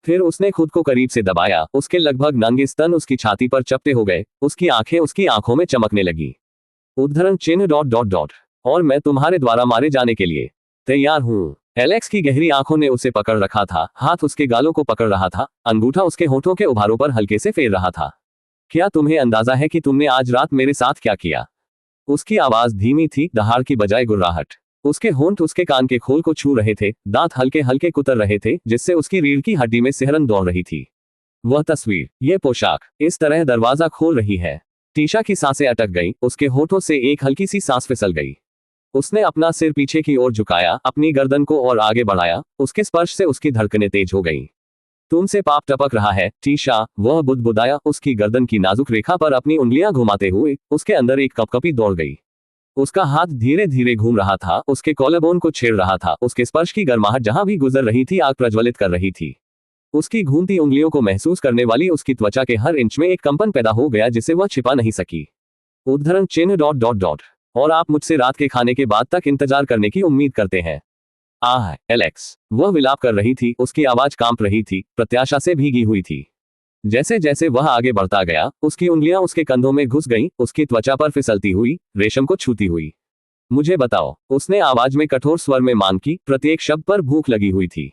फिर उसने खुद को करीब से दबाया, उसके लगभग नंगे स्तन उसकी छाती पर चपटे हो गए, उसकी आंखें उसकी आंखों में चमकने लगी। उद्धरण चिन्ह ... और मैं तुम्हारे द्वारा मारे जाने के लिए तैयार हूं। एलेक्स की गहरी आंखों ने उसे पकड़ रखा था, हाथ उसके गालों को पकड़ रहा था, अंगूठा उसके होठों के उभारों पर हल्के से फेर रहा था। क्या तुम्हें अंदाजा है कि तुमने आज रात मेरे साथ क्या किया? उसकी आवाज धीमी थी, दहाड़ की बजाय गुर्राहट। उसके होंठ उसके कान के खोल को छू रहे थे, दांत हल्के हल्के कुतर रहे थे, जिससे उसकी रीढ़ की हड्डी में सिहरन दौड़ रही थी। वह तस्वीर, ये पोशाक, इस तरह दरवाजा खोल रही है। टीशा की सांसें अटक गईं, उसके होठों से एक हल्की सी सांस फिसल गई। उसने अपना सिर पीछे की ओर झुकाया, अपनी गर्दन को और आगे बढ़ाया, उसके स्पर्श से उसकी धड़कनें तेज हो गईं। तुमसे पाप टपक रहा है, टीशा, वह बुदबुदाया, उसकी गर्दन की नाजुक रेखा पर अपनी उंगलियां घुमाते हुए। उसके अंदर एक कपकपी दौड़ गई। उसका हाथ धीरे धीरे घूम रहा था, उसके कॉलरबोन को छेड़ रहा था, उसके स्पर्श की गर्माहट जहां भी गुजर रही थी आग प्रज्वलित कर रही थी। उसकी घूमती उंगलियों को महसूस करने वाली उसकी त्वचा के हर इंच में एक कंपन पैदा हो गया जिसे वह छिपा नहीं सकी। उद्धरण चिन्ह ... और आप मुझसे रात के खाने के बाद तक इंतजार करने की उम्मीद करते हैं। आह, एलेक्स, वह विलाप कर रही थी, उसकी आवाज कांप रही थी, प्रत्याशा से भीगी हुई थी। जैसे जैसे वह आगे बढ़ता गया, उसकी उंगलियां उसके कंधों में घुस गईं, उसकी त्वचा पर फिसलती हुई, रेशम को छूती हुई। मुझे बताओ, उसने आवाज में कठोर स्वर में मांग की, प्रत्येक शब्द पर भूख लगी हुई थी।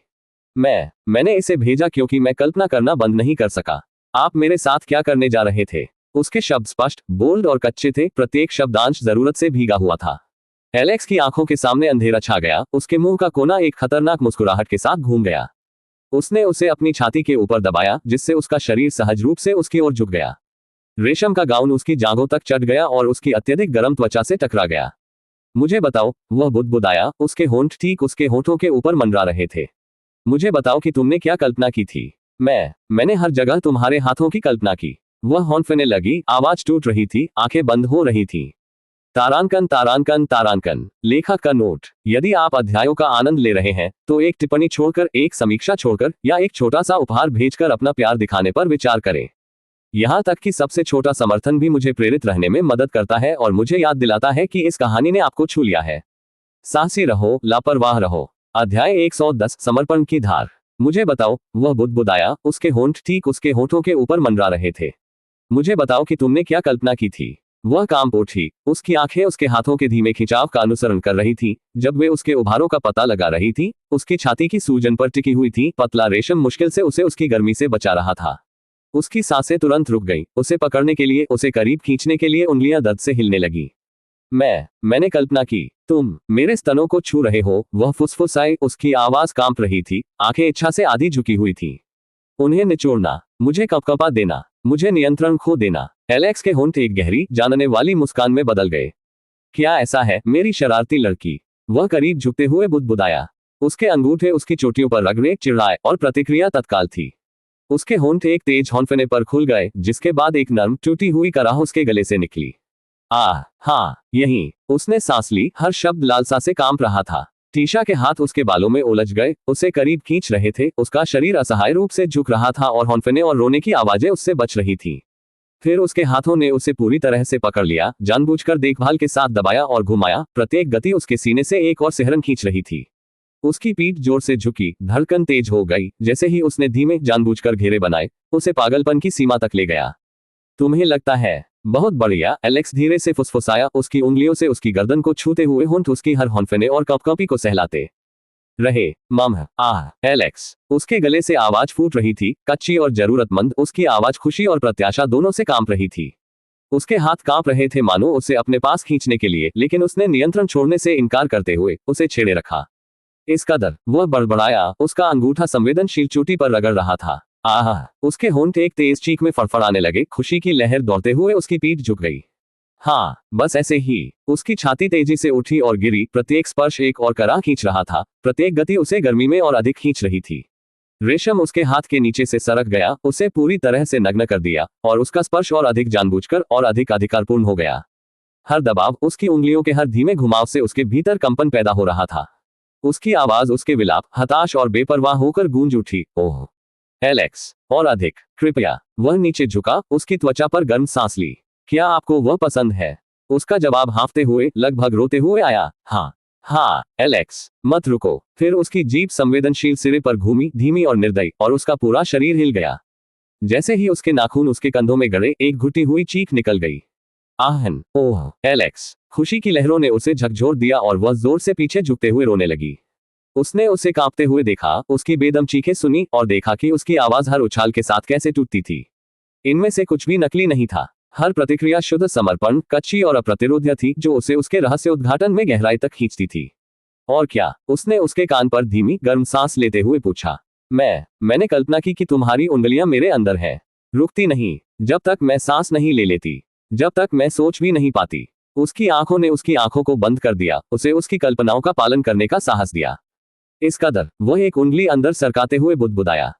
मैंने इसे भेजा क्योंकि मैं कल्पना करना बंद नहीं कर सका। आप मेरे साथ क्या करने जा रहे थे? उसके शब्द स्पष्ट, बोल्ड और कच्चे थे, प्रत्येक शब्दांश जरूरत से भीगा हुआ था। एलेक्स की आंखों के सामने अंधेरा छा गया, उसके मुंह का कोना एक खतरनाक मुस्कुराहट के साथ घूम गया। उसने उसे अपनी छाती के ऊपर दबाया, जिससे उसका शरीर सहज रूप से उसकी ओर झुक गया। रेशम का गाउन उसकी जांघों तक चढ़ गया और उसकी अत्यधिक गर्म त्वचा से टकरा गया। मुझे बताओ, वह बुदबुदाया, उसके होंठ ठीक उसके होठों के ऊपर मंडरा रहे थे। मुझे बताओ कि तुमने क्या कल्पना की थी। मैंने हर जगह तुम्हारे हाथों की कल्पना की। वह हौंफने लगी, आवाज टूट रही थी, आंखें बंद हो रही थी। तारांकन तारांकन तारांकन। लेखक का नोट: यदि आप अध्यायों का आनंद ले रहे हैं तो एक टिप्पणी छोड़कर, एक समीक्षा छोड़कर या एक छोटा सा उपहार भेजकर अपना प्यार दिखाने पर विचार करें। यहाँ तक कि सबसे छोटा समर्थन भी मुझे प्रेरित रहने में मदद करता है और मुझे याद दिलाता है कि इस कहानी ने आपको छू लिया है। साहसी रहो, लापरवाह रहो। अध्याय 110, समर्पण की धार। मुझे बताओ, वह बुदबुदाया, उसके होंठ ठीक उसके होठों के ऊपर मंडरा रहे थे। मुझे बताओ कि तुमने क्या कल्पना की थी। वह कांप उठी, उसकी आंखें उसके हाथों के धीमे खिंचाव का अनुसरण कर रही थी जब वे उसके उभारों का पता लगा रही थी। उसकी छाती की सूजन पर टिकी हुई थी, पतला रेशम मुश्किल से उसे उसकी गर्मी से बचा रहा था। उसकी सांसें तुरंत रुक गईं, उसे पकड़ने के लिए, उसे करीब खींचने के लिए उंगलियां दर्द से हिलने लगी। मैंने कल्पना की, तुम मेरे स्तनों को छू रहे हो, वह फुसफुसाई, उसकी आवाज कांप रही थी, आंखें इच्छा से आधी झुकी हुई थी। उन्हें निचोड़ना, मुझे कपकपा देना, मुझे नियंत्रण खो देना। एलेक्स के होंठ एक गहरी, जानने वाली मुस्कान में बदल गए। क्या ऐसा है, मेरी शरारती लड़की? वह करीब झुकते हुए बुदबुदाया। उसके अंगूठे उसकी चोटियों पर रगड़े, चिढ़ाए और प्रतिक्रिया तत्काल थी। उसके होंठ एक तेज हौंफने पर खुल गए, जिसके बाद एक नर्म, टूटी हुई कराह उसके गले से निकली। हाँ, यही। उसने सांस ली, हर शब्द लालसा से कांप रहा था। टीशा के हाथ उसके बालों में उलझ गए, उसे करीब खींच रहे थे, उसका शरीर असहाय रूप से झुक रहा था और हौंफने और रोने की आवाजें उससे बच रही थी। फिर उसके हाथों ने उसे पूरी तरह से पकड़ लिया, जानबूझकर देखभाल के साथ दबाया और घुमाया, प्रत्येक गति उसके सीने से एक और सिहरन खींच रही थी। उसकी पीठ जोर से झुकी, धड़कन तेज हो गई, जैसे ही उसने धीमे, जानबूझकर घेरे बनाए, उसे पागलपन की सीमा तक ले गया। तुम्हें लगता है? बहुत बढ़िया, एलेक्स धीरे से फुसफुसाया, उसकी उंगलियों से उसकी गर्दन को छूते हुए होंठ उसकी हर हौंफने और कपकपी को सहलाते रहे। एलेक्स। उसके गले से आवाज फूट रही थी, कच्ची और जरूरतमंद। उसकी आवाज खुशी और प्रत्याशा दोनों से कांप रही थी। उसके हाथ कांप रहे थे, मानो उसे अपने पास खींचने के लिए, लेकिन उसने नियंत्रण छोड़ने से इनकार करते हुए उसे छेड़े रखा। इस कदर वह बड़बड़ाया, उसका अंगूठा संवेदनशील चोटी पर रगड़ रहा था। उसके होंठ एक तेज चीख में फड़फड़ाने लगे, खुशी की लहर दौड़ते हुए उसकी पीठ झुक गई। हाँ, बस ऐसे ही। उसकी छाती तेजी से उठी और गिरी, प्रत्येक स्पर्श एक और कराह खींच रहा था, प्रत्येक गति उसे गर्मी में और अधिक खींच रही थी। रेशम उसके हाथ के नीचे से सरक गया, उसे पूरी तरह से नग्न कर दिया, और उसका स्पर्श और अधिक जानबूझकर और अधिक अधिकारपूर्ण हो गया। हर दबाव, उसकी उंगलियों के हर धीमे घुमाव से उसके भीतर कंपन पैदा हो रहा था। उसकी आवाज उसके विलाप, हताश और बेपरवाह होकर गूंज उठी, ओह एलेक्स, और अधिक, कृपया। वह नीचे झुका, उसकी त्वचा पर गर्म सांस ली। क्या आपको वह पसंद है? उसका जवाब हाँफते हुए, लगभग रोते हुए आया। हाँ, एलेक्स, मत रुको। फिर उसकी जीभ संवेदनशील सिरे पर घूमी, धीमी और निर्दयी, और उसका पूरा शरीर हिल गया। जैसे ही उसके नाखून उसके कंधों में गड़े, एक घुटी हुई चीख निकल गई। ओह एलेक्स। खुशी की लहरों ने उसे झकझोर दिया और वह जोर से पीछे झुकते हुए रोने लगी। उसने उसे कांपते हुए देखा, उसकी बेदम चीखें सुनी और देखा कि उसकी आवाज हर उछाल के साथ कैसे टूटती थी। इनमें से कुछ भी नकली नहीं था। हर प्रतिक्रिया शुद्ध समर्पण, कच्ची और अप्रतिरोध्य थी, जो उसे उसके रहस्य उद्घाटन में गहराई तक खींचती थी। और क्या? उसने उसके कान पर धीमी, गर्म सांस लेते हुए पूछा। मैंने कल्पना की कि तुम्हारी उंगलियां मेरे अंदर हैं, रुकती नहीं जब तक मैं सांस नहीं ले लेती, जब तक मैं सोच भी नहीं पाती। उसकी आंखों ने उसकी आंखों को बंद कर दिया, उसे उसकी कल्पनाओं का पालन करने का साहस दिया। इस कदर, वह एक उंगली अंदर सरकाते हुए बुदबुदाया।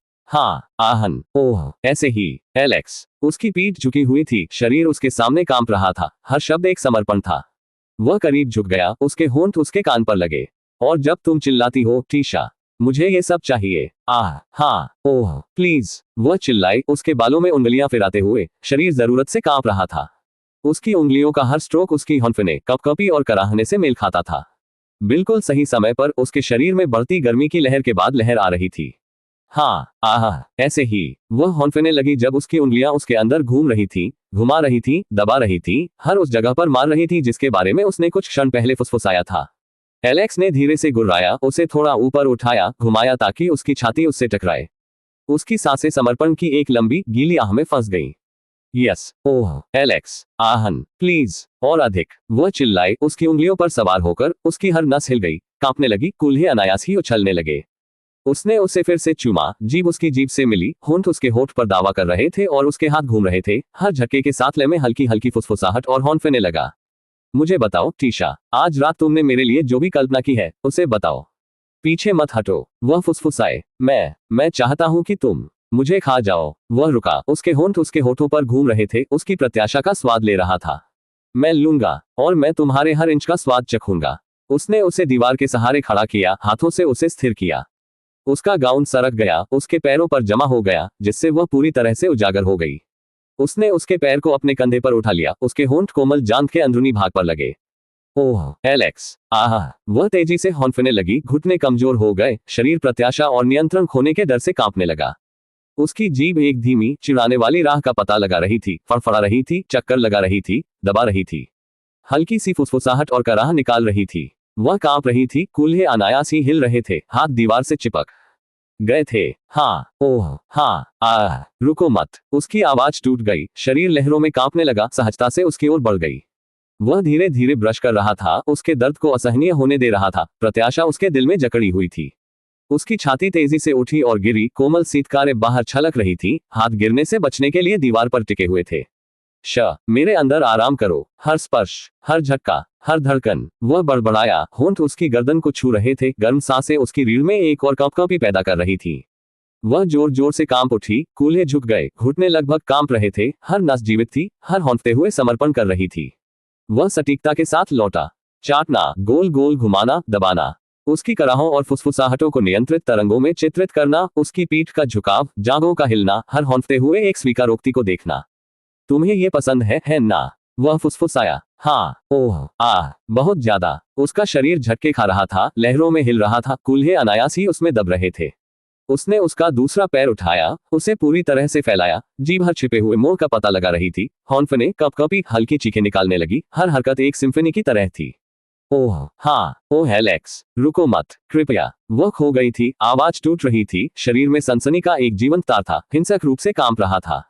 ओह, ऐसे ही, एलेक्स। उसकी पीठ झुकी हुई थी, शरीर उसके सामने कांप रहा था, हर शब्द एक समर्पण था। वह करीब झुक गया, उसके होंठ उसके कान पर लगे। और जब तुम चिल्लाती हो, टीशा, मुझे ये सब चाहिए। ओह, प्लीज। वह चिल्लाई, उसके बालों में उंगलियां फिराते हुए, शरीर जरूरत से कांप रहा था। उसकी उंगलियों का हर स्ट्रोक उसकी हौंफने, कपकपी और कराहने से मेल खाता था। बिल्कुल सही समय पर उसके शरीर में बढ़ती गर्मी की लहर के बाद लहर आ रही थी। ऐसे ही। वह हौंफने लगी जब उसकी उंगलियां उसके अंदर घूम रही थी, घुमा रही थी, दबा रही थी, हर उस जगह पर मार रही थी जिसके बारे में उसने कुछ क्षण पहले फुसफुसाया था। एलेक्स ने धीरे से गुर्राया, उसे थोड़ा ऊपर उठाया, घुमाया ताकि उसकी छाती उससे टकराए। उसकी सांसें समर्पण की एक लंबी, गीली आह में फंस गईं। यस, ओह, एलेक्स, प्लीज, और अधिक। वह चिल्लाई, उसकी उंगलियों पर सवार होकर, उसकी हर नस हिल गई, कांपने लगी, कूल्हे अनायास ही उछलने लगे। उसने उसे फिर से चूमा, जीभ उसकी जीभ से मिली, होंठ उसके होठ पर दावा कर रहे थे और उसके हाथ घूम रहे थे। हर झटके के साथ ले में हल्की हल्की फुसफुसाहट और हौंफने लगा। मुझे बताओ टीशा, आज रात तुमने मेरे लिए जो भी कल्पना की है उसे बताओ। पीछे मत हटो, वह फुसफुसाए। मैं चाहता हूं कि तुम मुझे खा जाओ। वह रुका, उसके होंठ उसके होठों पर घूम रहे थे, उसकी प्रत्याशा का स्वाद ले रहा था। मैं लूंगा और मैं तुम्हारे हर इंच का स्वाद चखूंगा। उसने उसे दीवार के सहारे खड़ा किया, हाथों से उसे स्थिर किया। उसका गाउन सरक गया, उसके पैरों पर जमा हो गया, जिससे वह पूरी तरह से उजागर हो गई। उसने उसके पैर को अपने कंधे पर उठा लिया, उसके होंठ कोमल जांघ के अंदरूनी भाग पर लगे। ओह एलेक्स, आह! वह तेजी से हौंफने लगी, घुटने कमजोर हो गए, शरीर प्रत्याशा और नियंत्रण खोने के डर से कांपने लगा। उसकी जीभ एक धीमी, चिढ़ाने वाली राह का पता लगा रही थी, फड़फड़ा रही थी, चक्कर लगा रही थी, दबा रही थी। हल्की सी फुसफुसाहट और कराह निकाल रही थी। वह कांप रही थी, कूल्हे अनायास ही हिल रहे थे, हाथ दीवार से चिपक गए थे। हाँ, ओह, हाँ, आह, रुको मत। उसकी आवाज टूट गई, शरीर लहरों में कांपने लगा, सहजता से उसकी ओर बढ़ गई। वह धीरे धीरे ब्रश कर रहा था, उसके दर्द को असहनीय होने दे रहा था, प्रत्याशा उसके दिल में जकड़ी हुई थी। उसकी छाती तेजी से उठी और गिरी, कोमल सीतकारें बाहर छलक रही थी, हाथ गिरने से बचने के लिए दीवार पर टिके हुए थे। मेरे अंदर आराम करो, हर स्पर्श, हर झटका, हर धड़कन। वह बड़बड़ाया, होंठ उसकी गर्दन को छू रहे थे, गर्म सांसें उसकी रीढ़ में एक और कंपकंपी पैदा कर रही थी। वह जोर जोर से कांप उठी, कूल्हे झुक गए, घुटने लगभग कांप रहे थे, हर नस जीवित थी, हर हौंफते हुए समर्पण कर रही थी। वह सटीकता के साथ लौटा, चाटना, गोल गोल घुमाना, दबाना, उसकी कराहों और फुसफुसाहटों को नियंत्रित तरंगों में चित्रित करना, उसकी पीठ का झुकाव, जांघों का हिलना, हर हौंफते हुए एक स्वीकारोक्ति को देखना। तुम्हें ये पसंद है ना? वह फुसफुसाया। हाँ, ओह, आह, बहुत ज्यादा। उसका शरीर झटके खा रहा था, लहरों में हिल रहा था, कूल्हे अनायास ही उसमें दब रहे थे। उसने उसका दूसरा पैर उठाया, उसे पूरी तरह से फैलाया, जीभ हर छिपे हुए मोड़ का पता लगा रही थी, हौंफने, कपकपी, हल्की चीखें निकालने लगी, हर हरकत एक सिम्फनी की तरह थी। ओह, हाँ, ओह एलेक्स, रुको मत, कृपया। वह खो गई थी, आवाज टूट रही थी, शरीर में सनसनी का एक जीवंत तार था, हिंसक रूप से कांप रहा था।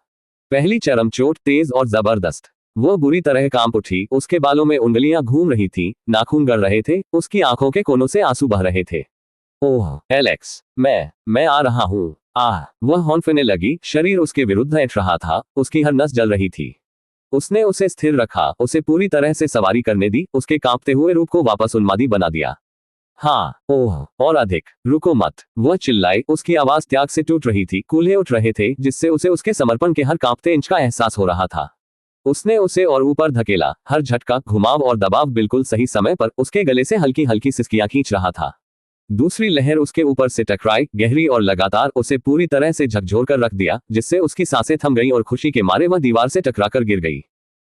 पहली चरम चोट तेज और जबरदस्त। वह बुरी तरह कांप उठी, उसके बालों में उंगलियां घूम रही थीं, नाखून गड़ रहे थे, उसकी आंखों के कोनों से आंसू बह रहे थे। ओह एलेक्स, मैं आ रहा हूँ। आह! वह हौंफने लगी, शरीर उसके विरुद्ध ऐंठ रहा था, उसकी हर नस जल रही थी। उसने उसे स्थिर रखा, उसे पूरी तरह से सवारी करने दी, उसके कांपते हुए रूप को वापस उन्मादी बना दिया। हाँ, ओह, और अधिक, रुको मत। वह चिल्लाई, उसकी आवाज त्याग से टूट रही थी, कूल्हे उठ रहे थे, जिससे उसे उसके समर्पण के हर कांपते इंच का एहसास हो रहा था। उसने उसे और ऊपर धकेला, हर झटका, घुमाव और दबाव बिल्कुल सही समय पर उसके गले से हल्की हल्की सिसकियां खींच रहा था। दूसरी लहर उसके ऊपर से टकराई, गहरी और लगातार, उसे पूरी तरह से झकझोर कर रख दिया, जिससे उसकी सांसें थम गईं और खुशी के मारे वह दीवार से टकराकर गिर गई।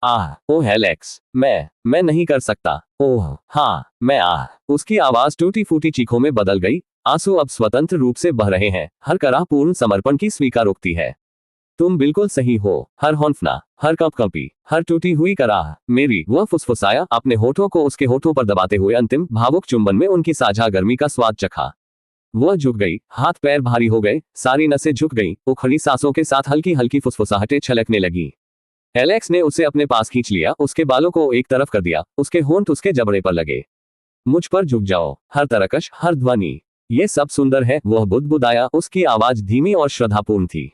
आह, ओह एलेक्स, मैं नहीं कर सकता। ओह, हाँ, उसकी आवाज टूटी फूटी चीखों में बदल गई, आंसू अब स्वतंत्र रूप से बह रहे हैं, हर कराह पूर्ण समर्पण की स्वीकारोक्ति है। तुम बिल्कुल सही हो, हर हौंफना, हर कंपकंपी, हर टूटी हुई कराह, मेरी। वह फुसफुसाया, अपने होठों को उसके होठों पर दबाते हुए अंतिम भावुक चुंबन में उनकी साझा गर्मी का स्वाद चखा। वह झुक गई, हाथ पैर भारी हो गए, सारी नसें झुक गईं, उखड़ी सांसों के साथ हल्की हल्की फुसफुसाहटें छलकने लगी। एलेक्स ने उसे अपने पास खींच लिया, उसके बालों को एक तरफ कर दिया, उसके होंठ उसके जबड़े पर लगे। मुझ पर झुक जाओ, हर तरकश, हर ध्वनि, ये सब सुंदर है। वह बुदबुदाया, उसकी आवाज धीमी और श्रद्धापूर्ण थी।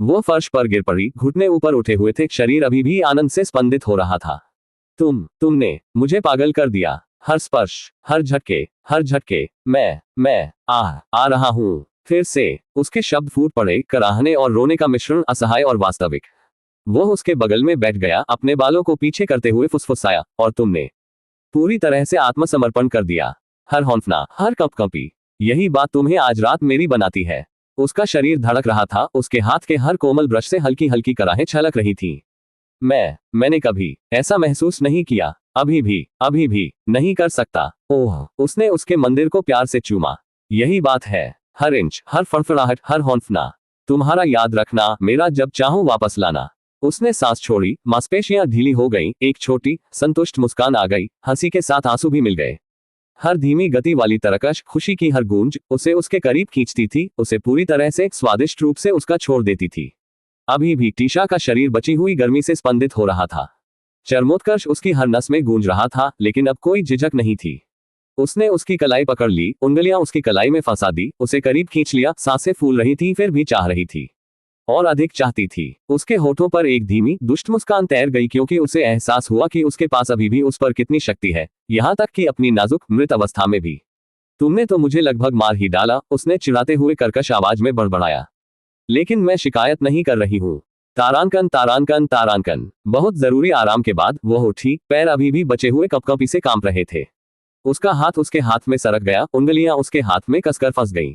वो फर्श पर गिर पड़ी, घुटने ऊपर उठे हुए थे, शरीर अभी भी आनंद से स्पंदित हो रहा था। तुमने मुझे पागल कर दिया। हर स्पर्श, हर झटके, मैं आ रहा हूँ। फिर से उसके शब्द फूट पड़े, कराहने और रोने का मिश्रण, असहाय और वास्तविक। वो उसके बगल में बैठ गया, अपने बालों को पीछे करते हुए फुसफुसाया, और तुमने पूरी तरह से आत्मसमर्पण कर दिया। हर हौंफना, हर कंपकंपी, यही बात तुम्हें आज रात मेरी बनाती है। उसका शरीर धड़क रहा था, उसके हाथ के हर कोमल ब्रश से हल्की हल्की कराहें छलक रही थीं। मैंने कभी ऐसा महसूस नहीं किया, अभी भी नहीं कर सकता। ओह, उसने उसके मंदिर को प्यार से चूमा। यही बात है, हर इंच, हर फड़फड़ाहट, हर हौंफना, तुम्हारा याद रखना, मेरा जब चाहूं वापस लाना। उसने सांस छोड़ी, मांसपेशियां ढीली हो गईं, एक छोटी, संतुष्ट मुस्कान आ गई, हंसी के साथ आंसू भी मिल गए। हर धीमी गति वाली तरकश, खुशी की हर गूंज, उसे उसके करीब खींचती थी, उसे पूरी तरह से, स्वादिष्ट रूप से उसका छोड़ देती थी। अभी भी टीशा का शरीर बची हुई गर्मी से स्पंदित हो रहा था। चरमोत्कर्ष उसकी हर नस में गूंज रहा था, लेकिन अब कोई झिझक नहीं थी। उसने उसकी कलाई पकड़ ली, उंगलियां उसकी कलाई में फंसा दी, उसे करीब खींच लिया। सांसें फूल रही थी, फिर भी चाह रही थी और अधिक चाहती थी। उसके होठों पर एक धीमी दुष्ट मुस्कान तैर गई, क्योंकि उसे एहसास हुआ कि उसके पास अभी भी उस पर कितनी शक्ति है, यहां तक कि अपनी नाजुक मृत अवस्था में भी। तुमने तो मुझे लगभग मार ही डाला, उसने चिढ़ाते हुए कर्कश आवाज में बड़बड़ाया। लेकिन मैं शिकायत नहीं कर रही हूँ। तारांकन तारांकन तारांकन। बहुत जरूरी आराम के बाद वह उठी, पैर अभी भी बचे हुए कपकपी से कांप रहे थे। उसका हाथ उसके हाथ में सरक गया, उंगलियां उसके हाथ में कसकर फंस गईं।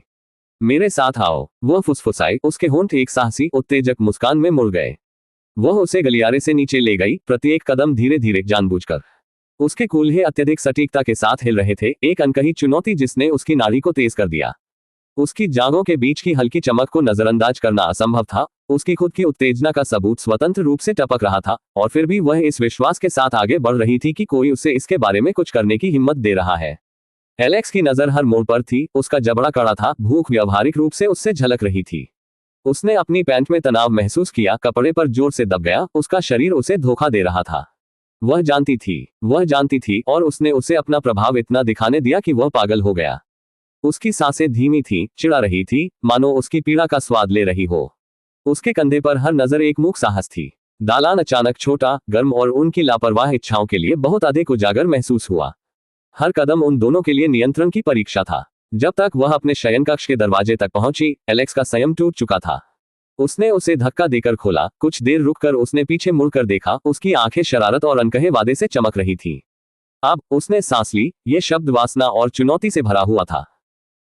मेरे साथ आओ, वह फुसफुसाई, उसके होंठ एक साहसी उत्तेजक मुस्कान में मुड़ गए। वह उसे गलियारे से नीचे ले गई, प्रत्येक कदम धीरे धीरे, जानबूझकर। उसके कूल्हे अत्यधिक सटीकता के साथ हिल रहे थे, एक अनकही चुनौती जिसने उसकी नाड़ी को तेज कर दिया। उसकी जांघों के बीच की हल्की चमक को नजरअंदाज करना असंभव था। उसकी खुद की उत्तेजना का सबूत स्वतंत्र रूप से टपक रहा था, और फिर भी वह इस विश्वास के साथ आगे बढ़ रही थी कि कोई उसे इसके बारे में कुछ करने की हिम्मत दे रहा है। एलेक्स की नजर हर मोड़ पर थी, उसका जबड़ा कड़ा था, भूख व्यावहारिक रूप से उससे झलक रही थी। उसने अपनी पैंट में तनाव महसूस किया, कपड़े पर जोर से दब गया, उसका शरीर उसे धोखा दे रहा था। वह जानती थी, और उसने उसे अपना प्रभाव इतना दिखाने दिया कि वह पागल हो गया। उसकी सांसें धीमी थीं, चिढ़ा रही थी, मानो उसकी पीड़ा का स्वाद ले रही हो। उसके कंधे पर हर नजर एक मूक साहस थी। दालान अचानक छोटा, गर्म और उनकी लापरवाह इच्छाओं के लिए बहुत अधिक उजागर महसूस हुआ। हर कदम उन दोनों के लिए नियंत्रण की परीक्षा था। जब तक वह अपने शयन कक्ष के दरवाजे तक पहुंची, एलेक्स का संयम टूट चुका था। उसने उसे धक्का देकर खोला, कुछ देर रुककर उसने पीछे मुड़कर देखा, उसकी आंखें शरारत और अनकहे वादे से चमक रही थीं। अब उसने सांस ली, ये शब्द वासना और चुनौती से भरा हुआ था।